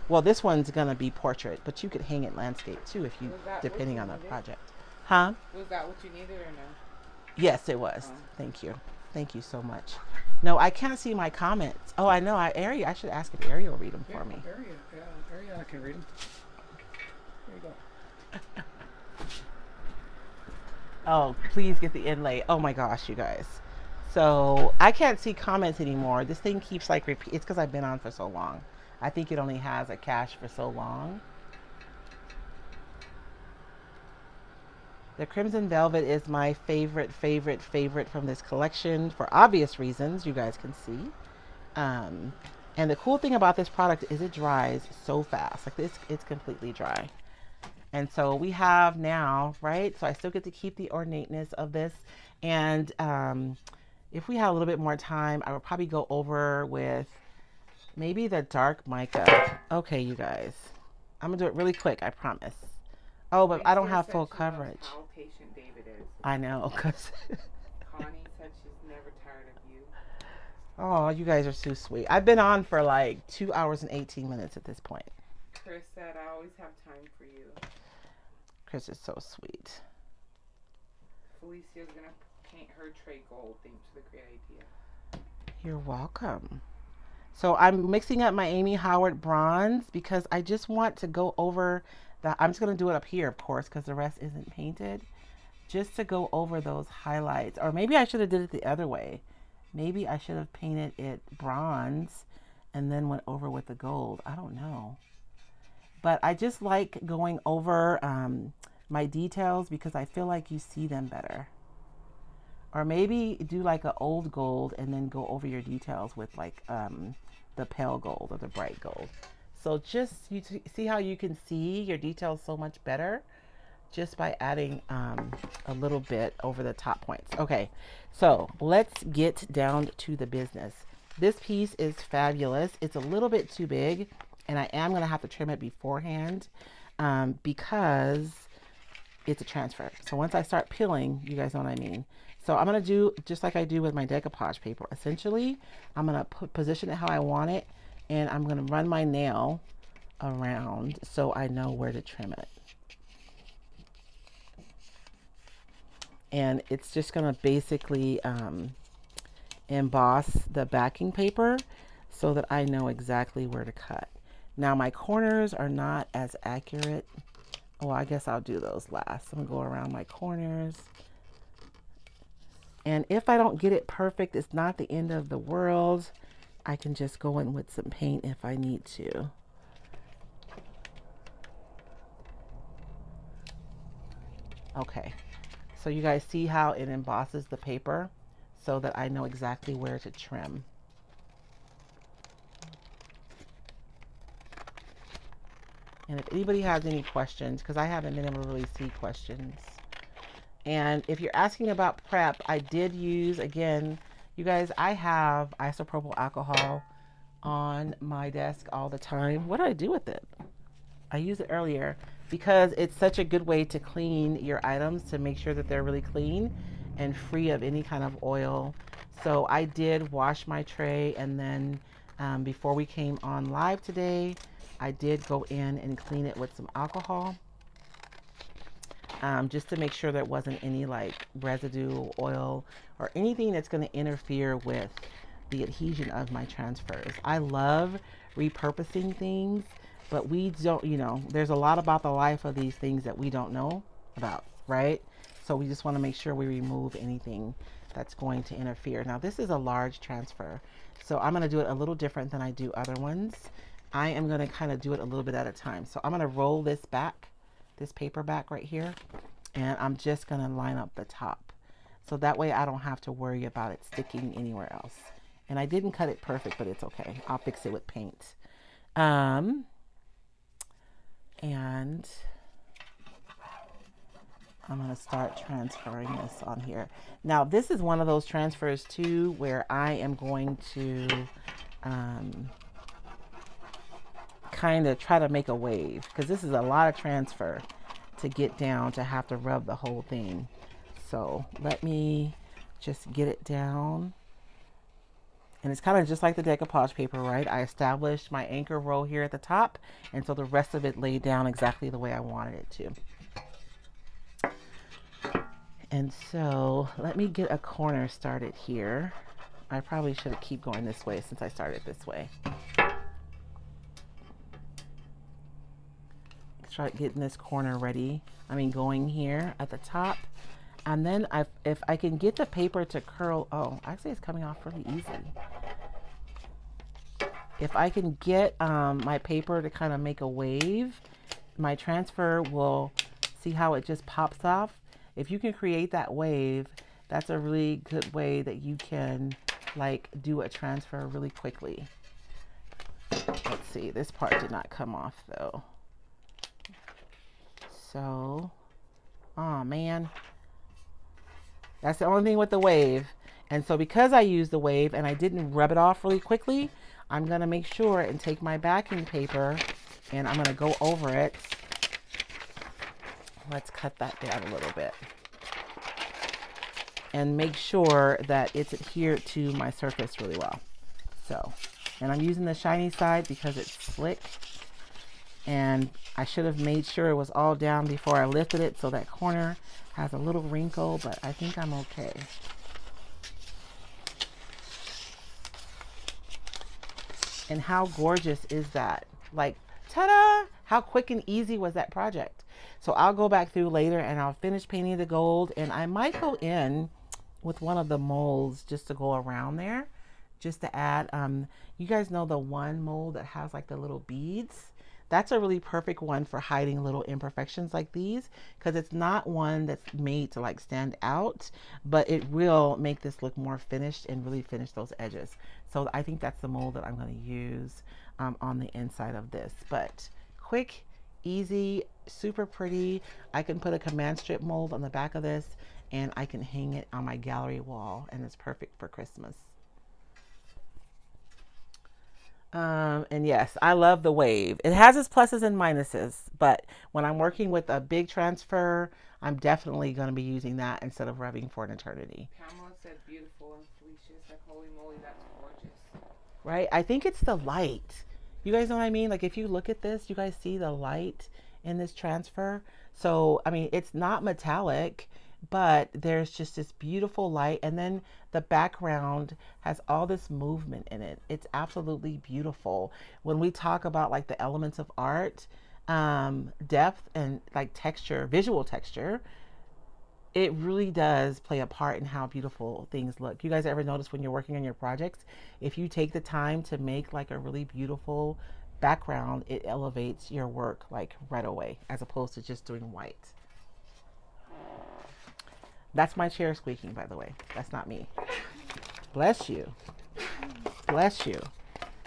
well, this one's going to be portrait, but you could hang it landscape too, if you, depending on the project. Huh? Was that what you needed or no? Yes, it was. Thank you. Thank you so much. No, I can't see my comments. Oh, I know. I should ask if Ariel read them for me. Ariel can read them. There you go. Oh, please get the inlay. Oh my gosh, you guys. So I can't see comments anymore. This thing keeps like repeat. It's because I've been on for so long. I think it only has a cache for so long. The Crimson Velvet is my favorite from this collection for obvious reasons, you guys can see. And the cool thing about this product is it dries so fast. Like this, it's completely dry. And so we have now, right? So I still get to keep the ornateness of this. And if we had a little bit more time, I would probably go over with maybe the dark mica. Okay, you guys. I'm gonna do it really quick, I promise. Oh, but I don't have full coverage. How patient David is. I know, because Connie said she's never tired of you. oh, you guys are so sweet. I've been on for like 2 hours and 18 minutes at this point. Chris said, I always have time for you. Chris is so sweet. Felicia's going to paint her tray gold. Thanks for the great idea. You're welcome. So I'm mixing up my Amy Howard bronze because I just want to go over I'm just going to do it up here, of course, because the rest isn't painted. Just to go over those highlights. Or maybe I should have did it the other way. Maybe I should have painted it bronze and then went over with the gold. I don't know. But I just like going over my details because I feel like you see them better. Or maybe do like an old gold and then go over your details with like the pale gold or the bright gold. So just you see how you can see your details so much better just by adding a little bit over the top points. Okay, so let's get down to the business. This piece is fabulous. It's a little bit too big, and I am going to have to trim it beforehand because it's a transfer. So once I start peeling, you guys know what I mean. So I'm going to do just like I do with my decoupage paper. Essentially, I'm going to position it how I want it, and I'm going to run my nail around so I know where to trim it. And it's just going to basically emboss the backing paper so that I know exactly where to cut. Now my corners are not as accurate. Well, I guess I'll do those last. I'm going to go around my corners. And if I don't get it perfect, it's not the end of the world. I can just go in with some paint if I need to. Okay, so you guys see how it embosses the paper so that I know exactly where to trim. And if anybody has any questions, because I haven't been able to really see questions. And if you're asking about prep, I did use, again, you guys, I have isopropyl alcohol on my desk all the time. What do I do with it? I used it earlier because it's such a good way to clean your items to make sure that they're really clean. and free of any kind of oil. So I did wash my tray, and then before we came on live today, I did go in and clean it with some alcohol, just to make sure there wasn't any like residue oil or anything that's going to interfere with the adhesion of my transfers. I love repurposing things, but we don't, there's a lot about the life of these things that we don't know about, right? So we just want to make sure we remove anything that's going to interfere. Now this is a large transfer, so I'm going to do it a little different than I do other ones. I am going to kind of do it a little bit at a time. So I'm going to roll this back, this paper back right here, and I'm just going to line up the top. So that way I don't have to worry about it sticking anywhere else. And I didn't cut it perfect, but it's okay. I'll fix it with paint. And I'm going to start transferring this on here. Now, this is one of those transfers too where I am going to kind of try to make a wave, because this is a lot of transfer to get down to have to rub the whole thing. So let me just get it down. And it's kind of just like the decoupage paper, right? I established my anchor row here at the top, and so the rest of it laid down exactly the way I wanted it to. And so let me get a corner started here. I probably should have keep going this way since I started this way. Start getting this corner ready. Going here at the top. And then if I can get the paper to curl, actually it's coming off really easy. If I can get my paper to kind of make a wave, my transfer will, see how it just pops off? If you can create that wave, that's a really good way that you can like do a transfer really quickly. Let's see, this part did not come off though. So, oh man. That's the only thing with the wave. And so because I used the wave and I didn't rub it off really quickly, I'm going to make sure and take my backing paper and I'm going to go over it. Let's cut that down a little bit. And make sure that it's adhered to my surface really well. So, and I'm using the shiny side because it's slick. And I should have made sure it was all down before I lifted it, so that corner has a little wrinkle, but I think I'm okay. And how gorgeous is that? Like, ta-da! How quick and easy was that project? So I'll go back through later and I'll finish painting the gold, and I might go in with one of the molds just to go around there, just to add, you guys know the one mold that has like the little beads? That's a really perfect one for hiding little imperfections like these, because it's not one that's made to like stand out, but it will make this look more finished and really finish those edges. So I think that's the mold that I'm going to use on the inside of this. But quick, easy, super pretty. I can put a command strip mold on the back of this and I can hang it on my gallery wall, and it's perfect for Christmas. And yes, I love the wave. It has its pluses and minuses, but when I'm working with a big transfer, I'm definitely going to be using that instead of rubbing for an eternity. Pamela said beautiful, and Felicia said holy moly, that's gorgeous. Right? I think it's the light. You guys know what I mean? Like if you look at this, you guys see the light in this transfer. So, it's not metallic, but there's just this beautiful light, and then the background has all this movement in it. It's absolutely beautiful. When we talk about like the elements of art, depth and like texture, visual texture, it really does play a part in how beautiful things look. You guys ever notice when you're working on your projects, if you take the time to make like a really beautiful background, it elevates your work like right away, as opposed to just doing white. That's my chair squeaking, by the way. That's not me. Bless you. Bless you.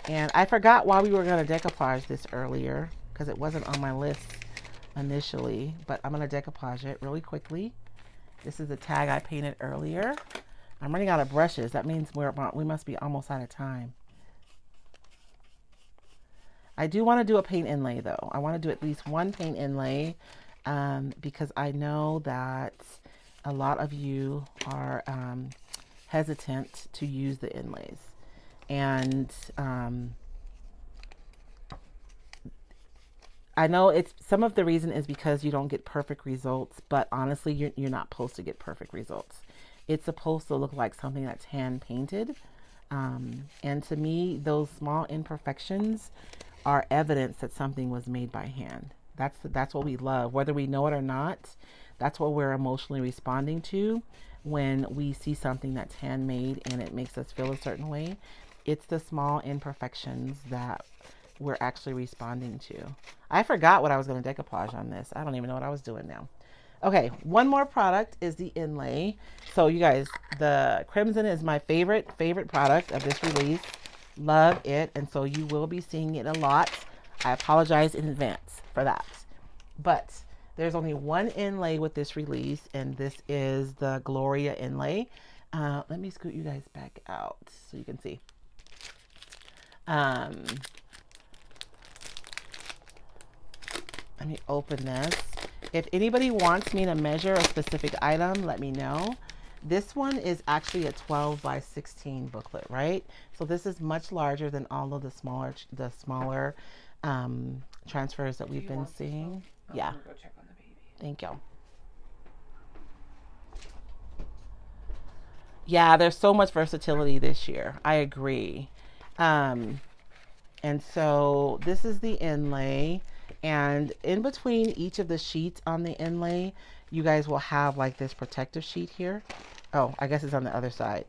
And I forgot why we were going to decoupage this earlier, because it wasn't on my list initially, but I'm going to decoupage it really quickly. This is the tag I painted earlier. I'm running out of brushes. That means we must be almost out of time. I do want to do a paint inlay though. I want to do at least one paint inlay because I know that a lot of you are hesitant to use the inlays. And I know it's some of the reason is because you don't get perfect results, but honestly, you're not supposed to get perfect results. It's supposed to look like something that's hand painted. And to me, those small imperfections are evidence that something was made by hand. That's what we love, whether we know it or not. That's what we're emotionally responding to when we see something that's handmade and it makes us feel a certain way. It's the small imperfections that we're actually responding to. I forgot what I was going to decoupage on this. I don't even know what I was doing now. Okay, one more product is the inlay. So you guys, the Crimson is my favorite product of this release. Love it, and so you will be seeing it a lot. I apologize in advance for that. But there's only one inlay with this release, and this is the Gloria inlay. Let me scoot you guys back out so you can see. Let me open this. If anybody wants me to measure a specific item, let me know. This one is actually a 12 by 16 booklet, right? So this is much larger than all of the smaller transfers that we've been seeing. Yeah. Go check on the baby. Thank you. Yeah, there's so much versatility this year. I agree. And so this is the inlay. And in between each of the sheets on the inlay, you guys will have like this protective sheet here. Oh, I guess it's on the other side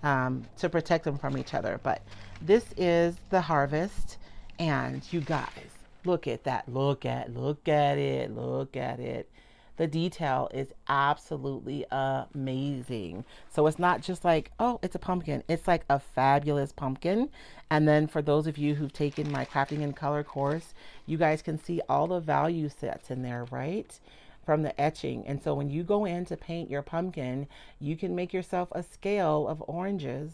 to protect them from each other. But this is the harvest. And you guys, look at that. Look at it. Look at it. The detail is absolutely amazing. So it's not just like, oh, it's a pumpkin. It's like a fabulous pumpkin. And then for those of you who've taken my crafting in color course, you guys can see all the value sets in there, right? From the etching. And so when you go in to paint your pumpkin, you can make yourself a scale of oranges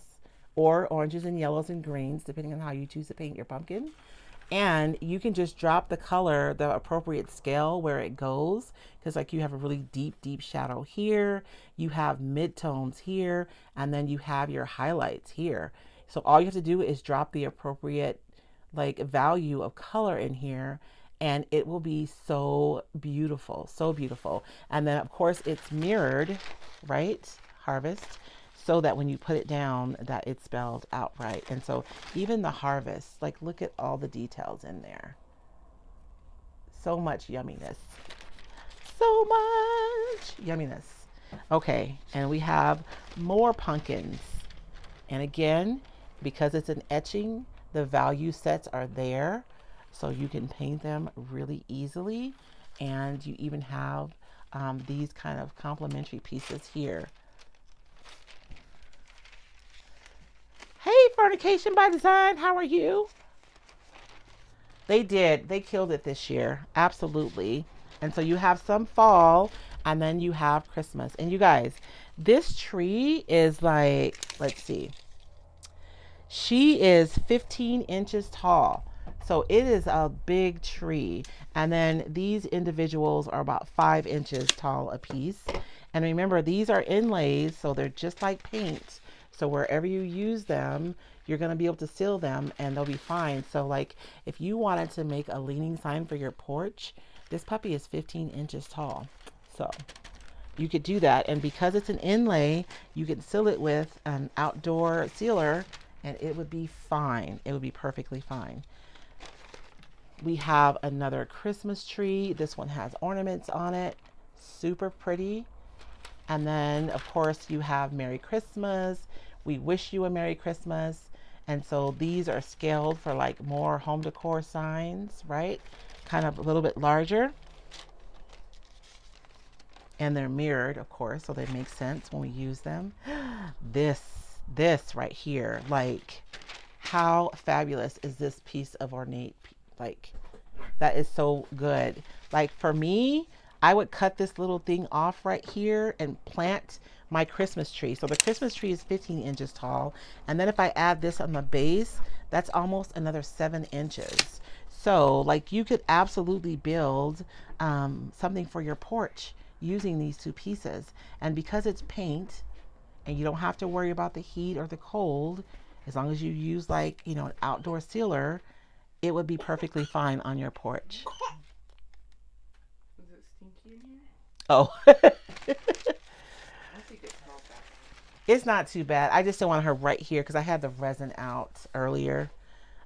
or oranges and yellows and greens, depending on how you choose to paint your pumpkin. And you can just drop the color, the appropriate scale where it goes. Because like you have a really deep shadow here. You have midtones here. And then you have your highlights here. So all you have to do is drop the appropriate like value of color in here. And it will be so beautiful. So beautiful. And then of course it's mirrored, right? Harvest. So that when you put it down, that it's spelled out right. And so even the harvest, like look at all the details in there. So much yumminess. So much yumminess. Okay, and we have more pumpkins. And again, because it's an etching, the value sets are there. So you can paint them really easily. And you even have these kind of complementary pieces here. Hey, Fornication by Design, how are you? They did. They killed it this year. Absolutely. And so you have some fall and then you have Christmas. And you guys, this tree is like, let's see. She is 15 inches tall. So it is a big tree. And then these individuals are about 5 inches tall a piece. And remember, these are inlays, so they're just like paint. So wherever you use them, you're going to be able to seal them and they'll be fine. So like if you wanted to make a leaning sign for your porch, this puppy is 15 inches tall. So you could do that. And because it's an inlay, you can seal it with an outdoor sealer and it would be fine. It would be perfectly fine. We have another Christmas tree. This one has ornaments on it. Super pretty. And then, of course, you have Merry Christmas. We wish you a Merry Christmas. And so these are scaled for like more home decor signs, right? Kind of a little bit larger. And they're mirrored, of course, so they make sense when we use them. This right here, like how fabulous is this piece of ornate? Like that is so good. Like for me, I would cut this little thing off right here and plant my Christmas tree. So the Christmas tree is 15 inches tall. And then if I add this on the base, that's almost another 7 inches. So like you could absolutely build something for your porch using these two pieces. And because it's paint and you don't have to worry about the heat or the cold, as long as you use like, you know, an outdoor sealer, it would be perfectly fine on your porch. Is it stinky in here? Oh. I think it smells bad. It's not too bad. I just don't want her right here because I had the resin out earlier.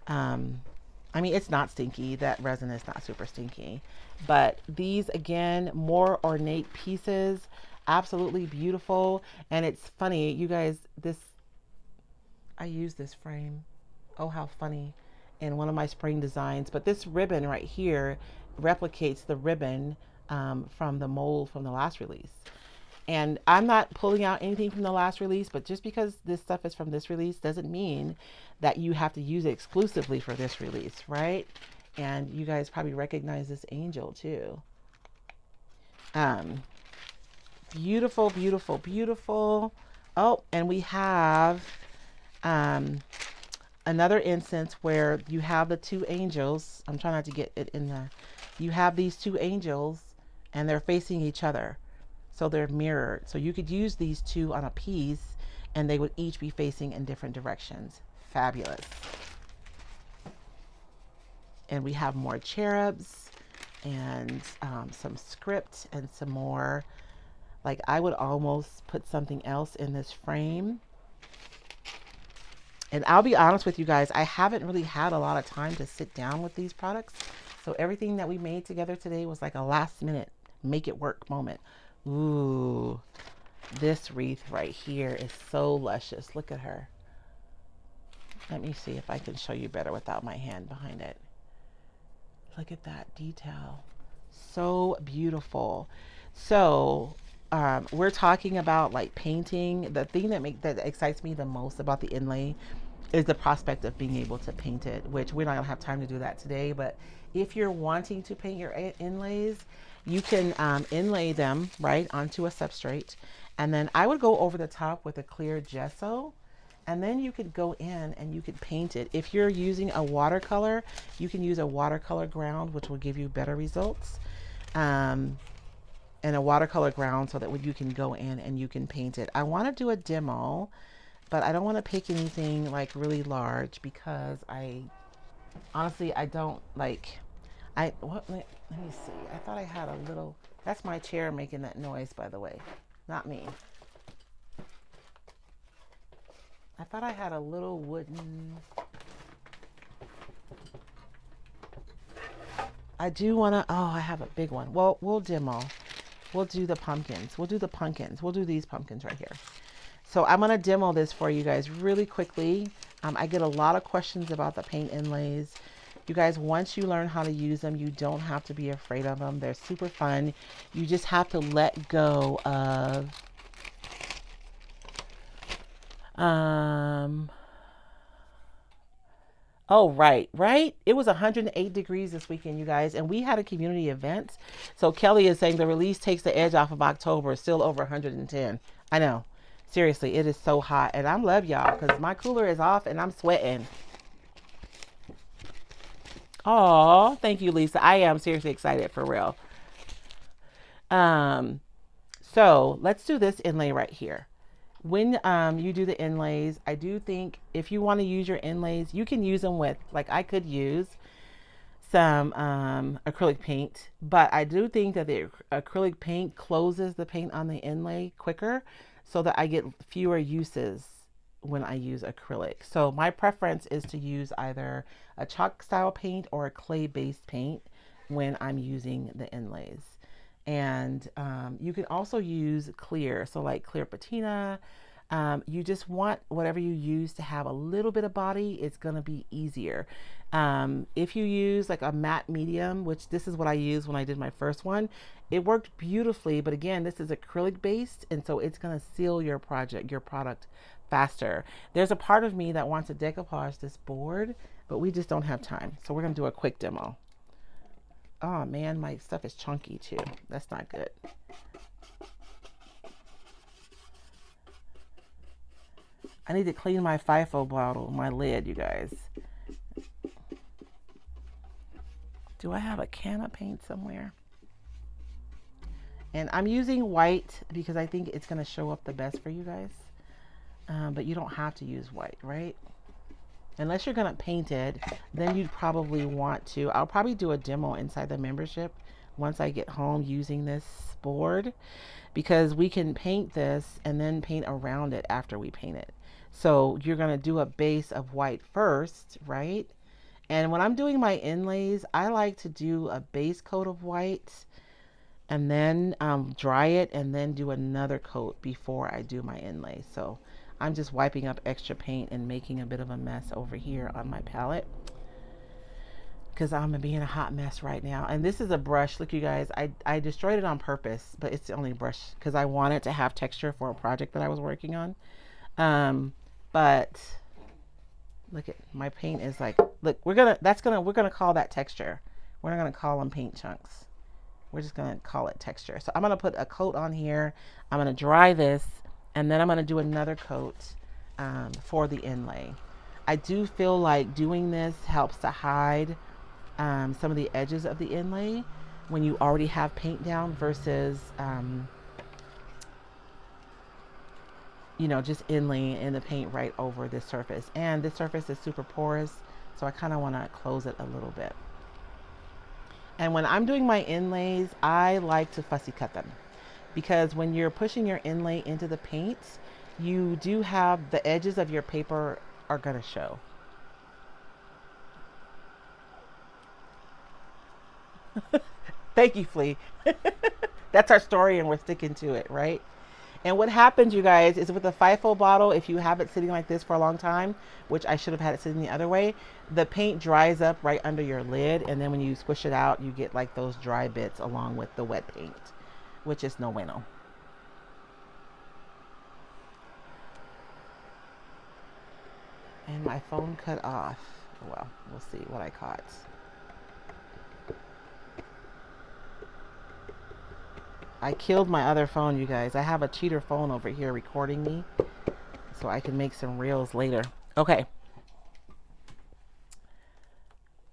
I mean, it's not stinky. That resin is not super stinky. But these, again, more ornate pieces, absolutely beautiful. And it's funny, you guys, I use this frame. Oh, how funny. In one of my spring designs. But this ribbon right here replicates the ribbon from the mold from the last release. And I'm not pulling out anything from the last release, but just because this stuff is from this release doesn't mean that you have to use it exclusively for this release, right? And you guys probably recognize this angel too. Beautiful, beautiful, beautiful. Oh, and we have another instance where you have the two angels. I'm trying not to get it in there. You have these two angels and they're facing each other. So they're mirrored. So you could use these two on a piece and they would each be facing in different directions. Fabulous. And we have more cherubs and some script and some more. Like I would almost put something else in this frame. And I'll be honest with you guys, I haven't really had a lot of time to sit down with these products. So everything that we made together today was like a last minute make it work moment. Ooh, this wreath right here is so luscious. Look at her. Let me see if I can show you better without my hand behind it. Look at that detail. So beautiful. So we're talking about like painting. The thing that excites me the most about the inlay is the prospect of being able to paint it, which we're not gonna have time to do that today. But if you're wanting to paint your inlays, you can inlay them right onto a substrate. And then I would go over the top with a clear gesso. And then you could go in and you could paint it. If you're using a watercolor, you can use a watercolor ground, which will give you better results. And a watercolor ground so that you can go in and you can paint it. I want to do a demo, but I don't want to pick anything like really large because honestly, I don't like, let me see. I thought I had a little, that's my chair making that noise, by the way, not me. I thought I had a little wooden, I do want to, oh, I have a big one. Well, we'll demo. We'll do the pumpkins. We'll do the pumpkins. We'll do these pumpkins right here. So I'm going to demo this for you guys really quickly. I get a lot of questions about the paint inlays. You guys, once you learn how to use them, you don't have to be afraid of them. They're super fun. You just have to let go of oh, right. It was 108 degrees this weekend, you guys, and we had a community event. So Kelly is saying the release takes the edge off of October, still over 110. I know. Seriously, it is so hot, and I love y'all because my cooler is off and I'm sweating. Oh, thank you, Lisa. I am seriously excited for real. So let's do this inlay right here. When you do the inlays, I do think if you want to use your inlays, you can use them with, like I could use some acrylic paint, but I do think that the acrylic paint closes the paint on the inlay quicker so that I get fewer uses when I use acrylic. So my preference is to use either a chalk style paint or a clay based paint when I'm using the inlays. And you can also use clear, so like clear patina. You just want whatever you use to have a little bit of body. It's going to be easier. If you use like a matte medium, which this is what I used when I did my first one, it worked beautifully. But again, this is acrylic based, and so it's going to seal your product faster. There's a part of me that wants to decoupage this board, but we just don't have time. So we're going to do a quick demo. Oh man, my stuff is chunky too. That's not good. I need to clean my FIFO bottle, my lid, you guys. Do I have a can of paint somewhere? And I'm using white because I think it's going to show up the best for you guys. But you don't have to use white, right? Unless you're going to paint it, then you'd probably want to. I'll probably do a demo inside the membership once I get home using this board, because we can paint this and then paint around it after we paint it. So you're going to do a base of white first, right? And when I'm doing my inlays, I like to do a base coat of white and then dry it and then do another coat before I do my inlay. So I'm just wiping up extra paint and making a bit of a mess over here on my palette because I'm being a hot mess right now. And this is a brush. Look, you guys, I destroyed it on purpose, but it's the only brush because I wanted to have texture for a project that I was working on. But look at my paint is like, look, we're gonna call that texture. We're not gonna call them paint chunks. We're just gonna call it texture. So I'm gonna put a coat on here. I'm gonna dry this, and then I'm gonna do another coat for the inlay. I do feel like doing this helps to hide some of the edges of the inlay when you already have paint down versus you know, just inlaying in the paint right over this surface. And this surface is super porous, so I kind of want to close it a little bit. And when I'm doing my inlays, I like to fussy cut them, because when you're pushing your inlay into the paint, you do have the edges of your paper are going to show. Thank you, Flea. That's our story and we're sticking to it, right? And what happens, you guys, is with a FIFO bottle, if you have it sitting like this for a long time, which I should have had it sitting the other way, the paint dries up right under your lid. And then when you squish it out, you get like those dry bits along with the wet paint, which is no bueno. And my phone cut off. Well, we'll see what I caught. I killed my other phone, you guys. I have a cheater phone over here recording me so I can make some reels later. Okay.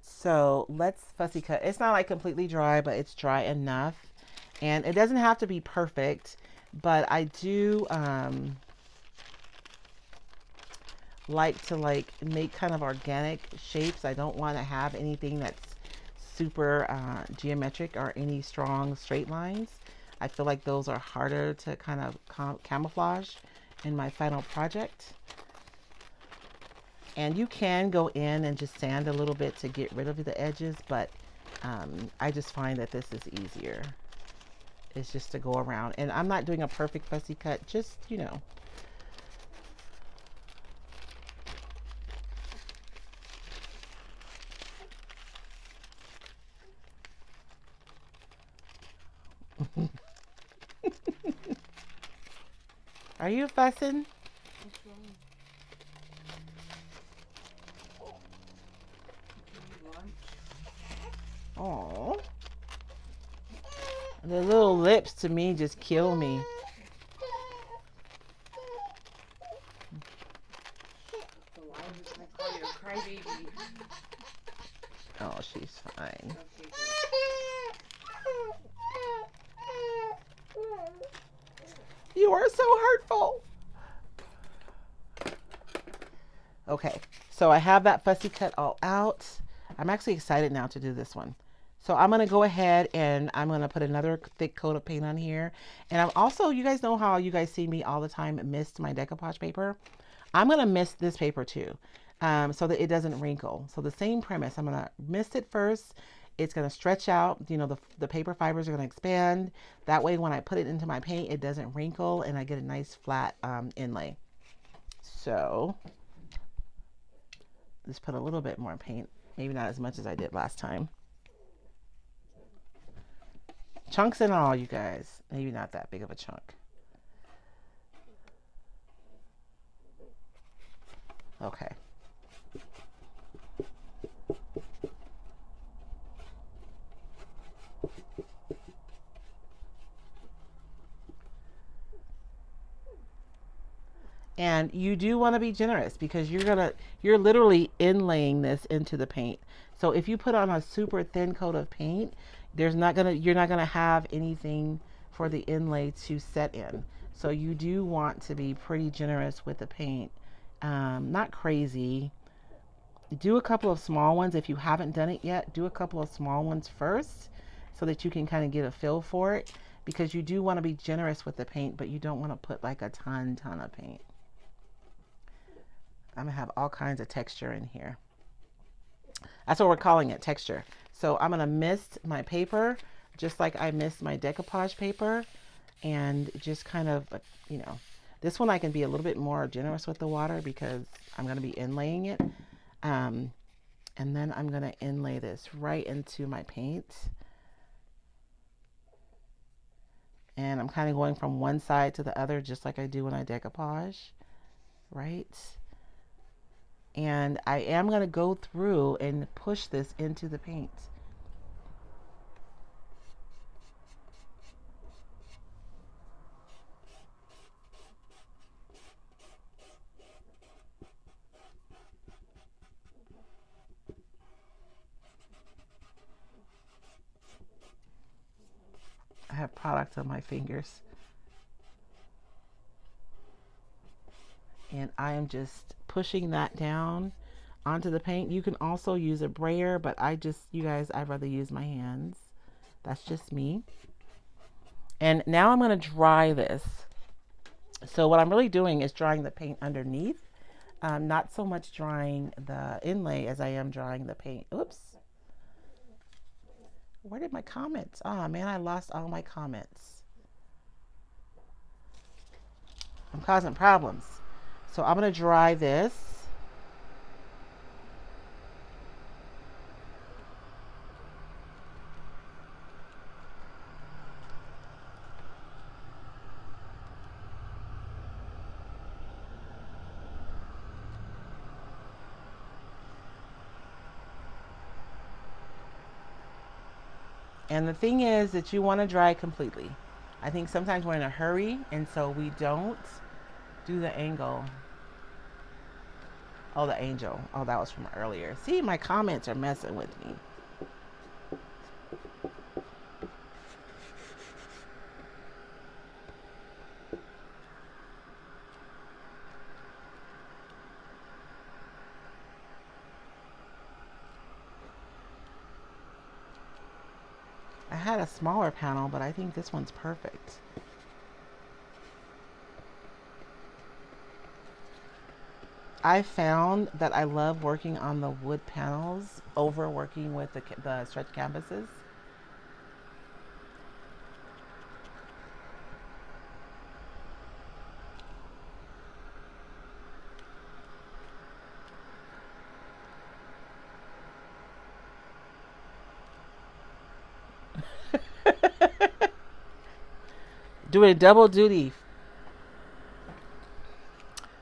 So let's fussy cut. It's not like completely dry, but it's dry enough. And it doesn't have to be perfect, but I do like to make kind of organic shapes. I don't want to have anything that's super geometric or any strong straight lines. I feel like those are harder to kind of camouflage in my final project. And you can go in and just sand a little bit to get rid of the edges, but I just find that this is easier. It's just to go around. And I'm not doing a perfect fussy cut, just, you know. Are you fussing? Oh, the little lips to me just kill me. Oh, she's fine. You are so hurtful. Okay, so I have that fussy cut all out. I'm actually excited now to do this one. So I'm going to go ahead and I'm going to put another thick coat of paint on here. And I'm also, you guys know how you guys see me all the time mist my decoupage paper. I'm going to mist this paper too, so that it doesn't wrinkle. So the same premise, I'm going to mist it first. It's going to stretch out, you know, the paper fibers are going to expand. That way when I put it into my paint, it doesn't wrinkle and I get a nice flat inlay. So let's put a little bit more paint, maybe not as much as I did last time. Chunks and all, you guys, maybe not that big of a chunk. Okay. And you do want to be generous because you're literally inlaying this into the paint. So if you put on a super thin coat of paint, you're not gonna have anything for the inlay to set in. So you do want to be pretty generous with the paint. Not crazy. Do a couple of small ones. If you haven't done it yet, do a couple of small ones first so that you can kind of get a feel for it, because you do want to be generous with the paint, but you don't want to put like a ton of paint. I'm gonna have all kinds of texture in here. That's what we're calling it, texture. So I'm gonna mist my paper just like I mist my decoupage paper, and just kind of, you know, this one I can be a little bit more generous with the water because I'm gonna be inlaying it. And then I'm gonna inlay this right into my paint. And I'm kind of going from one side to the other just like I do when I decoupage, right? And I am going to go through and push this into the paint. I have product on my fingers. And I am just pushing that down onto the paint. You can also use a brayer, but you guys, I'd rather use my hands. That's just me. And now I'm going to dry this. So what I'm really doing is drying the paint underneath. Not so much drying the inlay as I am drying the paint. Oops. Where did my comments? Oh man, I lost all my comments. I'm causing problems. So I'm going to dry this. And the thing is that you want to dry completely. I think sometimes we're in a hurry, and so we don't do the angle. Oh, the angel. Oh, that was from earlier. See, my comments are messing with me. I had a smaller panel, but I think this one's perfect. I found that I love working on the wood panels over working with the stretch canvases. Doing double duty.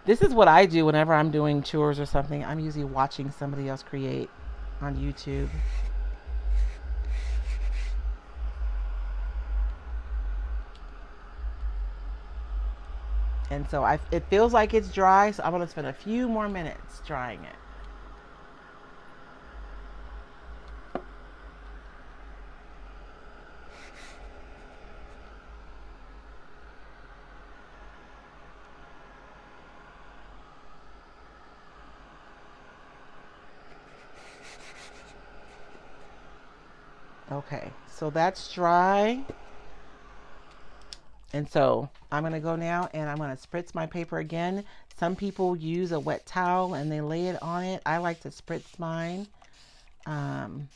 This is what I do whenever I'm doing chores or something. I'm usually watching somebody else create on YouTube. And so it feels like it's dry, so I'm going to spend a few more minutes drying it. Okay, so that's dry. And so I'm going to go now and I'm going to spritz my paper again. Some people use a wet towel and they lay it on it. I like to spritz mine. And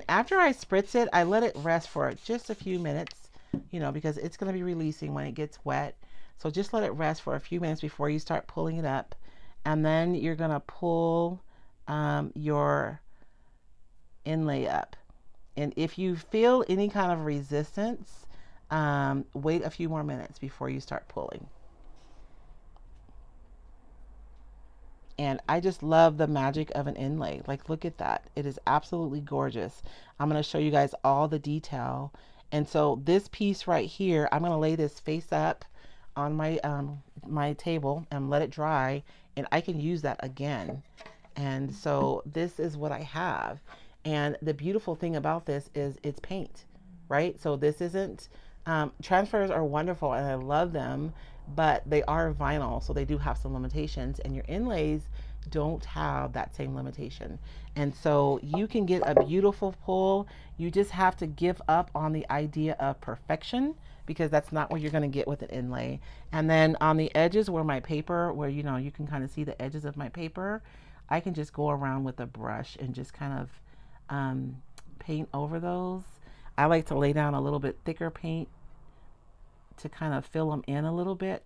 after I spritz it, I let it rest for just a few minutes, you know, because it's going to be releasing when it gets wet. So just let it rest for a few minutes before you start pulling it up. And then you're going to pull your inlay up. And if you feel any kind of resistance, wait a few more minutes before you start pulling. And I just love the magic of an inlay. Like, look at that. It is absolutely gorgeous. I'm going to show you guys all the detail. And so this piece right here, I'm going to lay this face up on my my table and let it dry, and I can use that again. And so this is what I have. And the beautiful thing about this is it's paint, right? So this isn't, transfers are wonderful and I love them, but they are vinyl, so they do have some limitations, and your inlays don't have that same limitation. And so you can get a beautiful pull. You just have to give up on the idea of perfection, because that's not what you're going to get with an inlay. And then on the edges where my paper, where you can kind of see the edges of my paper, I can just go around with a brush and just kind of paint over those. I like to lay down a little bit thicker paint to kind of fill them in a little bit.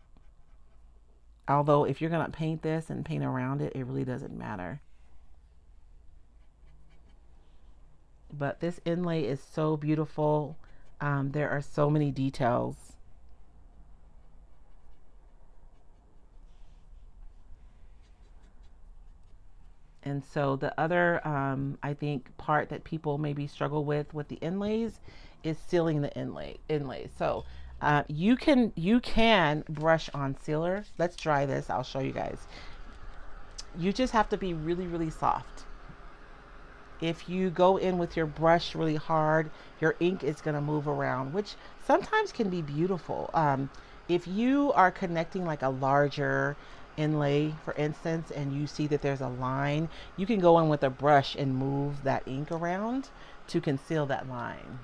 Although if you're going to paint this and paint around it, it really doesn't matter. But this inlay is so beautiful. There are so many details. And so the other, I think, part that people maybe struggle with the inlays is sealing the inlays. So you can brush on sealer. Let's try this. I'll show you guys. You just have to be really, really soft. If you go in with your brush really hard, your ink is going to move around, which sometimes can be beautiful. If you are connecting like a larger inlay, for instance, and you see that there's a line, you can go in with a brush and move that ink around to conceal that line.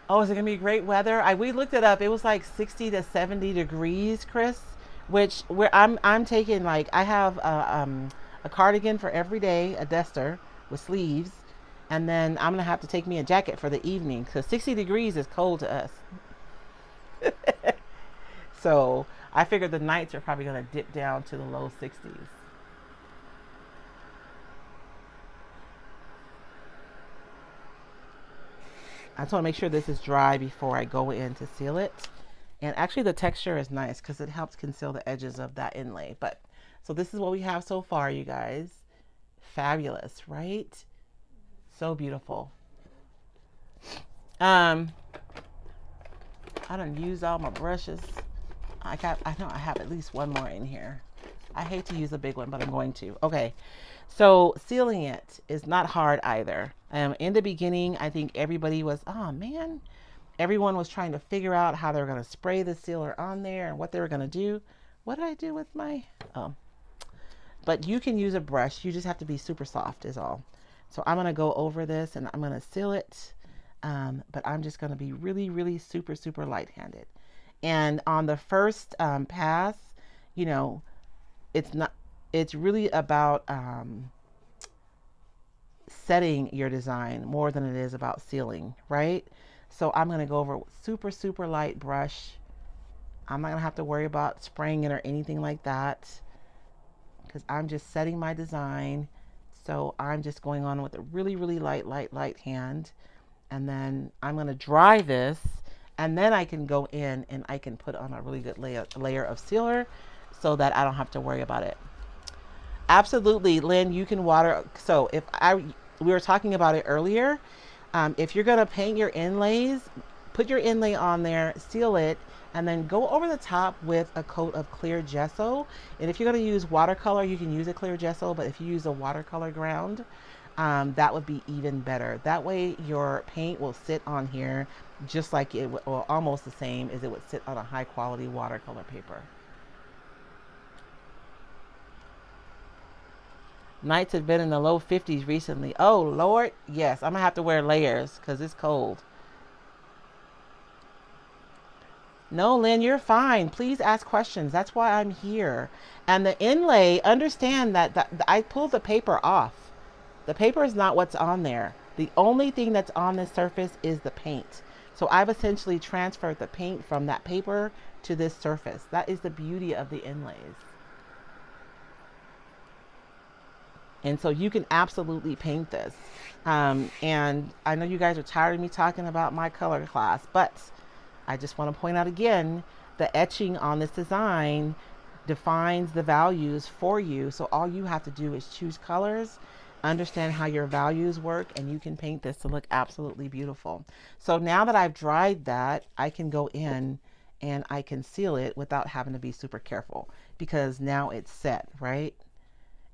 Oh, is it gonna be great weather? We looked it up. It was like 60 to 70 degrees, Chris. Which where I'm taking, like, I have a cardigan for every day, a duster with sleeves, and then I'm gonna have to take me a jacket for the evening because 60 degrees is cold to us. So I figured the nights are probably gonna dip down to the low 60s. I just want to make sure this is dry before I go in to seal it. And actually the texture is nice because it helps conceal the edges of that inlay. But so this is what we have so far, you guys. Fabulous, right? So beautiful. I done used all my brushes. I know I have at least one more in here. I hate to use a big one, but I'm going to. Okay. So sealing it is not hard either. In the beginning, I think everybody was, oh man, everyone was trying to figure out how they were going to spray the sealer on there and what they were going to do. What did I do with my, but you can use a brush. You just have to be super soft is all. So I'm going to go over this and I'm going to seal it. But I'm just going to be really, really super, super light-handed. And on the first pass, it's really about setting your design more than it is about sealing, right? So I'm going to go over with super, super light brush. I'm not going to have to worry about spraying it or anything like that because I'm just setting my design. So I'm just going on with a really, really light hand. And then I'm going to dry this, and then I can go in and I can put on a really good layer of sealer so that I don't have to worry about it. Absolutely, Lynn, you can water. So we were talking about it earlier. If you're going to paint your inlays, put your inlay on there, seal it, and then go over the top with a coat of clear gesso. And if you're going to use watercolor, you can use a clear gesso, but if you use a watercolor ground, that would be even better. That way your paint will sit on here just like it would, or almost the same as it would sit on a high quality watercolor paper. Nights have been in the low 50s recently. Oh Lord, yes, I'm gonna have to wear layers because it's cold. No, Lynn, you're fine. Please ask questions. That's why I'm here. And the inlay, understand that I pulled the paper off. The paper is not what's on there. The only thing that's on this surface is the paint. So I've essentially transferred the paint from that paper to this surface. That is the beauty of the inlays. And so you can absolutely paint this. And I know you guys are tired of me talking about my color class, but I just want to point out again, the etching on this design defines the values for you. So all you have to do is choose colors, understand how your values work, and you can paint this to look absolutely beautiful. So now that I've dried that, I can go in and I can seal it without having to be super careful because now it's set, right?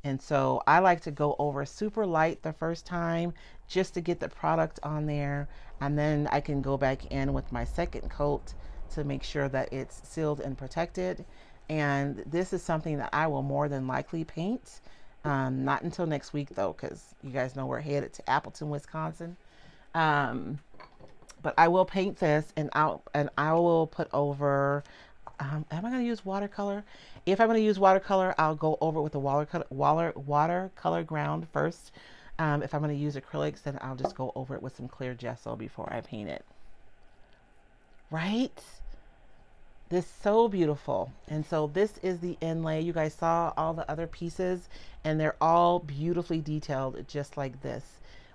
And so I like to go over super light the first time just to get the product on there. And then I can go back in with my second coat to make sure that it's sealed and protected. And this is something that I will more than likely paint. Not until next week though, because you guys know we're headed to Appleton, Wisconsin. But I will paint this, and I will put over. Am I going to use watercolor? If I'm going to use watercolor, I'll go over it with the watercolor ground first. If I'm going to use acrylics, then I'll just go over it with some clear gesso before I paint it. Right? This is so beautiful. And so this is the inlay. You guys saw all the other pieces, and they're all beautifully detailed just like this.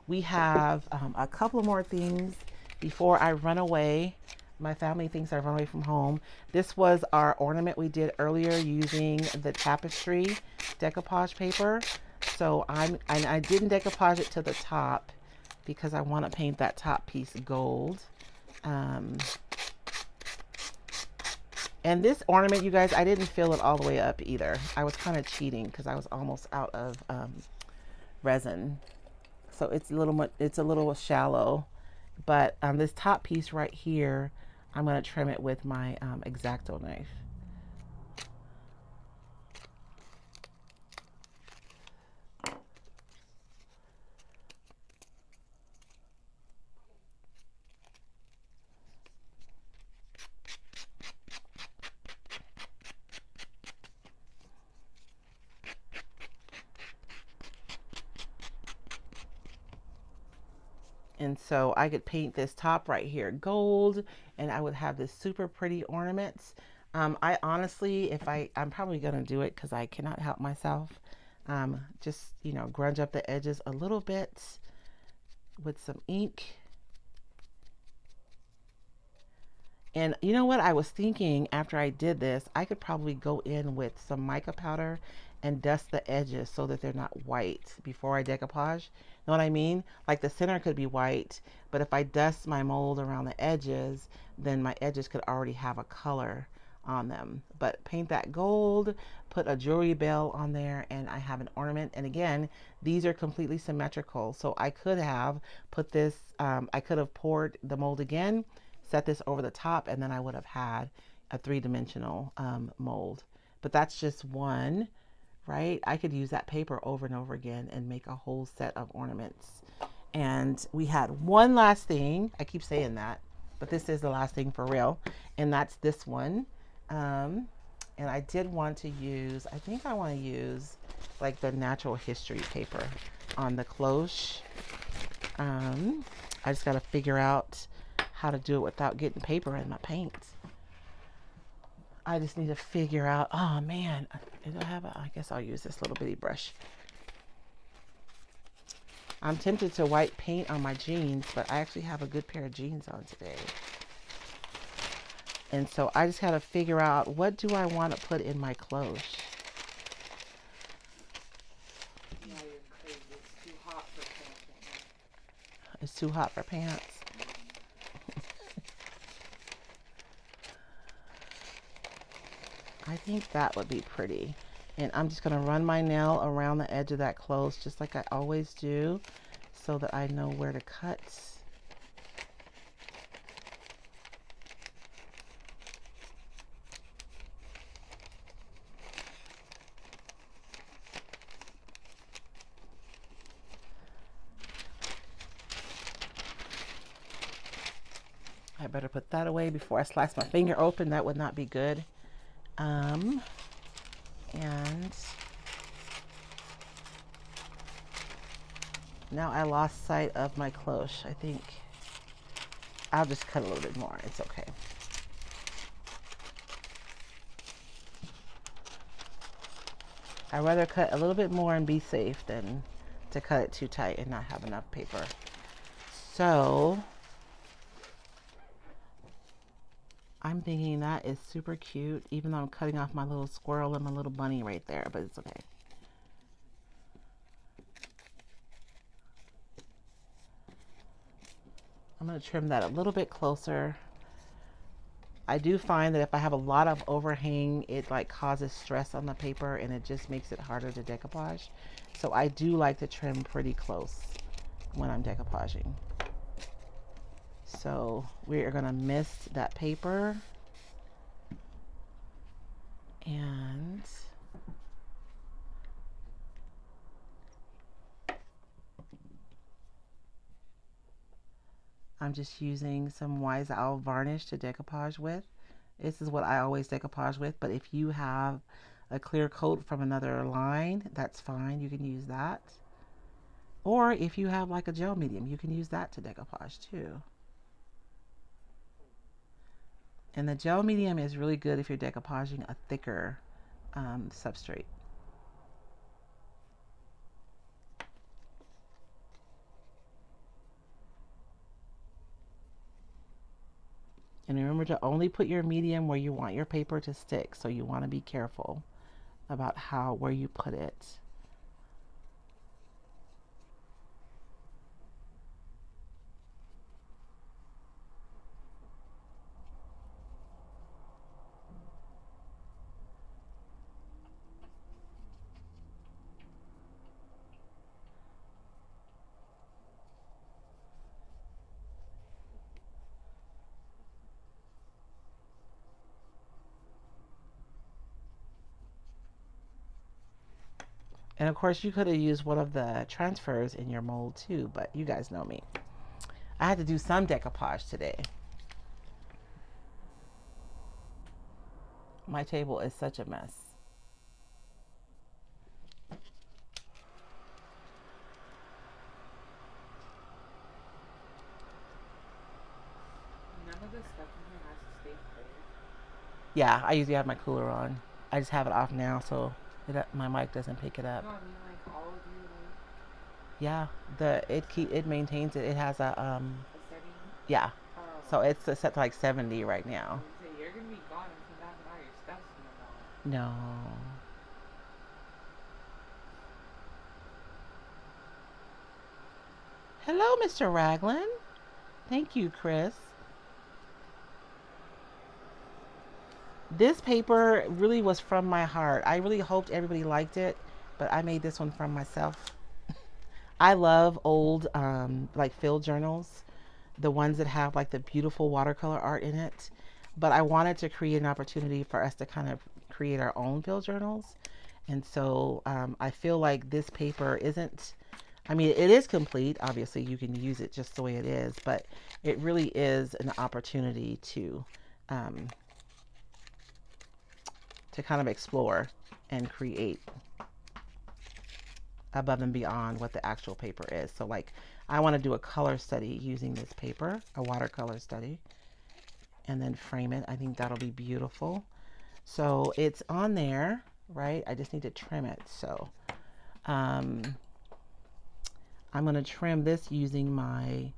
We have a couple more things before I run away. My family thinks I run away from home. This was our ornament we did earlier using the tapestry decoupage paper. So I didn't decoupage it to the top because I want to paint that top piece gold. And this ornament, you guys, I didn't fill it all the way up either. I was kind of cheating because I was almost out of resin. So it's a little shallow. But this top piece right here, I'm going to trim it with my X-Acto knife. And so I could paint this top right here gold, and I would have this super pretty ornaments. I honestly, I'm probably going to do it because I cannot help myself. Just, you know, grunge up the edges a little bit with some ink. And you know what I was thinking after I did this, I could probably go in with some mica powder and dust the edges so that they're not white before I decoupage. Know what I mean? Like the center could be white, but if I dust my mold around the edges, then my edges could already have a color on them. But paint that gold, put a jewelry bell on there, and I have an ornament. And again, these are completely symmetrical. So I could have put this, I could have poured the mold again, set this over the top, and then I would have had a three-dimensional mold. But that's just one, right? I could use that paper over and over again and make a whole set of ornaments. And we had one last thing. I keep saying that, but this is the last thing for real. And that's this one. And I did want to use, I think I want to use like the natural history paper on the cloche. I just got to figure out how to do it without getting paper in my paint. I just need to figure out, oh man, I guess I'll use this little bitty brush. I'm tempted to wipe paint on my jeans, but I actually have a good pair of jeans on today. And so I just got to figure out, what do I want to put in my cloche? Yeah, you're crazy. It's too hot for pants right now. It's too hot for pants. I think that would be pretty. And I'm just going to run my nail around the edge of that close just like I always do so that I know where to cut. I better put that away before I slice my finger open. That would not be good. And now I lost sight of my cloche. I think I'll just cut a little bit more. It's okay. I'd rather cut a little bit more and be safe than to cut it too tight and not have enough paper. So I'm thinking that is super cute, even though I'm cutting off my little squirrel and my little bunny right there, but it's okay. I'm going to trim that a little bit closer. I do find that if I have a lot of overhang, it like causes stress on the paper and it just makes it harder to decoupage. So I do like to trim pretty close when I'm decoupaging. So we are going to mist that paper, and I'm just using some Wise Owl varnish to decoupage with. This is what I always decoupage with, but if you have a clear coat from another line, that's fine. You can use that. Or if you have like a gel medium, you can use that to decoupage too. And the gel medium is really good if you're decoupaging a thicker substrate. And remember to only put your medium where you want your paper to stick. So you want to be careful about where you put it. And of course, you could have used one of the transfers in your mold too, but you guys know me. I had to do some decoupage today. My table is such a mess. None of the stuff in here has to stay cold. Yeah, I usually have my cooler on. I just have it off now so my mic doesn't pick it up. No, I mean like all of you, Yeah, it maintains it. It has a a setting. yeah. Oh. So it's set to like 70 right I now. was gonna say, you're gonna be gone and come back and all your stuff's gonna melt. No. Hello, Mr. Raglan. Thank you, Chris. This paper really was from my heart. I really hoped everybody liked it, but I made this one from myself. I love old like field journals, the ones that have like the beautiful watercolor art in it. But I wanted to create an opportunity for us to kind of create our own field journals. And so I feel like this paper isn't, I mean, it is complete. Obviously, you can use it just the way it is, but it really is an opportunity to kind of explore and create above and beyond what the actual paper is. So like I want to do a color study using this paper, a watercolor study, and then frame it. I think that'll be beautiful. So it's on there, right? I just need to trim it. So I'm going to trim this using my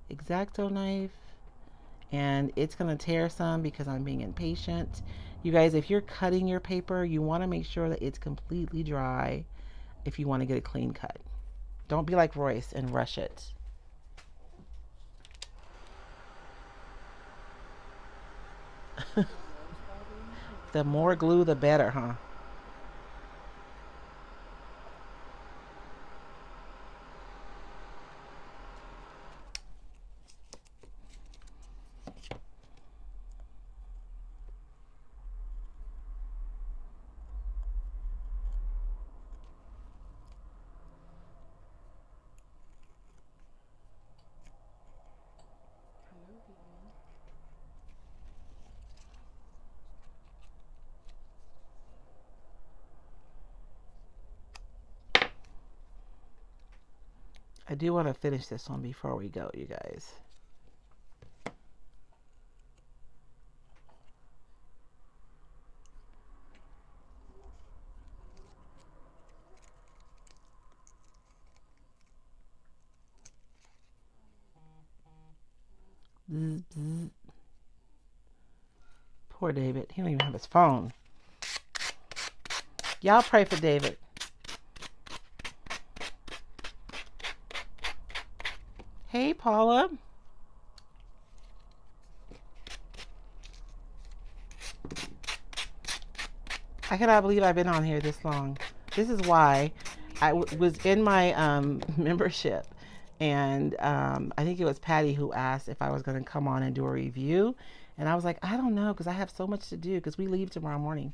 X-Acto knife, and it's going to tear some because I'm being impatient. You guys, if you're cutting your paper, you want to make sure that it's completely dry if you want to get a clean cut. Don't be like Royce and rush it. The more glue, the better, huh? I do want to finish this one before we go, you guys. Bzz, bzz. Poor David. He don't even have his phone. Y'all pray for David. Hey, Paula. I cannot believe I've been on here this long. This is why I was in my membership, and I think it was Patty who asked if I was going to come on and do a review, and I was like, I don't know, because I have so much to do, because we leave tomorrow morning,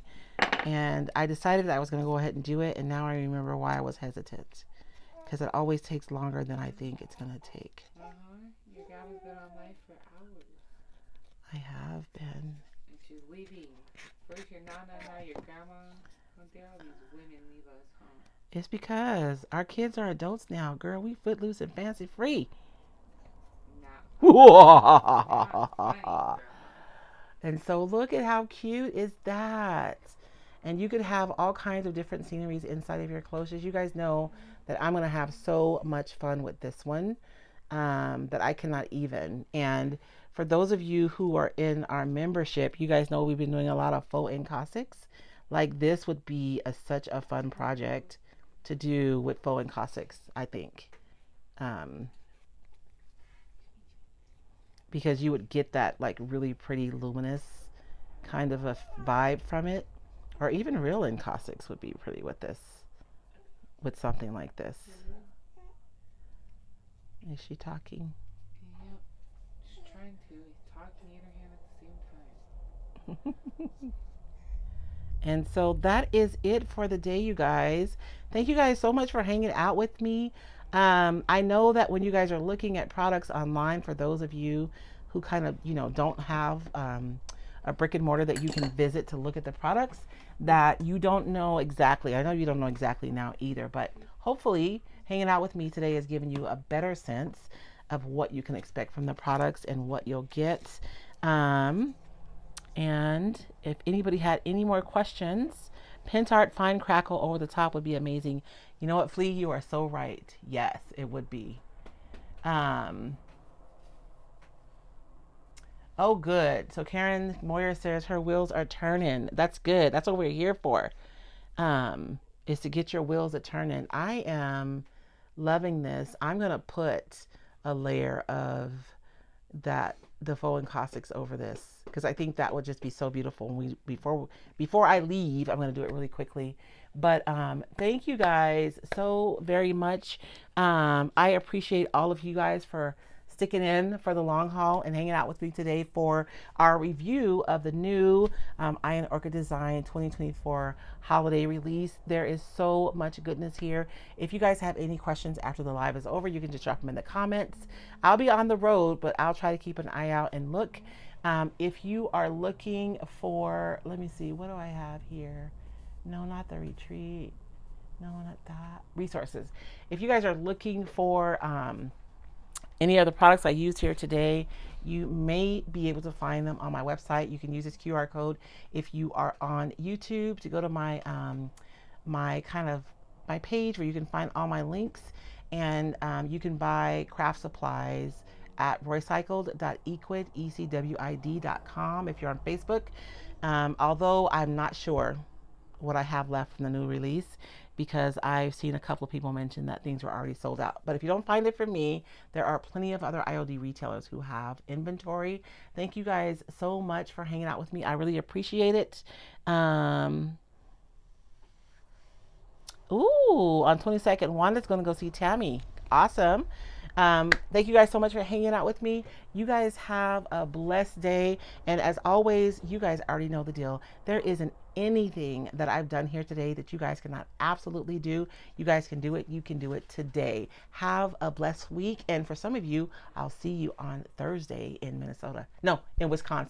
and I decided that I was going to go ahead and do it, and now I remember why I was hesitant, because it always takes longer than I think it's going to take. You guys have been on live for hours. I have been. And she's leaving. First your nana, now your grandma. How dare all these women leave us, huh? It's because our kids are adults now, girl. We footloose and fancy free. Not funny, Grandma. And so look at how cute is that. And you could have all kinds of different sceneries inside of your closures. You guys know that I'm going to have so much fun with this one that I cannot even. And for those of you who are in our membership, you guys know we've been doing a lot of faux encaustics. Like this would be such a fun project to do with faux encaustics, I think. Because you would get that like really pretty luminous kind of a vibe from it. Or even real encaustics would be pretty with this, with something like this. Is she talking? Yep. She's trying to talk and eat her hand at the same time. And so that is it for the day, you guys. Thank you guys so much for hanging out with me. I know that when you guys are looking at products online, for those of you who kind of, don't have a brick and mortar that you can visit to look at the products, that you don't know exactly. I know you don't know exactly now either, but hopefully hanging out with me today has given you a better sense of what you can expect from the products and what you'll get. And if anybody had any more questions, Pentart Fine Crackle over the top would be amazing. You know what, Flea? You are so right. Yes, it would be. Oh, good. So Karen Moyer says her wheels are turning. That's good. That's what we're here for, is to get your wheels a turning. I am loving this. I'm going to put a layer of the faux encaustics over this, because I think that would just be so beautiful. And before I leave, I'm going to do it really quickly. But thank you guys so very much. I appreciate all of you guys for sticking in for the long haul and hanging out with me today for our review of the new Ion Orchid Design 2024 holiday release. There is so much goodness here. If you guys have any questions after the live is over, you can just drop them in the comments. I'll be on the road, but I'll try to keep an eye out and look. If you are looking for, let me see, what do I have here? No, not the retreat. No, not that. Resources. If you guys are looking for any of the products I used here today, you may be able to find them on my website. You can use this QR code if you are on YouTube to go to my my page where you can find all my links, and you can buy craft supplies at roycycled.ecwid.com if you're on Facebook. Although I'm not sure what I have left from the new release, because I've seen a couple of people mention that things were already sold out. But if you don't find it from me, there are plenty of other IOD retailers who have inventory. Thank you guys so much for hanging out with me. I really appreciate it. Ooh, on 22nd, Wanda's going to go see Tammy. Awesome. Thank you guys so much for hanging out with me. You guys have a blessed day. And as always, you guys already know the deal. There isn't anything that I've done here today that you guys cannot absolutely do. You guys can do it. You can do it today. Have a blessed week. And for some of you, I'll see you on Thursday in Minnesota. No, in Wisconsin.